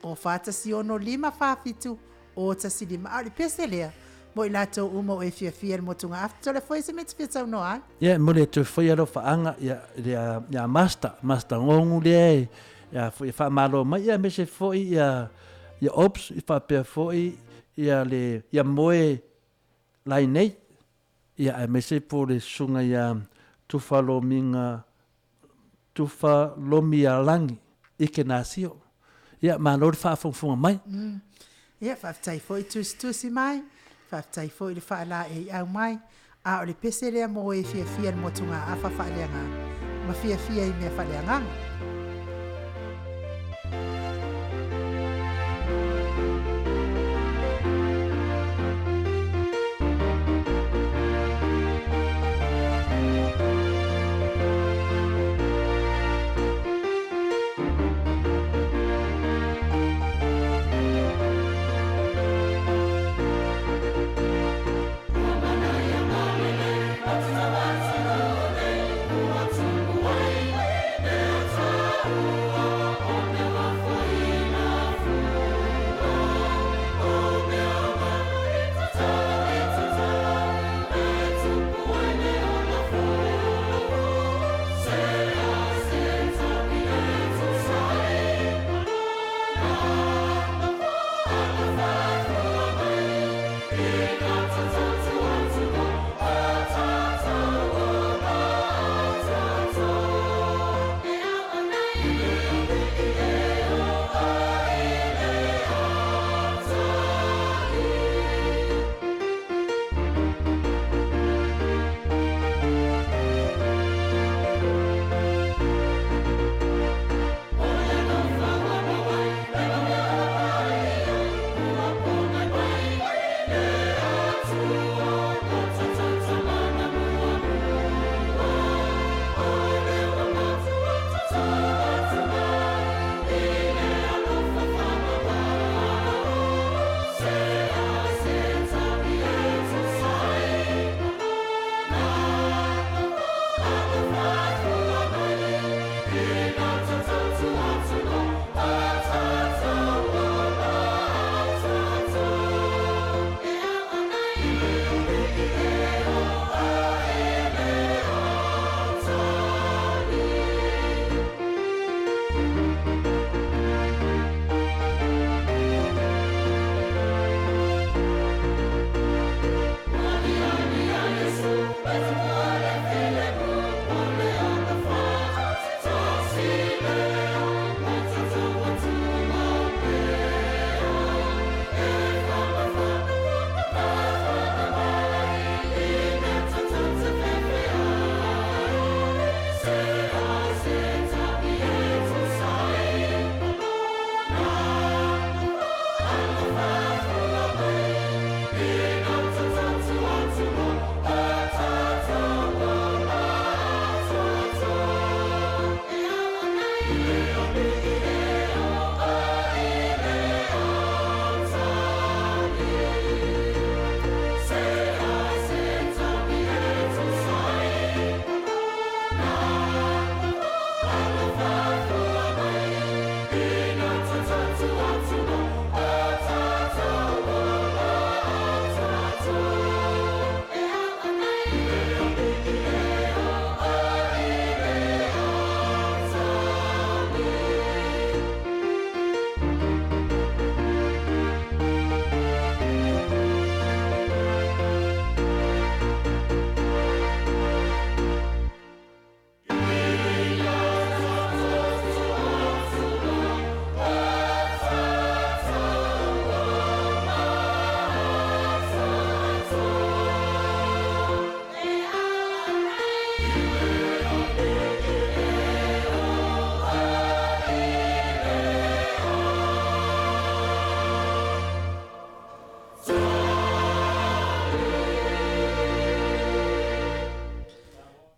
[SPEAKER 3] o whātasi ono 5 whaafitu o tasi 5. A le peselea. Mo i lātou uma o e fiafia mo tunga after le foi se me te fia no ai.
[SPEAKER 4] Ia mo le tu foi alo faanga ia master ngongu le ia foi fa malo mai ia me se foi ia ia ops I whapea foi ia moe lai nei ia ai mese po le sunga ia tufa lomi a langi ike nasio ia malor whaafonga mai
[SPEAKER 3] ia whaftai foi tusi mai whaftai foi le whaala au mai a o le pese lea mo e fiafia le motunga a whawhaaleanga ma fiafia I mea whaaleanga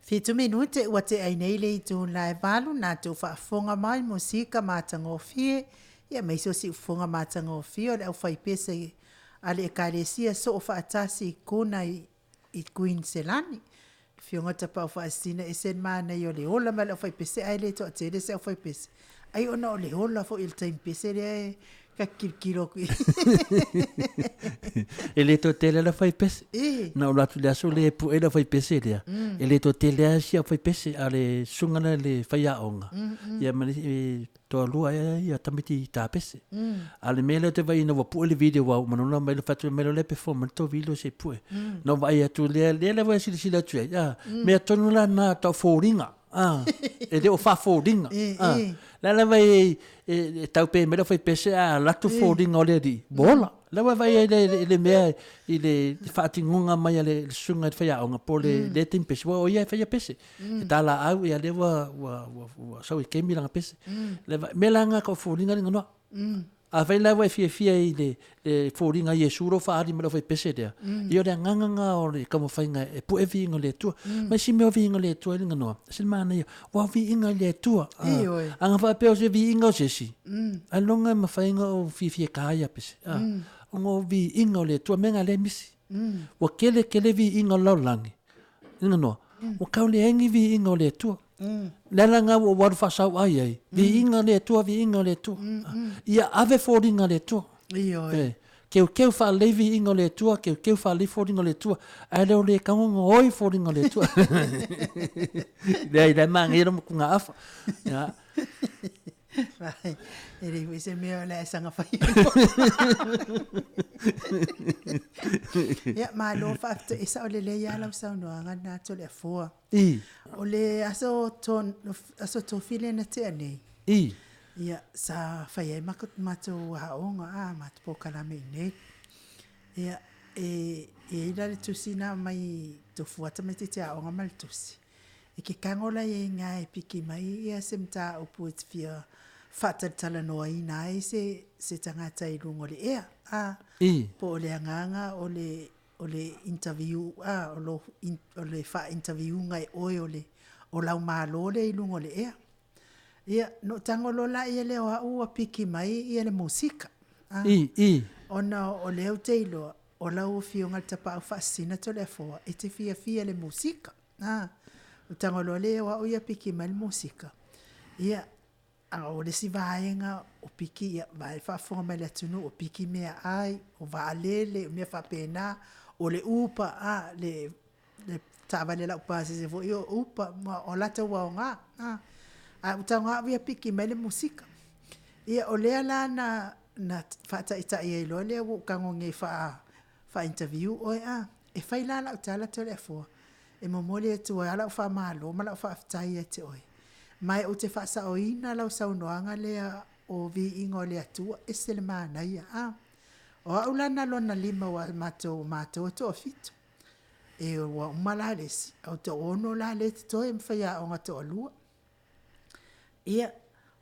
[SPEAKER 3] Fitu minute ua te ainei le tu la valu na tu whaafonga mai musika matangofie ia meiso si ufonga matangofie le au whaipese ale ekalesia so o whaatasi kuna I Queenselani. Fionga tapa o whaasina esen mana I o le ola ma le au whaipese ai le to atere se au whaipese. Ai ona o le ola fo il time pese le ka kirkiro kui.
[SPEAKER 4] Ele to tele la fai pese. Na ula tu le aso le pu e la fai pese lea. Ele to tele asia fai pese a le sungana le fai aonga. Ia mani to alua ia tamiti ta pese. A le mele te vai na wapu le video wau manuna mai le fatu mele le performance to vilo se pu. Na vai atu le vai sila tu ya. Me tonu la na to foringa. Ele o fa foldinga. La vai tau pe me fai pese a la tu foldinga ole di. Bola. La vai ele me ele fa tingunga mai le sunga fai a nga pole le tim pese o ia fai pese. Ta la au ia le wa so i kemi langa pese. Le me langa ko foldinga no. A vai la vai fia ile foldinga Yesu ro fa ari me fai pese dia. Io le nganga o le como fai nga e pu e vinga le tu. Ma si me vinga le tu le no. Sil mana io wa vinga le tu. Anga fa pe o se vinga se si. A longa ma fai nga o fia kaya pese. Ngo vinga le tu menga le misi. Wa kele vinga lo langi. No. O kaule engi vinga le tu. Lala nga o waru fasau ai. Vinga le tu. Ia ave foldinga le tu. Keu fa levi ingo le tua, keu fa le foldinga le tua. Ai leo le kaunga oi foldinga le tua. Dei mangi ro kunga afa. Ya.
[SPEAKER 3] Vai. Ele vai ser meu le sanga fai. Ya ma lo fa isa ole le ya la sa no anga na to le fo. Ole aso TOFI le na te nei. Ia sa fai makut mato haonga mat POLOKALAME nei. Ia ila le tusina mai to fuata me te haonga mal tusi. Ke kangola nga piki mai ia semta upu fia fata tala no ina se tangata I lungo le ea po le anganga ole interview ole fa interview ngai ole o lau malo le I lungo le ea. Ia no tangolo la ia le o piki mai ia le musika. Ona o le o teilo o la o fionga tapa fascina to le fo e te fia le musika. O tangolo le o ia piki mai le musika. Ia o le si vaenga o piki ia vai fa fo mai le tunu o piki mea ai o va lele o me fa pena o le upa le tavale la upa se vo io upa o la te wa nga. Utanga via piki mai le musika. Ia o lea la na fata ita ia ilo lea wo kango nge fa interview oi e fai la utala te le fo. E momole e tu ala fa malo ma la fa aftai e te oi. Mai o te fa sa oina la sa unoanga lea o VIVIIGA le Atua e se le mana ia o aulana lona lima wa mato to fito. E wa umalales au te ono la le to e mfaya o ngato alua. Ia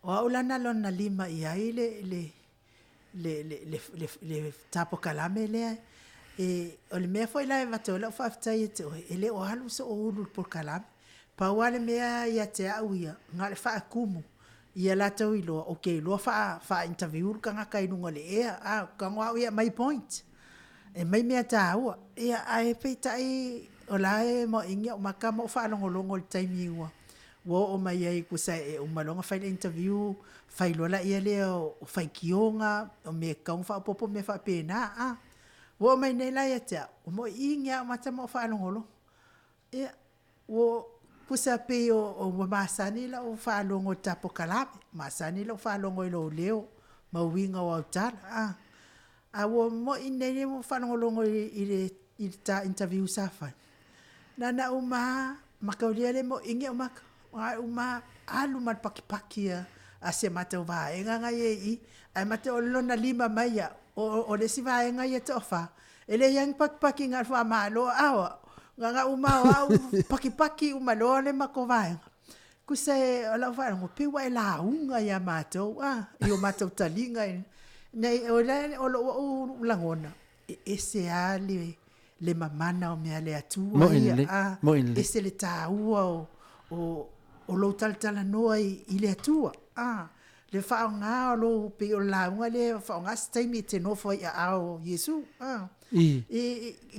[SPEAKER 3] o aulana lona lima ia le POLOKALAME le o le mea foi la vato la fa aftai te o ele o halu so o ulu POLOKALAME pa wale mea ia te au ia ngale fa akumu ia la tau ilo okay lo fa interview kanga kai nunga le ea kanga ia my point e mai mea taua ia ai peitai o la mo inga makamo fa longo le TAIMI wo o mai ai kusa e o malonga fai interview fai lola ia le o fai kionga o me kaung fa popo me fa pena wo mai nei la ia te o mo inga mata mo fa longo ia wo kusa pe o masani la o fa longo ta POLOKALAME masani la o fa longo lo leo ma winga o tala wo mo inei mo fa longo ile ta interview sa fa nana uma makaulia le mo inga o maka uma alu mat paki ase mate o vaenga ngai ai mate o lona lima mai o le si vaenga ia tofa ele yang paki ngal fa malo awa nga uma paki uma lo le mako vaenga kuse ala va ngo pe wa la unga ya mato io mato talinga nei o langona ese ali le mamana o me ale Atua ese le taua o lo tala noa I le Atua le whaonga o lo pe o launga le whaonga TAIMI te no foi ao Yesu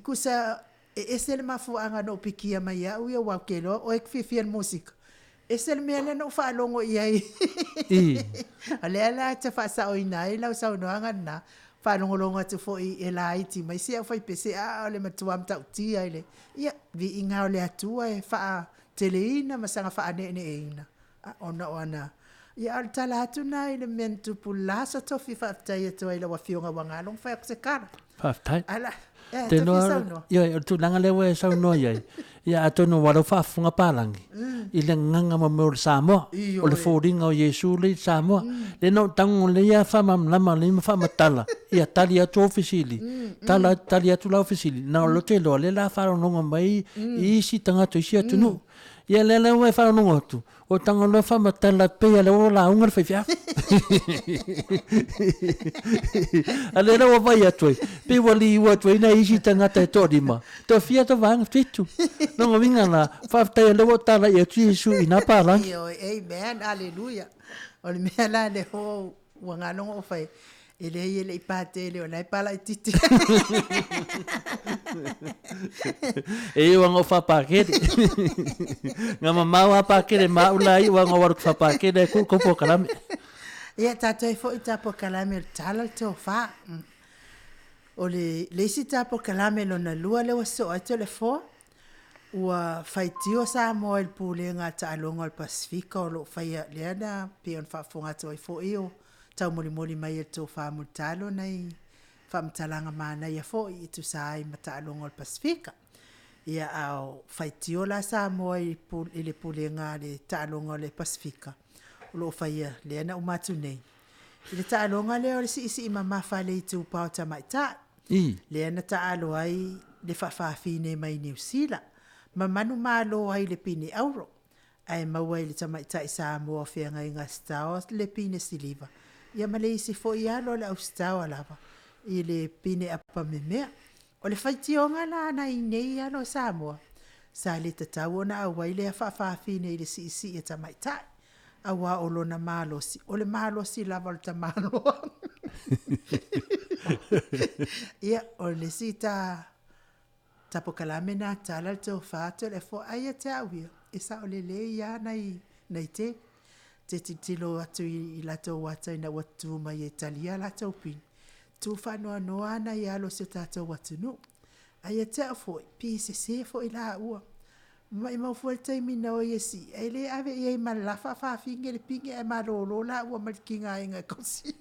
[SPEAKER 3] kusa ese le mafuanga no pikia mai au ia wakelo o ekfifia musika ese le mele no whalongo iai ale ala te whasa o inai lau sau noanga na whanongolonga tu fo I la iti mai sia whai pese o le matua mta utia ele ia Viiga o le atua e wha teleina masanga wha ane eina ona ona ia al tala atu na ile mentu pulasa tofi wha aftai atu ai la wafionga wangalong wha akse kara
[SPEAKER 4] Whaftai.
[SPEAKER 3] ala
[SPEAKER 4] Te noa, ia, tu langa lewa e sau noa iai. Ia atono waro whaafunga pālangi. I le nganga ma meo le Samoa. O le fōringa o Yesu le Samoa. Le no tango le ia whamam lama le ima whamatala. Ia tali atu ofisili. Tali atu la ofisili. Na o lote loa le la wharononga mai I isi tangata isi atunu. Ia le lewa e wharononga atu. O tango le whamatala pea le o la unga le whaifiafi. A le rawa vai atu ai. Pe wali iwa atu ai na isi tangata e tō rima. Tō fia tō vanga fitu. Nonga winga na whaftai a lewa tala I atu Yesu I nā pārangi.
[SPEAKER 3] Amen, alleluia. O le mea la le ho wanganonga o whai. Ele I pāte ele o nai pala I titi.
[SPEAKER 4] E wanga o whapakere. Ngā mamau a pakere maulai wanga waru whapakere e kuko POLOKALAME.
[SPEAKER 3] Ia tātou e fo I tā POLOKALAME le tala le tō wha. O le leisi tā POLOKALAME lo na lua le waso ai to le fo. Ua whaitio Samoa il pūle ngā taalonga o Pasifika o lo whaia lea na pe on whaafonga to ai fo eo. Tau moli mai e tō whaamutalo nei whaamtalanga mana ia fo I tu sai mataalonga o Pasifika. Ia au whaitio la Samoa I le pūle ngā le taalonga o le Pasifika. O lo whaia lea na umatu nei. I le taalonga leo le si isi I mamafa le I tu pao tamaita. Lea na taalo ai le whawhawhine mai New Zealand. Mamanu malo ai le pine auro. Ai maua I le tamaita I Samoa whianga I ngā stao le pine siliva. Ia maleisi fo I alo le austawa lava. I le pine apa me mea. O le whaitionga la na I nei alo Samoa. Sa le tatau na awai le whawhawhine I le si e tamaitai. Awa o lona malosi. O le malosi lava o le tamaloa. Ia o le si ta POLOKALAME na tala le tau whātua le fo aia te awia. E sa o le ia nei te. Te titilo atu I lato wata I na watu mai e talia lato pin. Tu whanua noa na I alo se tato watunu. Aia te a foi, pi se foi la ua. Mai mau foi taimi na o yesi. Ele ave I malafa whawhinge le pinge e marolo la ua marikinga inga kosi.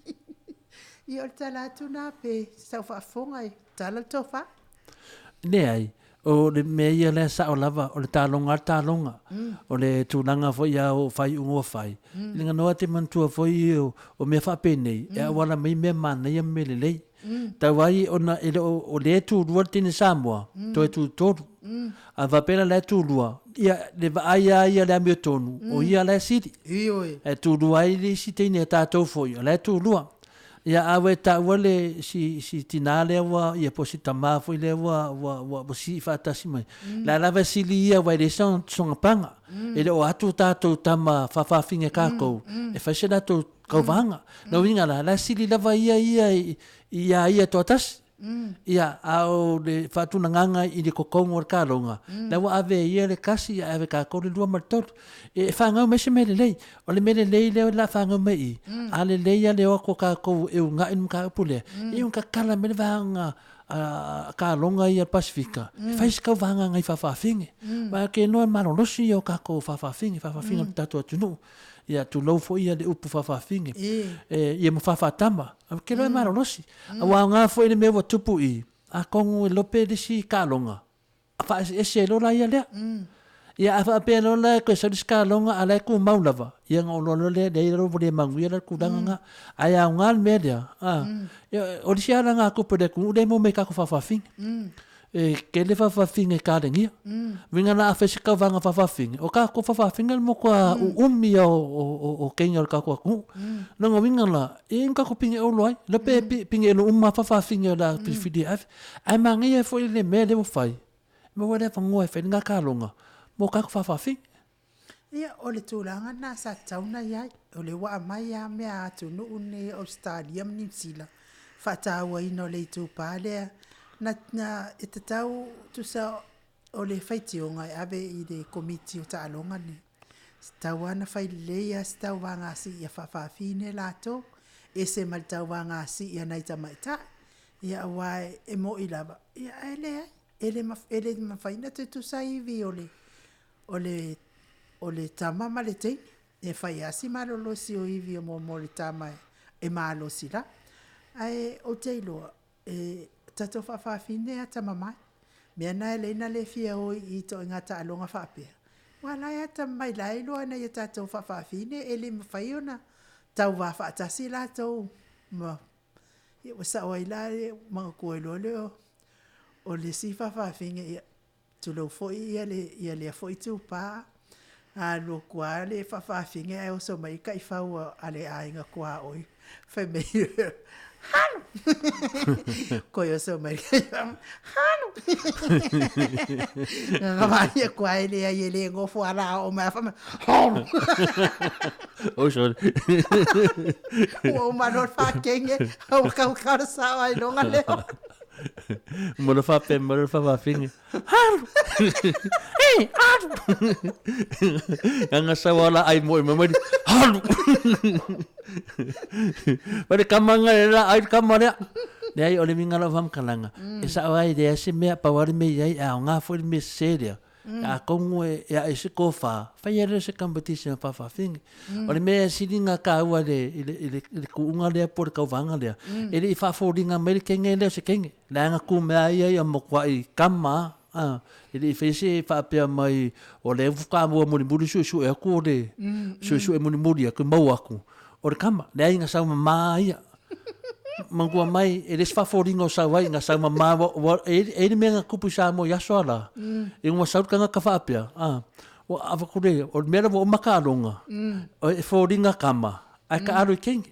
[SPEAKER 3] I o talatu na pe sau whafonga I tala tofa.
[SPEAKER 4] Ne ai. O le mea le sa o lava, o le talonga. O le tūlanga fo ia o whai ungo whai. Linga noa te mantua fo I o mea whapenei. E awala mai mea mana ia me le lei. Tawai ona ele o le tūrua tine Samoa. To e tūtoru. A vapena le tūrua. Ia le vaaya ia le amio tonu. O ia le siri. E tūrua I le si teine e tātou fo ia. Le tūrua. Ia awe ta wale si tinale wa ia posi tamafo ile wa si fatasi mai la lava sili ia wa le son panga ele o atu tato tama fafafinga kako e fasela to kovanga no winga la sili lava ia to atas ia au le fatuna nganga I le kokongo o kalonga la wa ave ia le kasi ave kako le lua martor e fanga me se mele lei o le mele lei le la fanga mai ale lei ya le o ko kako e unga in ka pule e un ka kala me vanga kalonga ia Pasifika fais ka vanga ngai fafafinge ba ke no marolosi o kako fafafinge tato atunu ia tu lo fo ia le upu fafafinge ia mo fafatama ke no marolosi wa nga fo ile me wa tupu I a kongu lope de si kalonga fa ese lo la ia le ia afa pe lo la ko sa kalonga ala ku maulava ia ngolo le ro le mangu ia ku danga aya ngal media o si ala nga ku pode ku de mo me ka ku fafafinge ke le fafafinge ka dengia vinga na afese ka vanga fafafinge o ka ko fafafinge mo kwa umi o kenga ka ko no vinga la ka ko pinge o loi le pe pinge no umma fafafinge la PDF ai mangi e fo le me le mo fai mo wale fa ngoi fe nga ka longa mo ka ko fafafinge
[SPEAKER 3] ia o le tūlanga na sa tauna iai o le wa mai a mea ATUNU'U ne Australia New Zealand fatawa ino le tūpale na e te tau tu sa o le whaitionga ave I le komiti o taalonga ne. Tau ana whai leia tau wanga si ia whawhawhine lato e se mal tau wanga si ia nei tamaita. Ia wai e mo I lava. Ia ele mawhaina te saivi o le tama ma le teini. E whai asi malolo si o ivi o mo le tama e malo si la. Ai o te iloa e tato whawhawhine a tamamai. Mea na leina le fia o I to ngata alonga whapea. Wala ya ta mai lai loa na ya tato whawhawhine ele mawhai ona tau wawhaatasi la tau ma. Ia wasa o ila mga kuelo leo o le si whawhawhinge ia tulau foi ia le foi tu pa a lo kua le whawhawhinge ai o so mai kai whau ale ainga kua oi whai mei halo koi o so mai kai halo nga mai kua ele ai ele ngofo ala o mai whama halo
[SPEAKER 4] Oh, sorry.
[SPEAKER 3] o manor whakenge au kau sa ai longa leo
[SPEAKER 4] Mora whape, mora whawhinge. Haru! Hei, haru! Nga sawala ai moi mamari. Haru! Pare kamanga era ai kamarea. Nei ole mingala whamkalanga. E sa ai de ase mea pawari me ai a ngā fori me seria. A kongo e a se kofa. Fai era se competition whawhinge. Ole mea siringa ka ua le kuunga lea por kauwanga lea. Ele I whaforinga mere kenge lea se kenge. Langa ku mea ia a mokwa I kama. Ele I whese whapea mai o le wuka mua muri su e aku o le su e muri aku mau aku. O le kama. Lea inga sauma maa ia. Mangua mai, e les whaforinga o sawai, ngā sauma maa, e le mea ngā kupu sa mo yaso ala. E ngā saukanga ka whapea. O awakure, o mea o makaronga. O e whaforinga kama. Ai ka aro I kenge.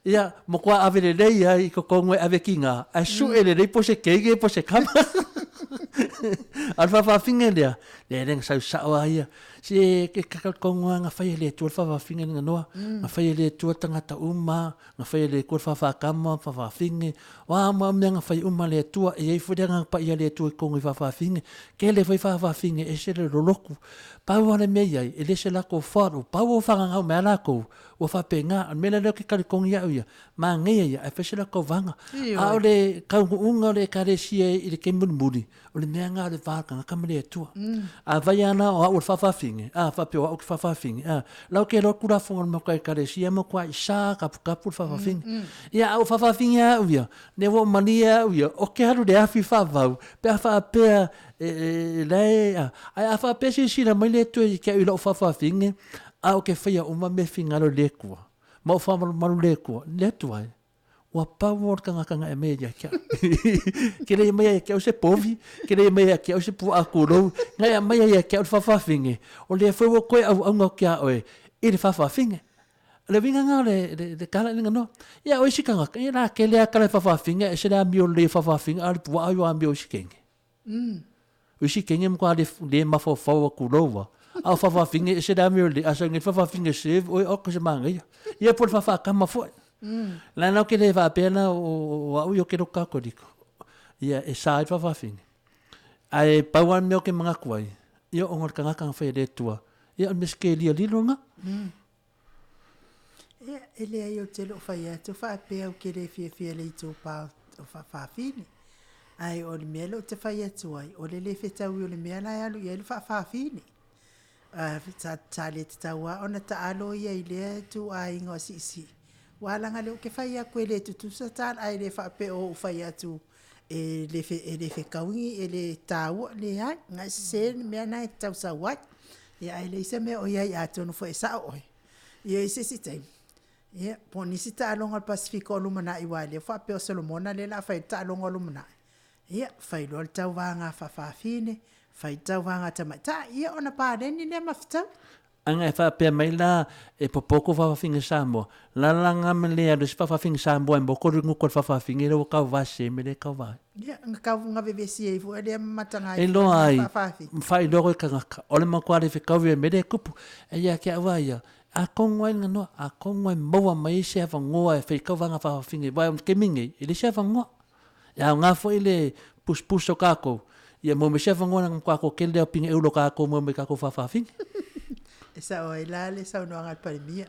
[SPEAKER 4] Ia, mo kua ave le rei ai, ko kongo e ave kinga. Ai su e le rei po se kenge, po se kama. Al whawhinga lea. Le renga sau sao aia. Se ke kakakonga ngā whai le tua whawhinga ngā noa. Ngā whai le tua tangata uma. Ngā whai le kua whawhakama, whawhinga. Wā mua mea ngā whai uma le tua. E ei whurenga pa ia le tua I kongo I whawhinga. Ke le whawhinga e se le roloku. Pau ane mea ai, e le se lako wharu. Pau o whangangau mea lako. O whapenga. An mea leo ke karikongi au ia. Mā ngeia ia, e whese lako vanga. A o le kaunga o le karesia I le kemunimuri. O le mea ngā le whaka, ngā kamere tua. A vai ana o au le whawhinga. A whapeo au ki whawhinga. Lau ke roku la whonga mo kai karesia mo kwa I sā kapu le whawhinga. Ia au whawhinga au ia. Ne wo mania au ia. O ke haru le afi whawau. Pea whapea lei a. Ai a whapea si sira mai le tua I kia ila o whawhinga. A o ke whaia o ma me whingaro le kua. Ma o whamaru le kua. Le tua ai. Wa pau kanga e mea kia. Kere mea kia o se povi, kere mea kia o se pu akurou, ngai mea kia o whawhinge. O le whau koe au ngau kia oe, I le whawhinge. Le vinga ngā le kala ninga no. Ia o isikanga, I rā ke lea kala whawhinge, e se rea mio le whawhinge, a le pua au a mio isikenge. O isikenge mkwa le mafo whau akuroua. Au whawhinge, e se rea mio le, asa nge whawhinge save, oi oko se mangai. Ia po le whawhakama fwoi. La nau ke le whapena o au yo ke roka koriko. Ia e sāi whawhinge. Ai pauan meo ke mga kuai. Ia o ngor kangakanga whai re tua. Ia o meske lia lironga.
[SPEAKER 3] Ia ele ai o te lo whai atu whapea o ke le fia le itu pā o whawhine. Ai o le mea lo te whai atu ai. O le whetau I o le mea lai alu I le whawhine. Tā le te taua ona ta alo ia I lea tu a ingo si. Walanga leo ke whai a koe le tutusa tāna ai le whape o whai atu e le whekaungi e le tāua le ai ngai sen mea nai tau sa wat e ai le isa mea o iai atonu whae sa oi i e se si taimi ia po nisi ta alonga al Pasifika o lumana I wale whape o Solomona le la whai ta alonga o lumana ia whai loa tau wanga whawhawhine whai tau wanga tamata ia ona pāreni le mawhitau
[SPEAKER 4] Anga e whapea mai la e popoko whawhinga Samoa. La langa me lea le si whawhinga Samoa e moko ringu kor whawhinga e o kau vase me le kau vai.
[SPEAKER 3] Ia, ngā vevesi e fu, ele matanga
[SPEAKER 4] e loa ai, whai loko I kangaka. Ole makuare whikau e me le kupu. E ia kia awaia. A kongo e nganoa, a kongo e maua mai se hawa ngoa e whikau wanga whawhinga. Wai on ke mingi, ele se hawa ngoa. Ia ngā fo ele puspus o kako. Ia mo me se hawa ngoa ngā kako ke leo pinga eulo kako mo me kako whawhinga.
[SPEAKER 3] E sa o e lale sa o noanga parimia.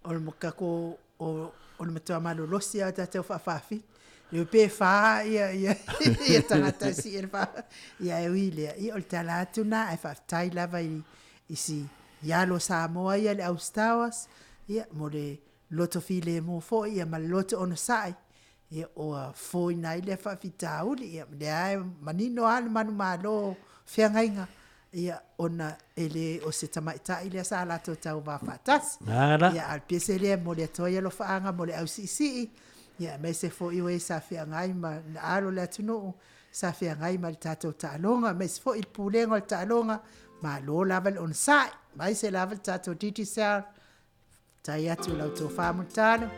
[SPEAKER 3] O le mokako o le matua malolosi a tatau whawhawhi. Yo pe fa ia tangata si e fa ia e wile i o tala tuna e fa tai lava i si ia lo Samoa ia le Austawas ia mo le loto file mo fo ia ma loto ona sai ia o fo nai le fa fitauli ia le ai manino al manu malo fiangainga ia ona ele o se tamaita ile sa la to tau va fatas ia al pesele mo le toia lo faanga mo le au si ia me se fo iwe sa fiangai ma alo le ATUNU'U sa fiangai ma le tatou ta'alonga me se fo il pulenga le ta'alonga ma lo laval on sai mai se laval tatou titi sa tai atu lau tō whamutano.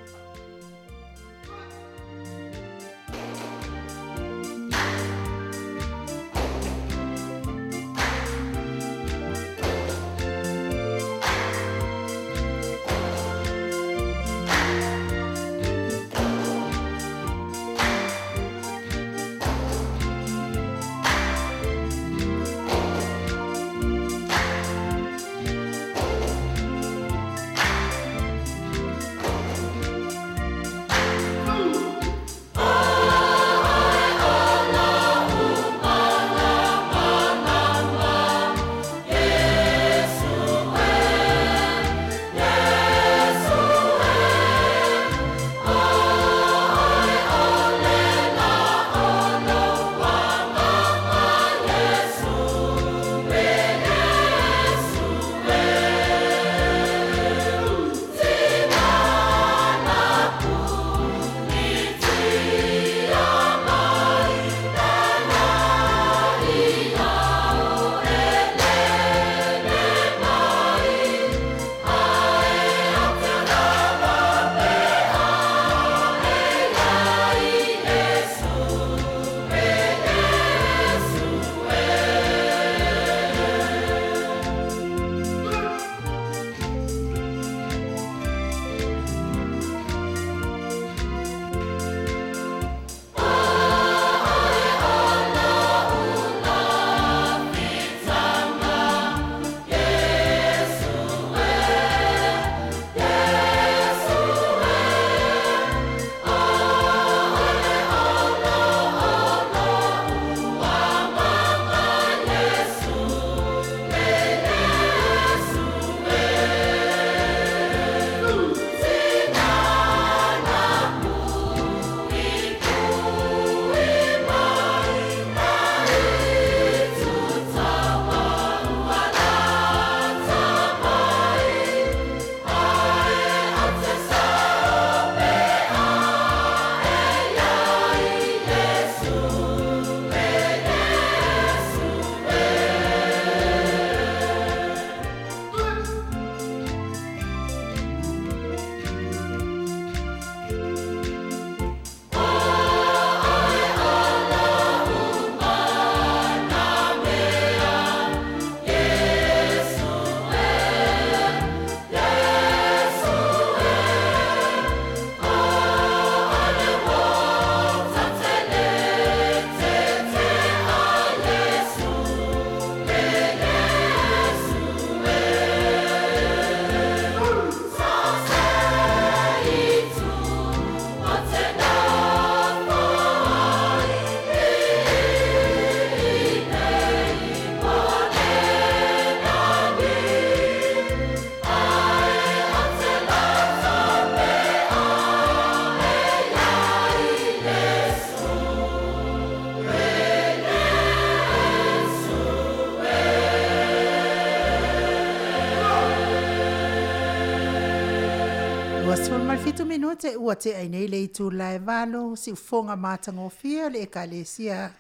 [SPEAKER 3] Fitu minute ua te ai nei le itu lai valo si ufonga matangofia le ekalesia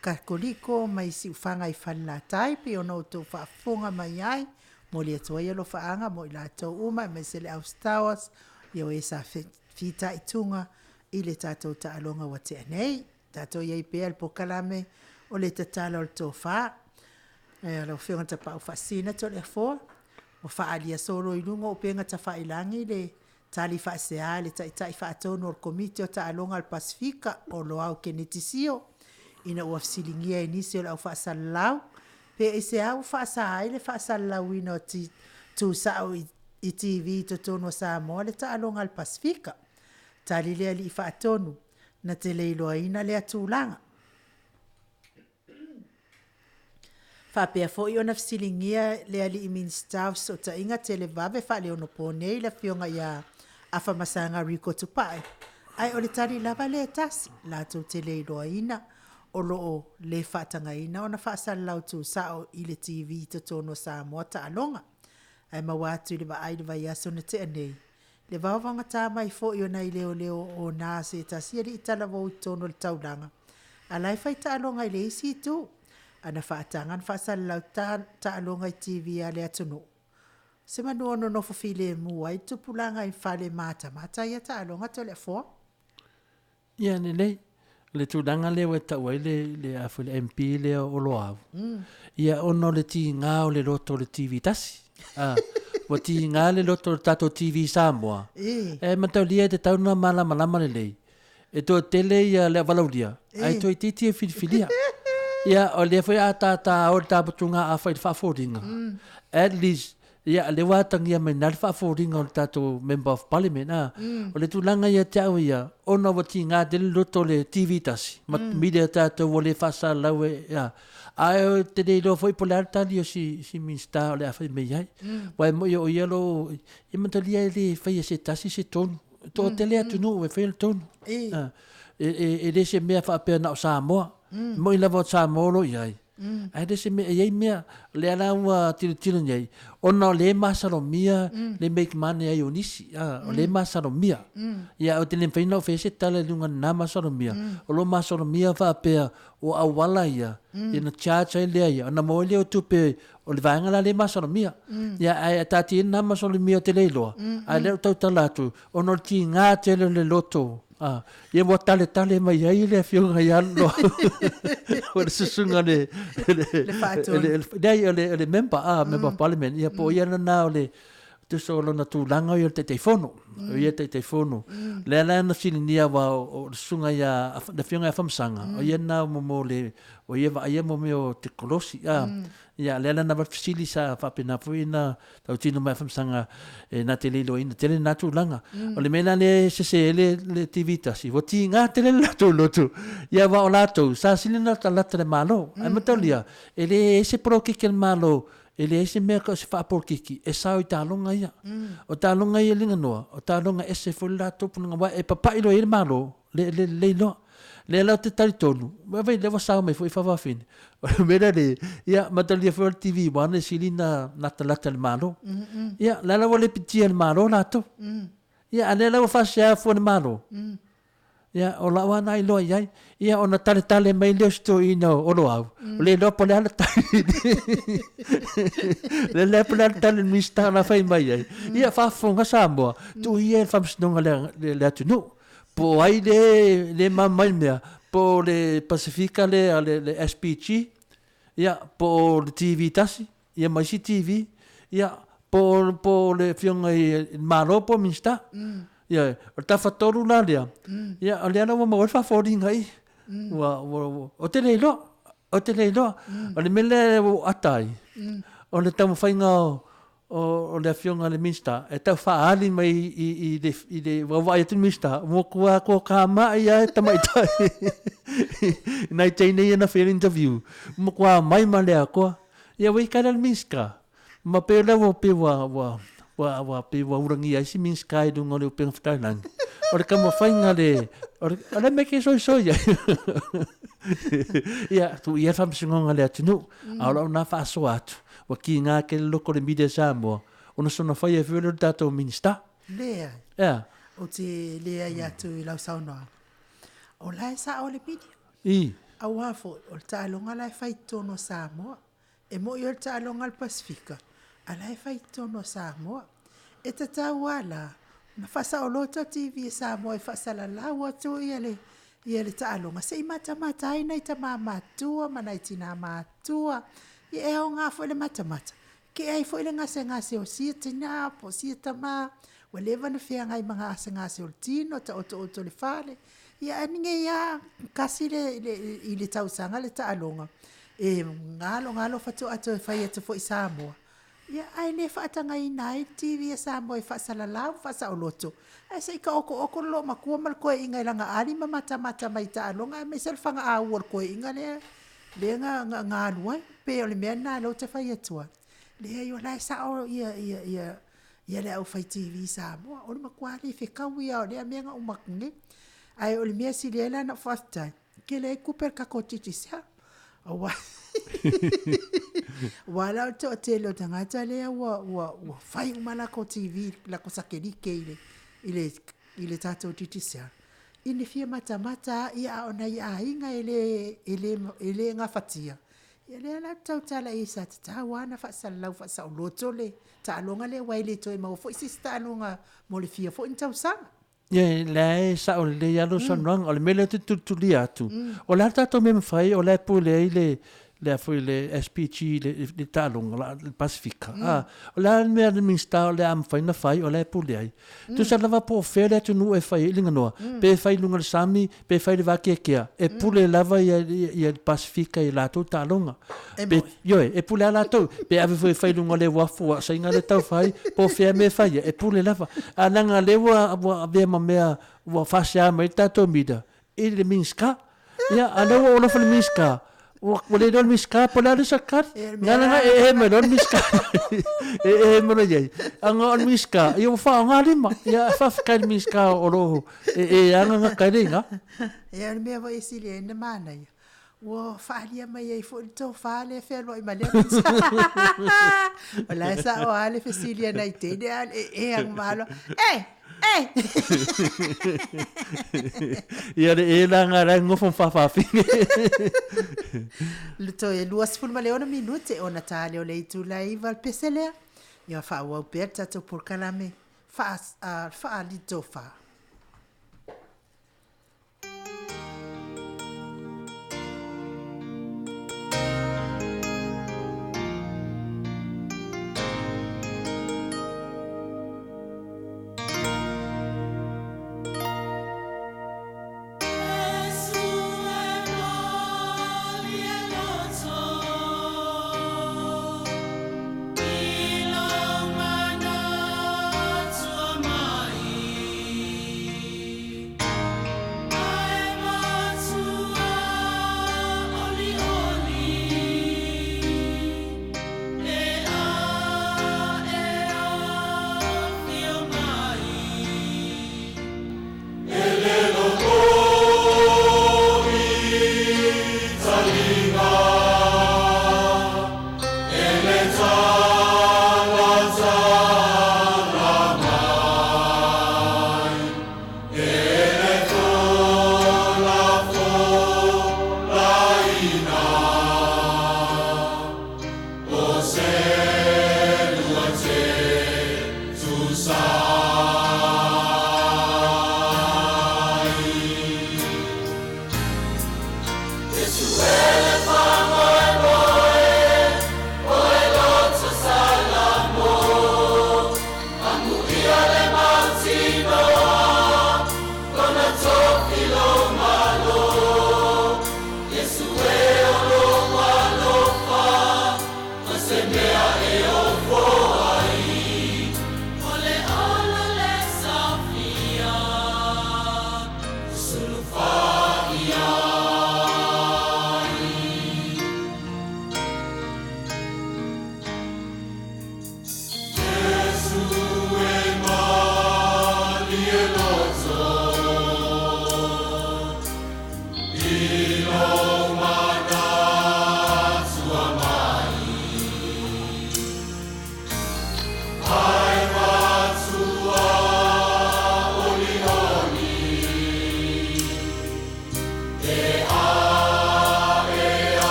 [SPEAKER 3] kakoliko mai si ufanga i whanla taipi o no tō whaafonga mai ai mo le atoia lo whaanga mo i la tō uma mai se le Austawas iau e sa fita i tunga i le tātou taalonga wa te nei tātou iei pēr pokalame o le tatala o le tō wha lo whionga ta pau whasina to le fō o whaalia solo i lunga o penga ta whailangi le tali whaasea le tai whaatonu o komite o taalonga al Pasifika o lo au kenetisio ina ua fsilingia inisi o le au whaasalau pe e se au whaasaai le whaasalau ina o tu sao i TV to tono Samoa le taalonga al Pasifika tali lea li whaatonu na te leiloaina le atulaga. Faapea foʻi ona fesilingia le alii minstaus o taʻiga televave faaleonopo nei le fioga iā afamasaga Rico Tupae. Ai o le tali lava le tasi latou te leiloaina o loo le faatagaina ona faasalalau tusao i le TV totono Samoa taaloga. Ai maua atu i le vaai le vaiaso na te anei. Le vaovaga tamai foʻi ona i leoleo o nā se tasi alii talavou tono le taulaga. Alai fai taaloga i le isi tu. Ana faatanga na faasalalau taaloga i TV a le ATUNU'U. Se manu ono nofo file mua i tupulaga i fale matamata ia taaloga to le afoa.
[SPEAKER 4] Ia nei. Le tūranga leo e tau ai le afu le MP leo o loavu. Ia ono le ti ngā o le roto le TV tasi. Wa ti ngā le roto le tato TV Samoa. E matau lia te tauna malama le lei. E tō tele ia le walauria. Ai tō i titi e whiliwhilia. Ia o le fwoi a tata o le tapatunga a whai le whaaforinga. At least ia le watangia mai nā le whaaforinga o le tato Member of Parliament. O le tūlanga ia te au ia. Ona wa ti ngā te le roto le TV tasi. Media tato o le whasa lau e. Ai o te rei lo fwoi po le aratali o si minsta o le awhai mei ai. Wai mo i o ialo. I matalia le whai se tasi se tonu. Tō te le ATUNU'U e whai le tonu. E le se mea whaapea na o Samoa. Mo i lava o Samoa lo i ai. Ai le se mea iai mea le alaua tilo nei. Ona o le masaro mia le make money ai o nisi. O le masaro mia. Ia o te le whaina o whese tala lunga na masaro mia. O lo masaro mia whaapea o awala ia. Ina charge ai lea ia. Ona mo leo tupe o le vaengala le masaro mia. Ia ai atati ina masaro mia o te leiloa. Ai leo tau talatu. Ona o ti ngā tele le loto. Ia mo tale mai ai le fionga ia no. O le susunga le le member parliament ia po ia na o le te solo na tūlanga i te teifono. Ia te teifono. Le ala na silinia wa o sunga ia le fionga ia whamsanga. O ia na mo le o ia mo meo te kolosi. Ia le ala na wafisili sa whapena puina tau tino mai whamsanga na te lilo ina tele na tūlanga. O le mena le sese le TV tasi. Wo ti ngā tele lato lotu. Ia wa o lato. Sa silina ta lata le malo. Ai matalia. Ele ese pro kike le malo. Ele ese mea ka se whaapolkiki, e sao i tālonga ia. O tālonga ia linga noa, o tālonga ese fwoi la tōpunanga wai, e papailo e malo, le noa. Le lau te tari tonu, wai lewa sao mai fwoi whawawhine. O mera le, ia matalia fwoi TV, wane sili na natalata le malo. Ia, le lau le pitia le malo lato. Ia, le lau whasea fwoi le malo. Ia, o la wana i loa iai. Ia, o na tale mai leo sto ina o lo au. O le lopo le ala tale. Le lepo le ala tale mista na whai mai iai. Ia, whafonga Samoa. Tu ia e whamsinonga le ATUNU'U. Po ai le mamai mea. Po le Pacifica le SPG. Ia, po le TV tasi. Ia, mai si TV. Ia, po le fionga i maropo mista. Ia, o tawhatoru la lea. Ia, o lea na wa mawai whaforinga i. O te leilo. O le mele o atai. O le tau mawhainga o le fionga le minsta. E tau whaali mai i le wawai atu minsta. Mo kua ka mai ai tamaitai. Nai teinei ana fair interview. Mo kua mai ma lea kua. Ia, wai kaira le minska. Ma pe lewa pe wa pe wa urangi ai si min sky dung o le upeng ftalang o le kama fainga le o le meke so ya ia tu ia fam singonga le ATUNU'U ala na fa so atu wa ki nga ke loko le media Samoa ona sona fai e velo tato minista
[SPEAKER 3] lea
[SPEAKER 4] ia
[SPEAKER 3] o te lea ia tu i lau sauna o lai sa o le media
[SPEAKER 4] i
[SPEAKER 3] au hafo o le ta'alonga lai fai tono Samoa e mo i o le ta'alonga le Pasifika ala e fai tono Samoa. E te tau ala, na whasa o loto TV Samoa e whasa la lau atu i ale ta'alonga. Se i matamata aina i ta mātua, mana i tina mātua. I e o ngā fo le matamata. Ke ai fo le ngase o sia tina, po sia tama. Wa lewa na whia ngai mga ngase o tino, ta oto le whale. Ia aninge ia kasi i le tausanga le ta'alonga. E ngalo fatu atu e whai atu fo i Samoa. Ia ai le whaatanga i nai TV a Samoa i whaasalalau, whaasaoloto. Ai sa ika oko lo makua mal koe inga ilanga ari mata mai ta alonga me sel fanga a uar koe inga le nga aluai. Pe o le mea na lo te whai atua. Le yo lai sa o ia le au whai TV Samoa. O le makua le whekau ia o le mea nga umakunge. Ai o le mea si le na whaftai. Ke le kuper kako titi sia. Awa. Wala to telo tangata le wa fai umala ko TV la ko sakelike ile tatou titisia ini fia mata ia ona ia inga ele nga fatia ele la tau tala isa tawana fa sallau fa sauloto le talonga le waile to mo fo sista longa mo le fia fo intau sa
[SPEAKER 4] ye le sa o le ya lo sonang o le mele tu liatu o la tatou me fai o le pule ile le foi le SPG le talong la Pacifica o la me le minsta le am fai na fai o le pule ai tu sa lava po fele tu nu e fai linga no pe fai lunga sami pe fai le vakekia e pule lava ia Pacifica i la tu talonga pe yo e pule la tu pe ave fai lunga le wafu sa inga le tau fai po fe me fai e pule lava ananga le wa be mamea wa fasia mai tato mida e le minska ya ana o lo fa le minska Wale don miska pola de sakat ngana me don miska me no ye anga on miska yo fa nga lima ya fa ka miska oro anga ka dinga
[SPEAKER 3] ya me va isile na mana ya wo fa dia mai ai fo to fa le fe lo ma le wala sa o ale fesilia na ite de ang malo
[SPEAKER 4] ia le la ngara ngofo fafafi
[SPEAKER 3] luto e luas fun male ona minute ona tale o le tu live al pesele ia fa wa perta to por kalame fa lito fa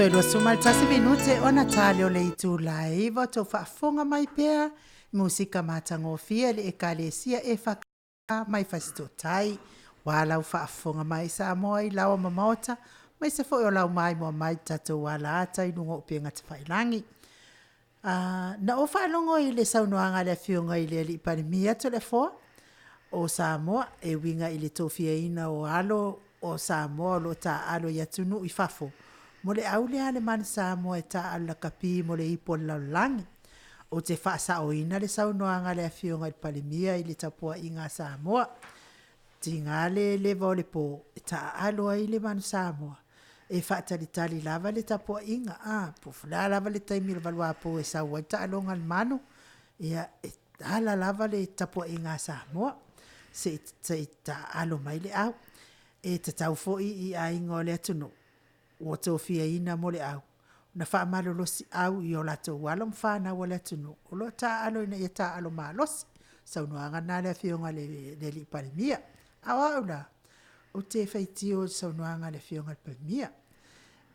[SPEAKER 3] Lo sumal tasi minute ona tali o le itu laiva to whaafonga mai pēr musika matangofia le ekalesia e whaka mai whasitotai walau whaafonga mai Samoa i lawa ma Maota mai se fo o lau MAIMOA mai tatou wala ata i nungo upenga te whailangi. Na o whaalongo i le saunoanga le whiunga i le li parimia to le fo o Samoa e winga i le tofia ina o alo o Samoa lo ta alo i ATUNU'U i fafo. Mo le au le ale man Samoa e ta ala kapi mo le ipo laulangi. O te whaasa o ina le saunoanga le whiunga i parimia i le tapua inga Samoa. Tinga le vole po e ta alo ai le man Samoa. E whaatalitali lava le tapua inga. Po fula lava le taimi le valua po e saua i ta alonga le manu. Ia e ala lava le tapua inga Samoa. Se ta alo mai le au. E te tau fo i a ingo le ATUNU'U. O tofia ina mo le au. Na wha malolosi au i o lato wala mwhana wa le ATUNU'U. O lo ta alo ina ia ta alo malosi. Saunoanga na le whiunga le li parimia. Awa au la. O te whaitio saunoanga le whiunga le parimia.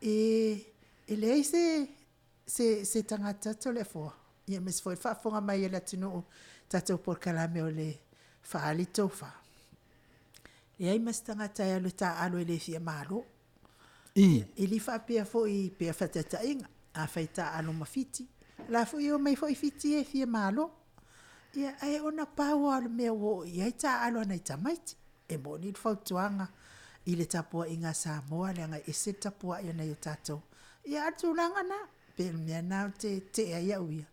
[SPEAKER 3] E lei se tangata to le fo. Ia mes fo e whaafonga mai le ATUNU'U. Tatou POLOKALAME o le whaali tofa. E ai mas tangata e alu ta alo e le fia malo. I li whaapea fo i pea whatata inga. A whaita alo mawhiti. La fo i o mai fo i fiti e fia malo. Ia ai ona pau alo mea wo i ai ta alo anai tamaiti. E mo ni whautuanga i le tapua inga Samoa le anga e se tapua i anai o tatou. Ia atu langa na. Pero mea nao te ai au ia.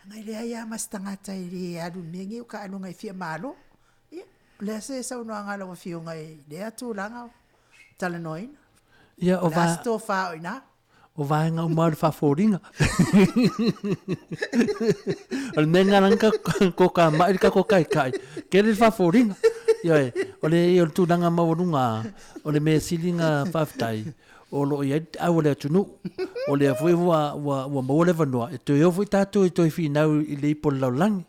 [SPEAKER 3] Ngai le ai amas tangata i le adu mengi o ka alo ngai fia malo. Ia le se sa uno anga lo fio ngai le atu langa tala noina.
[SPEAKER 4] Ia o va
[SPEAKER 3] sto fa ina.
[SPEAKER 4] O vai nga umar fa foringa. Al menga nanga ko ka mai ka ko kai. Kere fa foringa. Ia o le o tu langa mawunga. O le me silinga faftai. O lo ia au le ATUNU'U. O le foi wa mole vanua. E to yo foi tato e to fi na i le po laulangi.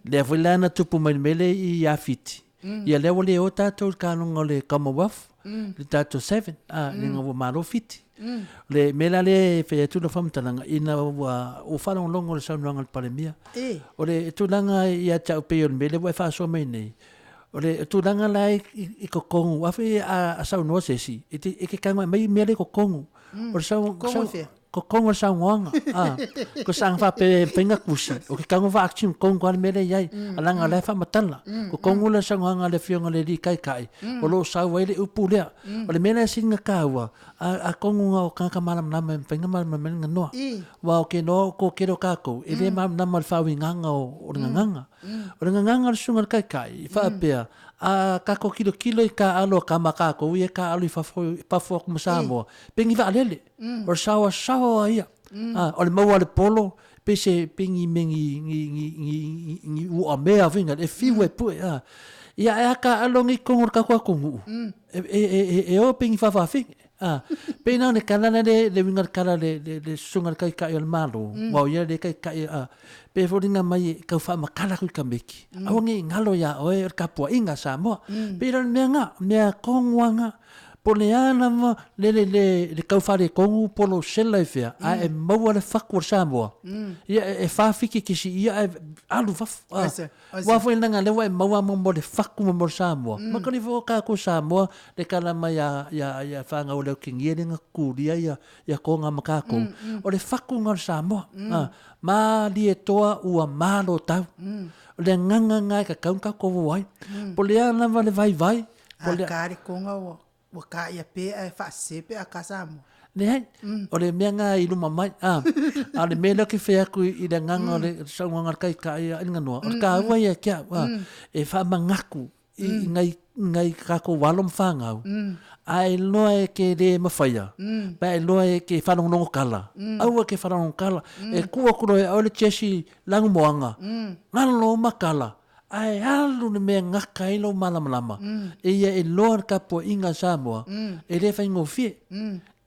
[SPEAKER 4] Le foi lana tupu mai mele i afiti. Ia le o le o tato ka no le Commonwealth. Le tato 7. Ni ngo malo fiti. Le mela le fe tu no fam talanga ina wa o fala un longo le saunanga le palemia. O le tu langa ia cha pe on mele wa fa so mai nei. O le tu langa lai I kokongu wa fe a sauno se si. E ke kanga mai mele kokongu. O sau kokongu saunga. Ko sang fa pe penga kusi. O ke kanga va action kongu al mele yai. Alanga le fa matala. Kokongu le saunga le fionga le di kai. O lo sau ele upulea. O le mele singa kawa. A kongu o kaka malam nama penga malam menga noa. Wa o ke no ko kero kako. Ele malam nama fa winganga o nganga. O nganga le sunga kai. Fa pea. A kako kilo I ka alo ka makako I ka alo I fafo ko Samoa. Pengi va lele. O sawa ia. O le maua le polo. Pese pengi mengi ngi u a mea vinga. E fiwe pu. Ia e ka alo ngi kongor ka kongu. E o pengi fafafinga. Pena ne kanana le winga kala le sunga kai o malo. Wa ia le kai pe foringa mai ka fa makala ku kameki. Awangi ngalo ya o e kapua inga Samoa. Pera mea kongwanga poleana ma le kaufare kongu polo sela e fea. E maua le fakur Samoa. Ia e fafiki kisi ia alu faf. Wa foi nanga le wa maua mo le faku mo Samoa. Makali fo ka ko Samoa le kala mai ya fanga o le kingie nga kuria ya konga makako. O le faku ngal Samoa. Ma li e toa ua malo tau. Le nganga ngai ka kaunka ko wai. Poleana va le vai.
[SPEAKER 3] Kare konga o ka ia pe e fa sepe a Samoa.
[SPEAKER 4] Nei, o le mea ngā ilu mamai. A le mea ki whea kui i le nganga o le saunga kai kai a inga noa. O ka ua ia kia, e wha mangaku i ngai kako walom whangau. A e loa e ke le mawhaia. Pa e loa e ke whanongonongo kala. Aua ke whanongonongo kala. E kua kuro e au le chesi langu moanga. Ngalo makala. Ai alu ne mea ngaka i lo malamalama. E ia e loa kapo inga Samoa. E le whaingo fie.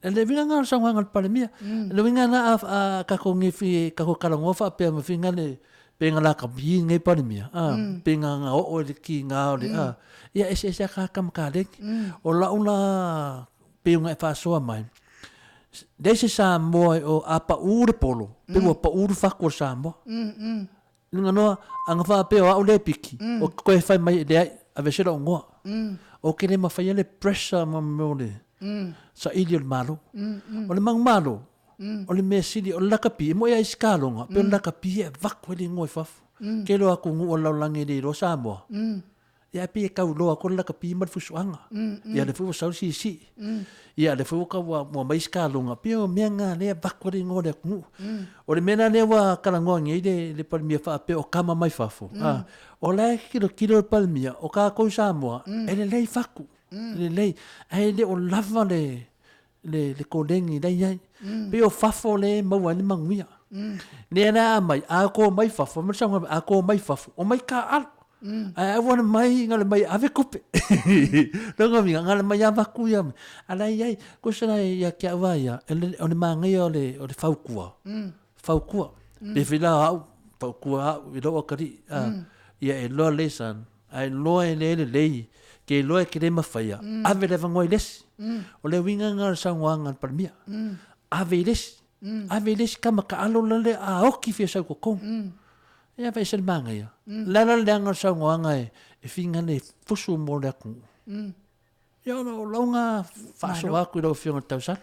[SPEAKER 4] E le vinga ngā sa wanga pale mia. Le vinga na a kako ngifi kako kalangofa pe ma vinga le pe ngala ka bi ngai pale mia. Pe ngā o le ki ngā o le ia ese ka kam ka le. O la una pe nga fa so mai. Dese Samoa o apa ure polo. Pe wa pa ure fa ko Samoa. Nga noa anga fa pe o le piki. O ko e fai mai le a vesela o ngoa. O ke le ma fai le pressure ma mo le. Sa ili o le malo. O le mang malo. O le mea sili o le lakapi. E mo ia iskalonga. Pe o le lakapi e vaku e le ngoi fafu. Ke loa ku ngu o laulange le ro Samoa. Ia pe e kau loa ko le lakapi ma le fusuanga. Ia le fuwa sau si. Ia le fuwa ka wa mai iskalonga. Pe o mea ngā lea vaku e le ngoi le kungu. O le mena lea wa kalangoangi e le palmia faa pe o kama mai fafu. O le kilo palmia o ka kou Samoa. E le lei faku. Le lei ai le o lava le kolengi dai ai pe o fafo le mau ani manguia le na mai a ko mai fafo ma sanga a ko mai fafo o mai ka al ai wana mai ngale mai ave kupe longa mi ngale mai ava kuia ala ai ko sala ya kia vaia o le mangai o le faukua pe fila au faukua i lo kari ia e lo lesan ai lo le lei ke loe ke le mawhaia. Ave le wangoi lesi. O le winga ngā sangwanga parmia. Ave lesi. Ave lesi kama ka alo lale a oki fia sau kokong. Ia vai se le manga ia. Lala le anga sangwanga e whinga ne fusu mo le aku. Ia o launga whaaso aku i lau whionga tau sana.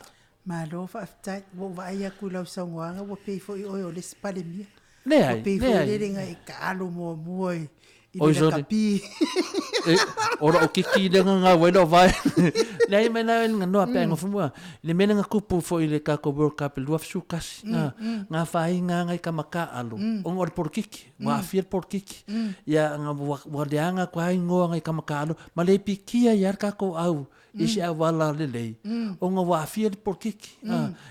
[SPEAKER 3] Malo whaafitai. Wo vai aku i lau sangwanga. Wo peifo i oi o lesi pale mia.
[SPEAKER 4] Ne ai.
[SPEAKER 3] Wo peifo i le ringa i ka alo mo muoi. I le kapi.
[SPEAKER 4] Ora o kiki le nga welo vai. Nei me na nga no pe nga fumua. Le mena nga kupu fo i le kako World Cup lu afsu kasi. Nga fai nga ngai kamaka alu. Ongor por kiki, wa fiel por kiki. Ya nga wa le anga kwa ngo ngai kamaka alu, ma le pikia yar kako au. Isi a wala le lei. Onga wa fiel por kiki.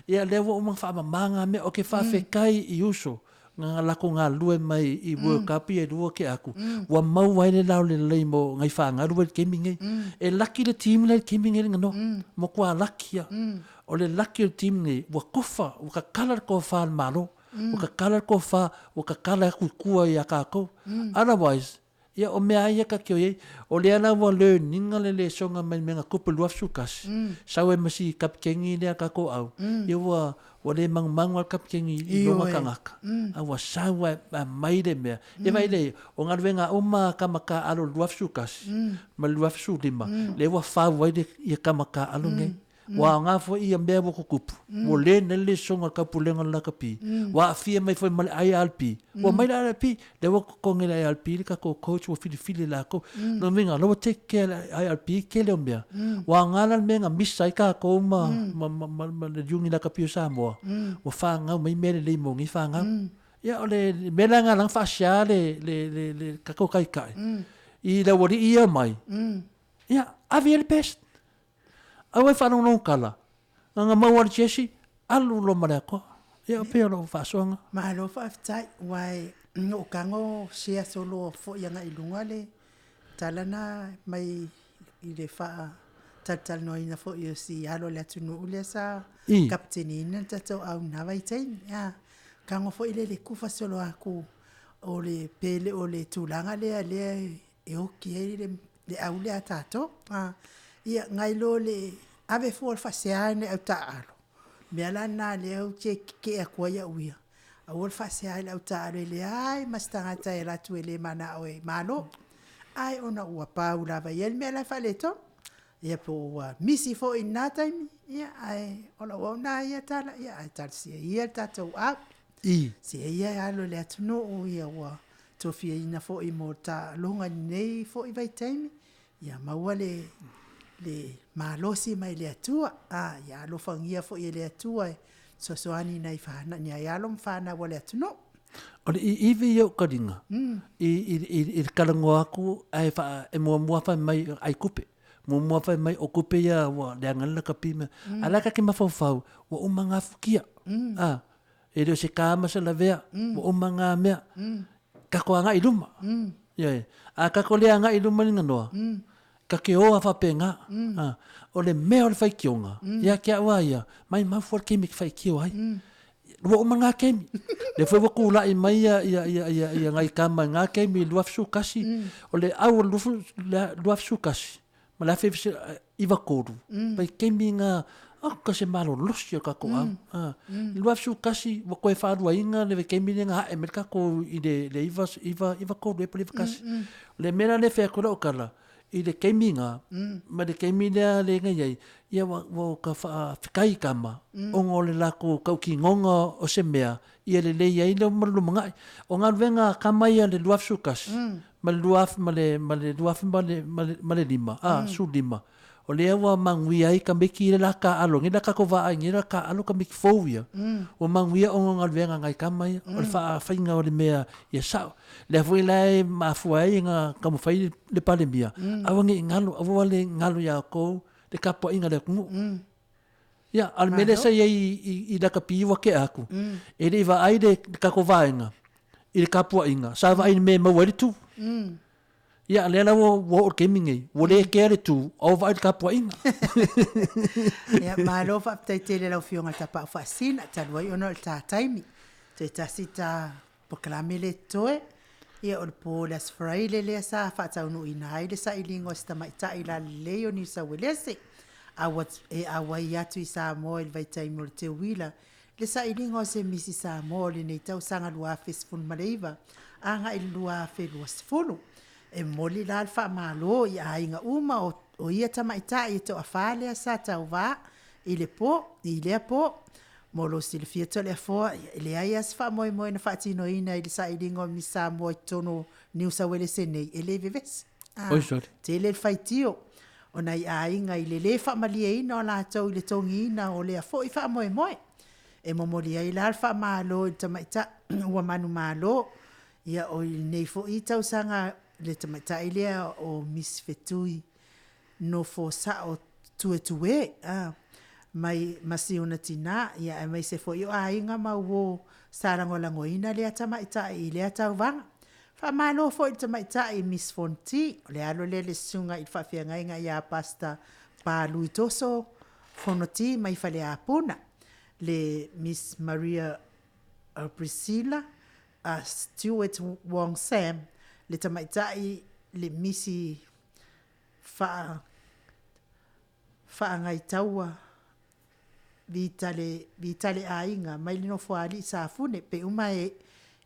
[SPEAKER 4] Ya le wo ma fa manga me o ke fa fe kai i uso. Nga lako ngā lue mai i World Cup e rua ke aku. Wa mau wai le lau le lei mo ngai whanga rua le keminge. E laki le team le keminge nga no. Mo kua laki ya. O le laki le team ne wa kofa, wa ka kala ko wha malo. Wa ka kala ko wha, wa ka kala kua i a kako. Otherwise, ia o mea ia ka kio ye, o le ana wa learning le songa mai menga kupa luafsu kasi. Sau e masi kapkengi le a kako au. Ia wa le mang wal kapkengi i longa kangaka. A wa sau a mai le mea. Ia vai le, o ngā ruenga o ma kamaka alo luafsu kasi. Ma luafsu lima. Le wa whau wai le ia kamaka alo ngai. Wa ngā fo ia mea wako kupu. Wa le nele songa kapulenga lakapi. Wa fia mai foi male ILP. Wa mai la ILP. Le wako konge la ILP. Le kako coach wa fili lako. No minga, lo wa take care la ILP ke leo mea. Wa ngā la mea misa i kako ma le yungi lakapi o Samoa. Wa whangau mai mele le mongi whangau. Ia o le mela ngā lang whasia le kako kai kai. I la wari ia mai. Ia, avi ele best. Awe whanau nō kala. Nga mawari chesi, alu lo mare ako. Ia peo lo whaasonga.
[SPEAKER 3] Mahalo whaafitai, wai o kango sea solo fo ianga ilunga le. Talana mai i le wha tal no ina fo i o si alo le ATUNU'U le sa kapteni ina tatou au nawa i tein. Kango fo i le kufa solo aku o le pele o le tūlanga le e oki e le au le a tato. Ia ngai lo le ave fo fasea ne au taalo. Me ala na le au che ke a kwa ia uia. Au fasea le au taalo le ai mastanga tai la tu le mana o malo. Ai ona ua pau lava ia me ala faleto. Ia po misi fo ina taimi. Ia ai ola ona ia tala ia ai tal sia ia tatou a. Sia ia alo le ATUNU'U ia wa TOFI ina fo i mo ta longa nei fo i vai taimi. Ia maua le malosi mai le atua ia lo fangia fo le atua so soani nei fana ni ia lo fana wale atuno
[SPEAKER 4] o i vi yo kadinga i kalango aku ai fa e mo fa mai ai kupe mo fa mai o kupe ya wa le ngala kapima ala ka ke mafau wa o manga fukia e do se kama se la vea wa o manga me ka ko anga iluma ye a ka ko le anga iluma ni no ka ke o fa penga o le me o le fai kionga ya ke wa ya mai ma for ke mi fai kio ai wo manga kemi le foi ku la i mai ia ngai kama nga kemi lu afsu kasi o le au lu afsu kasi ma la fe iva kodu pai kemi nga ka se malo lusia ka ko lu afsu kasi wo ko fa lu inga le kemi nga e merka ko i le iva kodu e pole kasi le mena le fe ko lo kala i le kemi nga ma le kemi le ngai ia wa ka kai kama o ngole la ko ka ki ngonga o se mea ia le ia ile mo manga o nga venga kama ia le luaf sukas ma luaf ma le luaf ma le lima su lima o le wa mangui ai ka meki la ka alo ngi ka ko va ngi la ka alo ka meki fovia o mangui o nga venga ngai kama ia o fa inga o le mea ia sa le foi la ma foi nga ka mo fai le palemia awangi ngalo awale ngalo ya ko le kapo inga le kungu. Ya, al mele sa i da kapi wa ke aku. E le va ai de kako vainga. I le kapo inga. Sa va ai me mawari tu. Ya, le la wo kemingi. Wo le ke le tu. O va ai kapo inga.
[SPEAKER 3] Ya, ma lo fa te le la fionga tapa fa sina talwa yo no ta taimi. Te ta sita POLOKALAME le toe. Ia o le polas fraile le sa fa tau no ina ai le sa ilingo sta mai ta ila leo ni sa welese a wat e a wai atu i Samoa il vai taimi o te wila le sa ilingo se misi Samoa le nei tau sanga lua fesfun maleiva anga il lua fe lua sfunu e moli la alfa malo i a inga uma o ia tamai ta i to afale sa tau va i le po molo sil fiato le fo le ai as fa moi na fatino ina il sa idingo mi sa mo tono New South Wales nei ele vives te le faitio ona ai inga ile le fa malie ina la tau ile tongi ina o le fo i fa moi e momoli ai la alfa malo tamaita wa manu malo ia o nei fo i tau sanga le tamaita ile o Miss Fetui no fo sa o tuetue mai masi ona tina ia mai se foi o ainga ma wo sarango langoina le atama ita i le atawang fa malo foi tama ita i Miss Fonti le alo le sunga i fa fianga inga ia pasta pa luitoso fonoti mai fa le apuna le Miss Maria Priscilla Stuart Wong Sam le tama ita i le misi fa ngai taua vitale ainga mai lino foali sa fune pe uma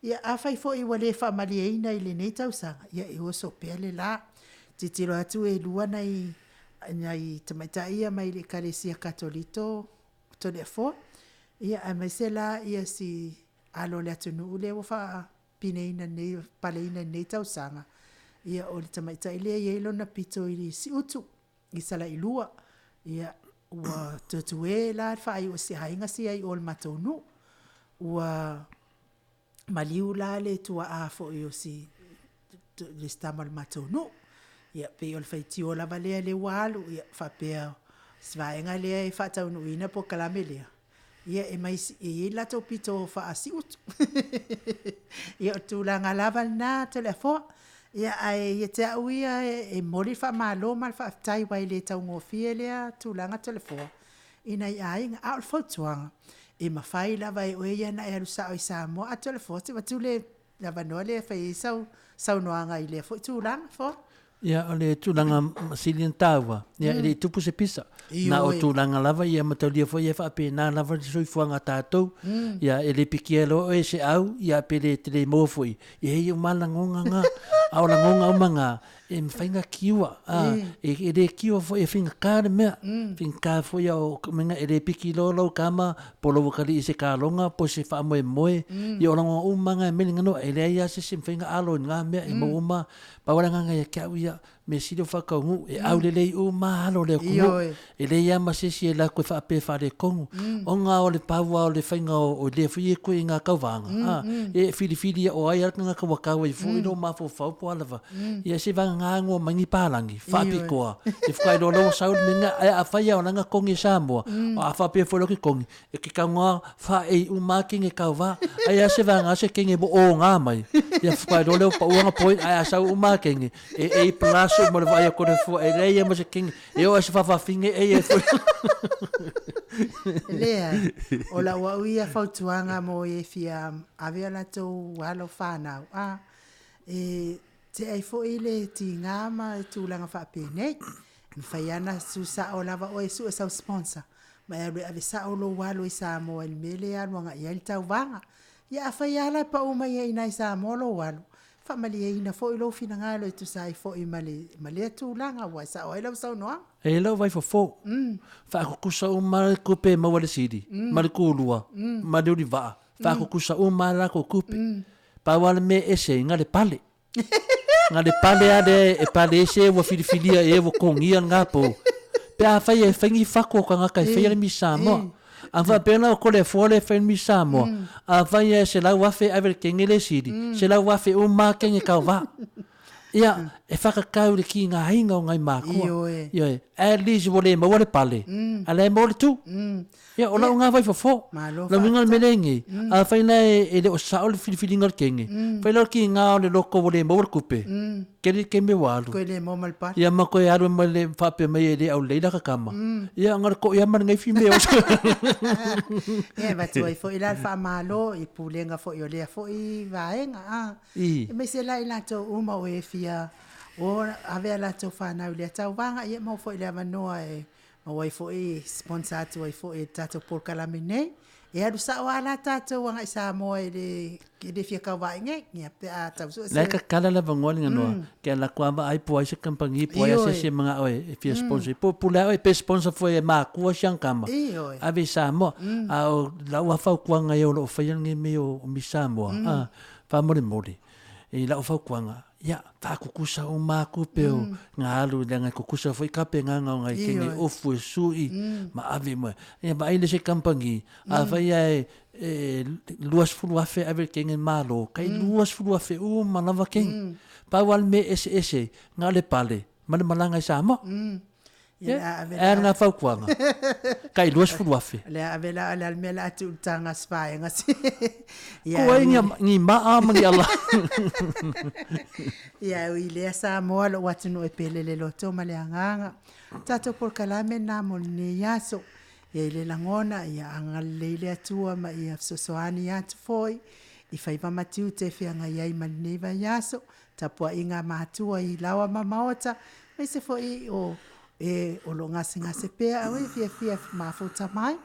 [SPEAKER 3] ia afai fo i wale fa malieina i le nei tausanga ia e oso pele la titilo atu e lua nei tamaita ia mai le kalesia katolito to le fo ia a mai se la ia si alo le ATUNU'U le fa pineina nei paleina nei tausanga ia o le tamaita ile ia ilo na pito i si utu i sala i lua ia wa tutue la fa ai o si hainga si ai ol matonu wa maliu la le tua a fo yo si le stamal matonu ia pe ol faiti o la vale le walu ia fa pe svaenga le fa tau no ina POLOKALAME le ia e mai e la to pito fa asi ut ia tu la ngalaval na telefo ia ai te uia e mori fa malo mal fa tai wai le tau ngofie le tu langa telefo ina ai nga al fotuanga e ma fai la vai o ia na e rusa o Samoa a telefo te tu le la vanole fa sau noanga ile fo tu langa fo
[SPEAKER 4] ia ole tu langa silien tawa ia ele tupu se pisa na o tu langa lava ia matalia fo ia fa pe na lava soi fuanga tatou ia ele pikielo e se au ia pele tele mofoi ia o malangonga nga au langonga manga e mfainga kiwa e ele kiwa fo e finga kare mea finga fo ia o menga ele pikilolo kama polo kali se kalonga po se fa moe ia o langonga manga melinga no ele ia se finga alo nga mea e mo uma pa wala nga ia kia ia me silo whakaungu, e au lelei o mahalo le kumu, e le ia masesi e la koe whaape whare kongu, o ngā o le paua o le whainga o le fui e koe i ngā kauwanga, e whiri o ai alaka ngā kawakawa i fui no mafo whaupo alawa, ia se vanga ngā ngō mangi pālangi, whaapi koa, e whakai lo lau sauri me ngā a whaia o nanga kongi Samoa, o a whaape wholoki kongi, e ki kaunga whae umaking e kauwa, ai a se vanga se kenge bo o ngā mai, ia whakai lo lau pa uanga point, ai a sau umaking, e plaso mo le vai ko le fo e le ia mo se king e o se fa finge e fo
[SPEAKER 3] lea o la wa ia fautuanga mo e fia avea la to walo fana e te ai fo ile ti ngama tu langa fa pene faiana susa o lava o su sa sponsor ma e ave sa o lo walo i Samoa il mele anu nga ia tau vanga ia faiala pa uma ia ina Samoa lo walo famali ina fo ilo fina ngalo tu sai fo i male tu langa wa sa o ilo sa no
[SPEAKER 4] e lo vai fo fa ko kusa o mal kupe ma wale sidi mal ko lua ma de oliva fa ko kusa o mal ko kupe pa wale me ese ngale pale ngale pale ade e pale ese wo filifilia e wo kongia ngapo pe a fai e fangi fako ka nga kai fai mi Samoa Ava pena o kole fole fe mi Samoa. Ava ia se la wafe aver kengele sidi. Se la wafe o ma kenge kauwa. Ia e whakakau le ki ngā hinga o ngai mākua. Ia at least wole ma wole pale. Ale mo le tu. Ia o la o ngā vai fafo. La winga le melengi. A whaina e le o sao le filifilinga le kenge. Whaina ki ngā o le loko wole ma wole kupe. Kere ke me walu.
[SPEAKER 3] Koe le mo malpare.
[SPEAKER 4] Ia ma koe aru ma le whape mai e le au leila kakama. Ia ngara ko ia mana ngai whime o.
[SPEAKER 3] Ia batu ai fo ila wha malo i pulenga fo i o lea fo i vaenga. E me se la ila tau uma o e fia o avea la tau whanau lea tau vanga ia mau fo i lea manoa e mau ai fo i sponsor atu ai fo i tatou POLOKALAME nei. E aru sa o ala tatou wanga i Samoa e le fia kau vaenga ia pe a tau su.
[SPEAKER 4] Lai ka kala la vangoli nganoa. Ke la kuamba ai po ai se kampangi po ai se mga oe e fia sponsor. Po pula oe pe sponsor fo e mākua siang kama. Ave Samoa. A o la ua whau kuanga e o lo whaiange me o mi Samoa. Wha more more. E la ua whau kuanga. Ia, tā kukusa o māku peo. Ngā alu le ngai kukusa fo i kape ngā ngau ngai kenge ofu e sui. Ma ave moe. Ia, ma aile se kampangi. A whai ai luas fulu afe ave kenge mālo. Kai luas fulu afe o manawa kenge. Pawal me ese. Ngā le pale. Mane malanga i Samoa. E ngā whau kuanga. Kai luas fulu afe.
[SPEAKER 3] Lea avela ala mela atu tanga spai ngasi.
[SPEAKER 4] Ko ai ngi maa mani ala.
[SPEAKER 3] Ia ui lea Samoa lo ATUNU'U e PELE le loto ma le anganga. Tatou POLOKALAME nā mone yaso. Ia i le langona ia angalei le atua ma ia sosoani atu foi. I whaiva matiu te whianga iai ma neva yaso. Tapua inga mātua i lawa ma Maota. Mai se foi o o lo ngase pea au e FIAFIA mafuta mai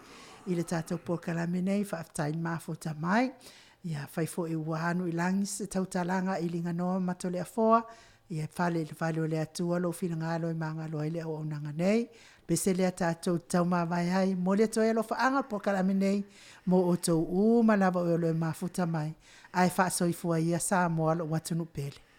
[SPEAKER 3] i le tatou POLOKALAME nei whaaftain mafuta mai ia whaifo e wahanu i langis tautalanga i linga noa matole a foa ia whale o le atua lo whina ngalo i manga lo i le o nanga nei pese lea tatou tau mawai ai mo le toi alo whaanga POLOKALAME nei mo o tau malawa o lo e mafuta mai ai whaasoifua ia Samoa lo ATUNU'U PELE.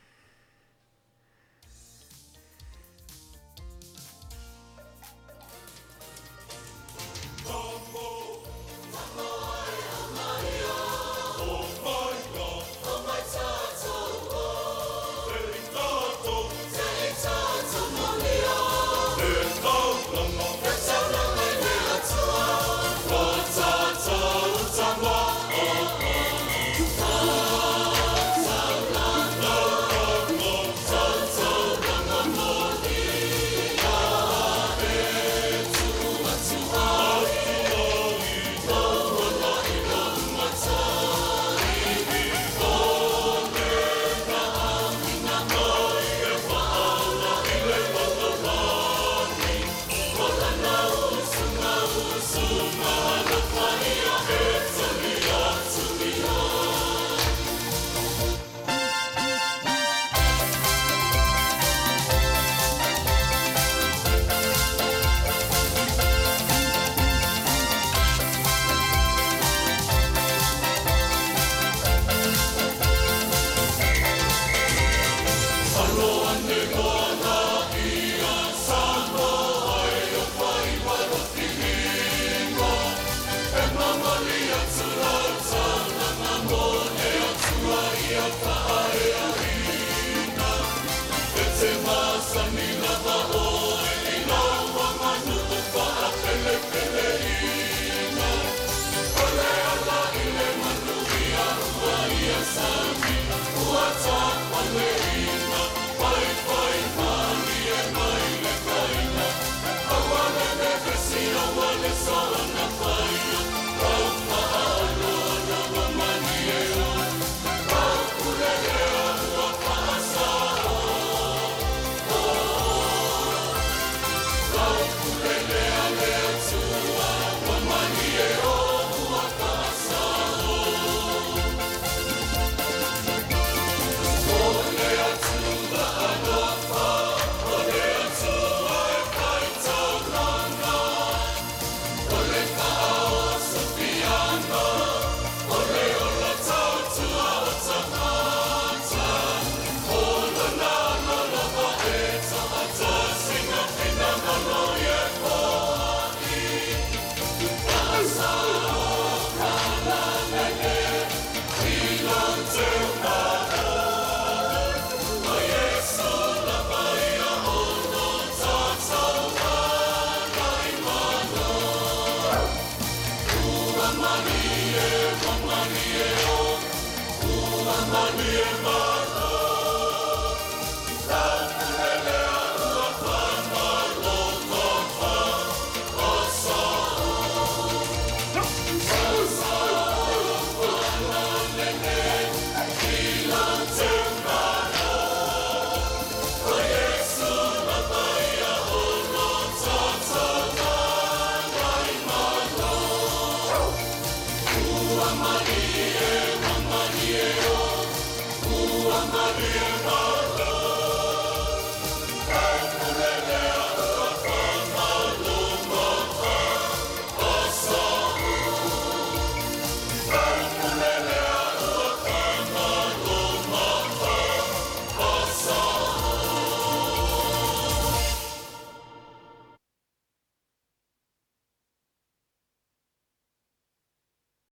[SPEAKER 6] Maria.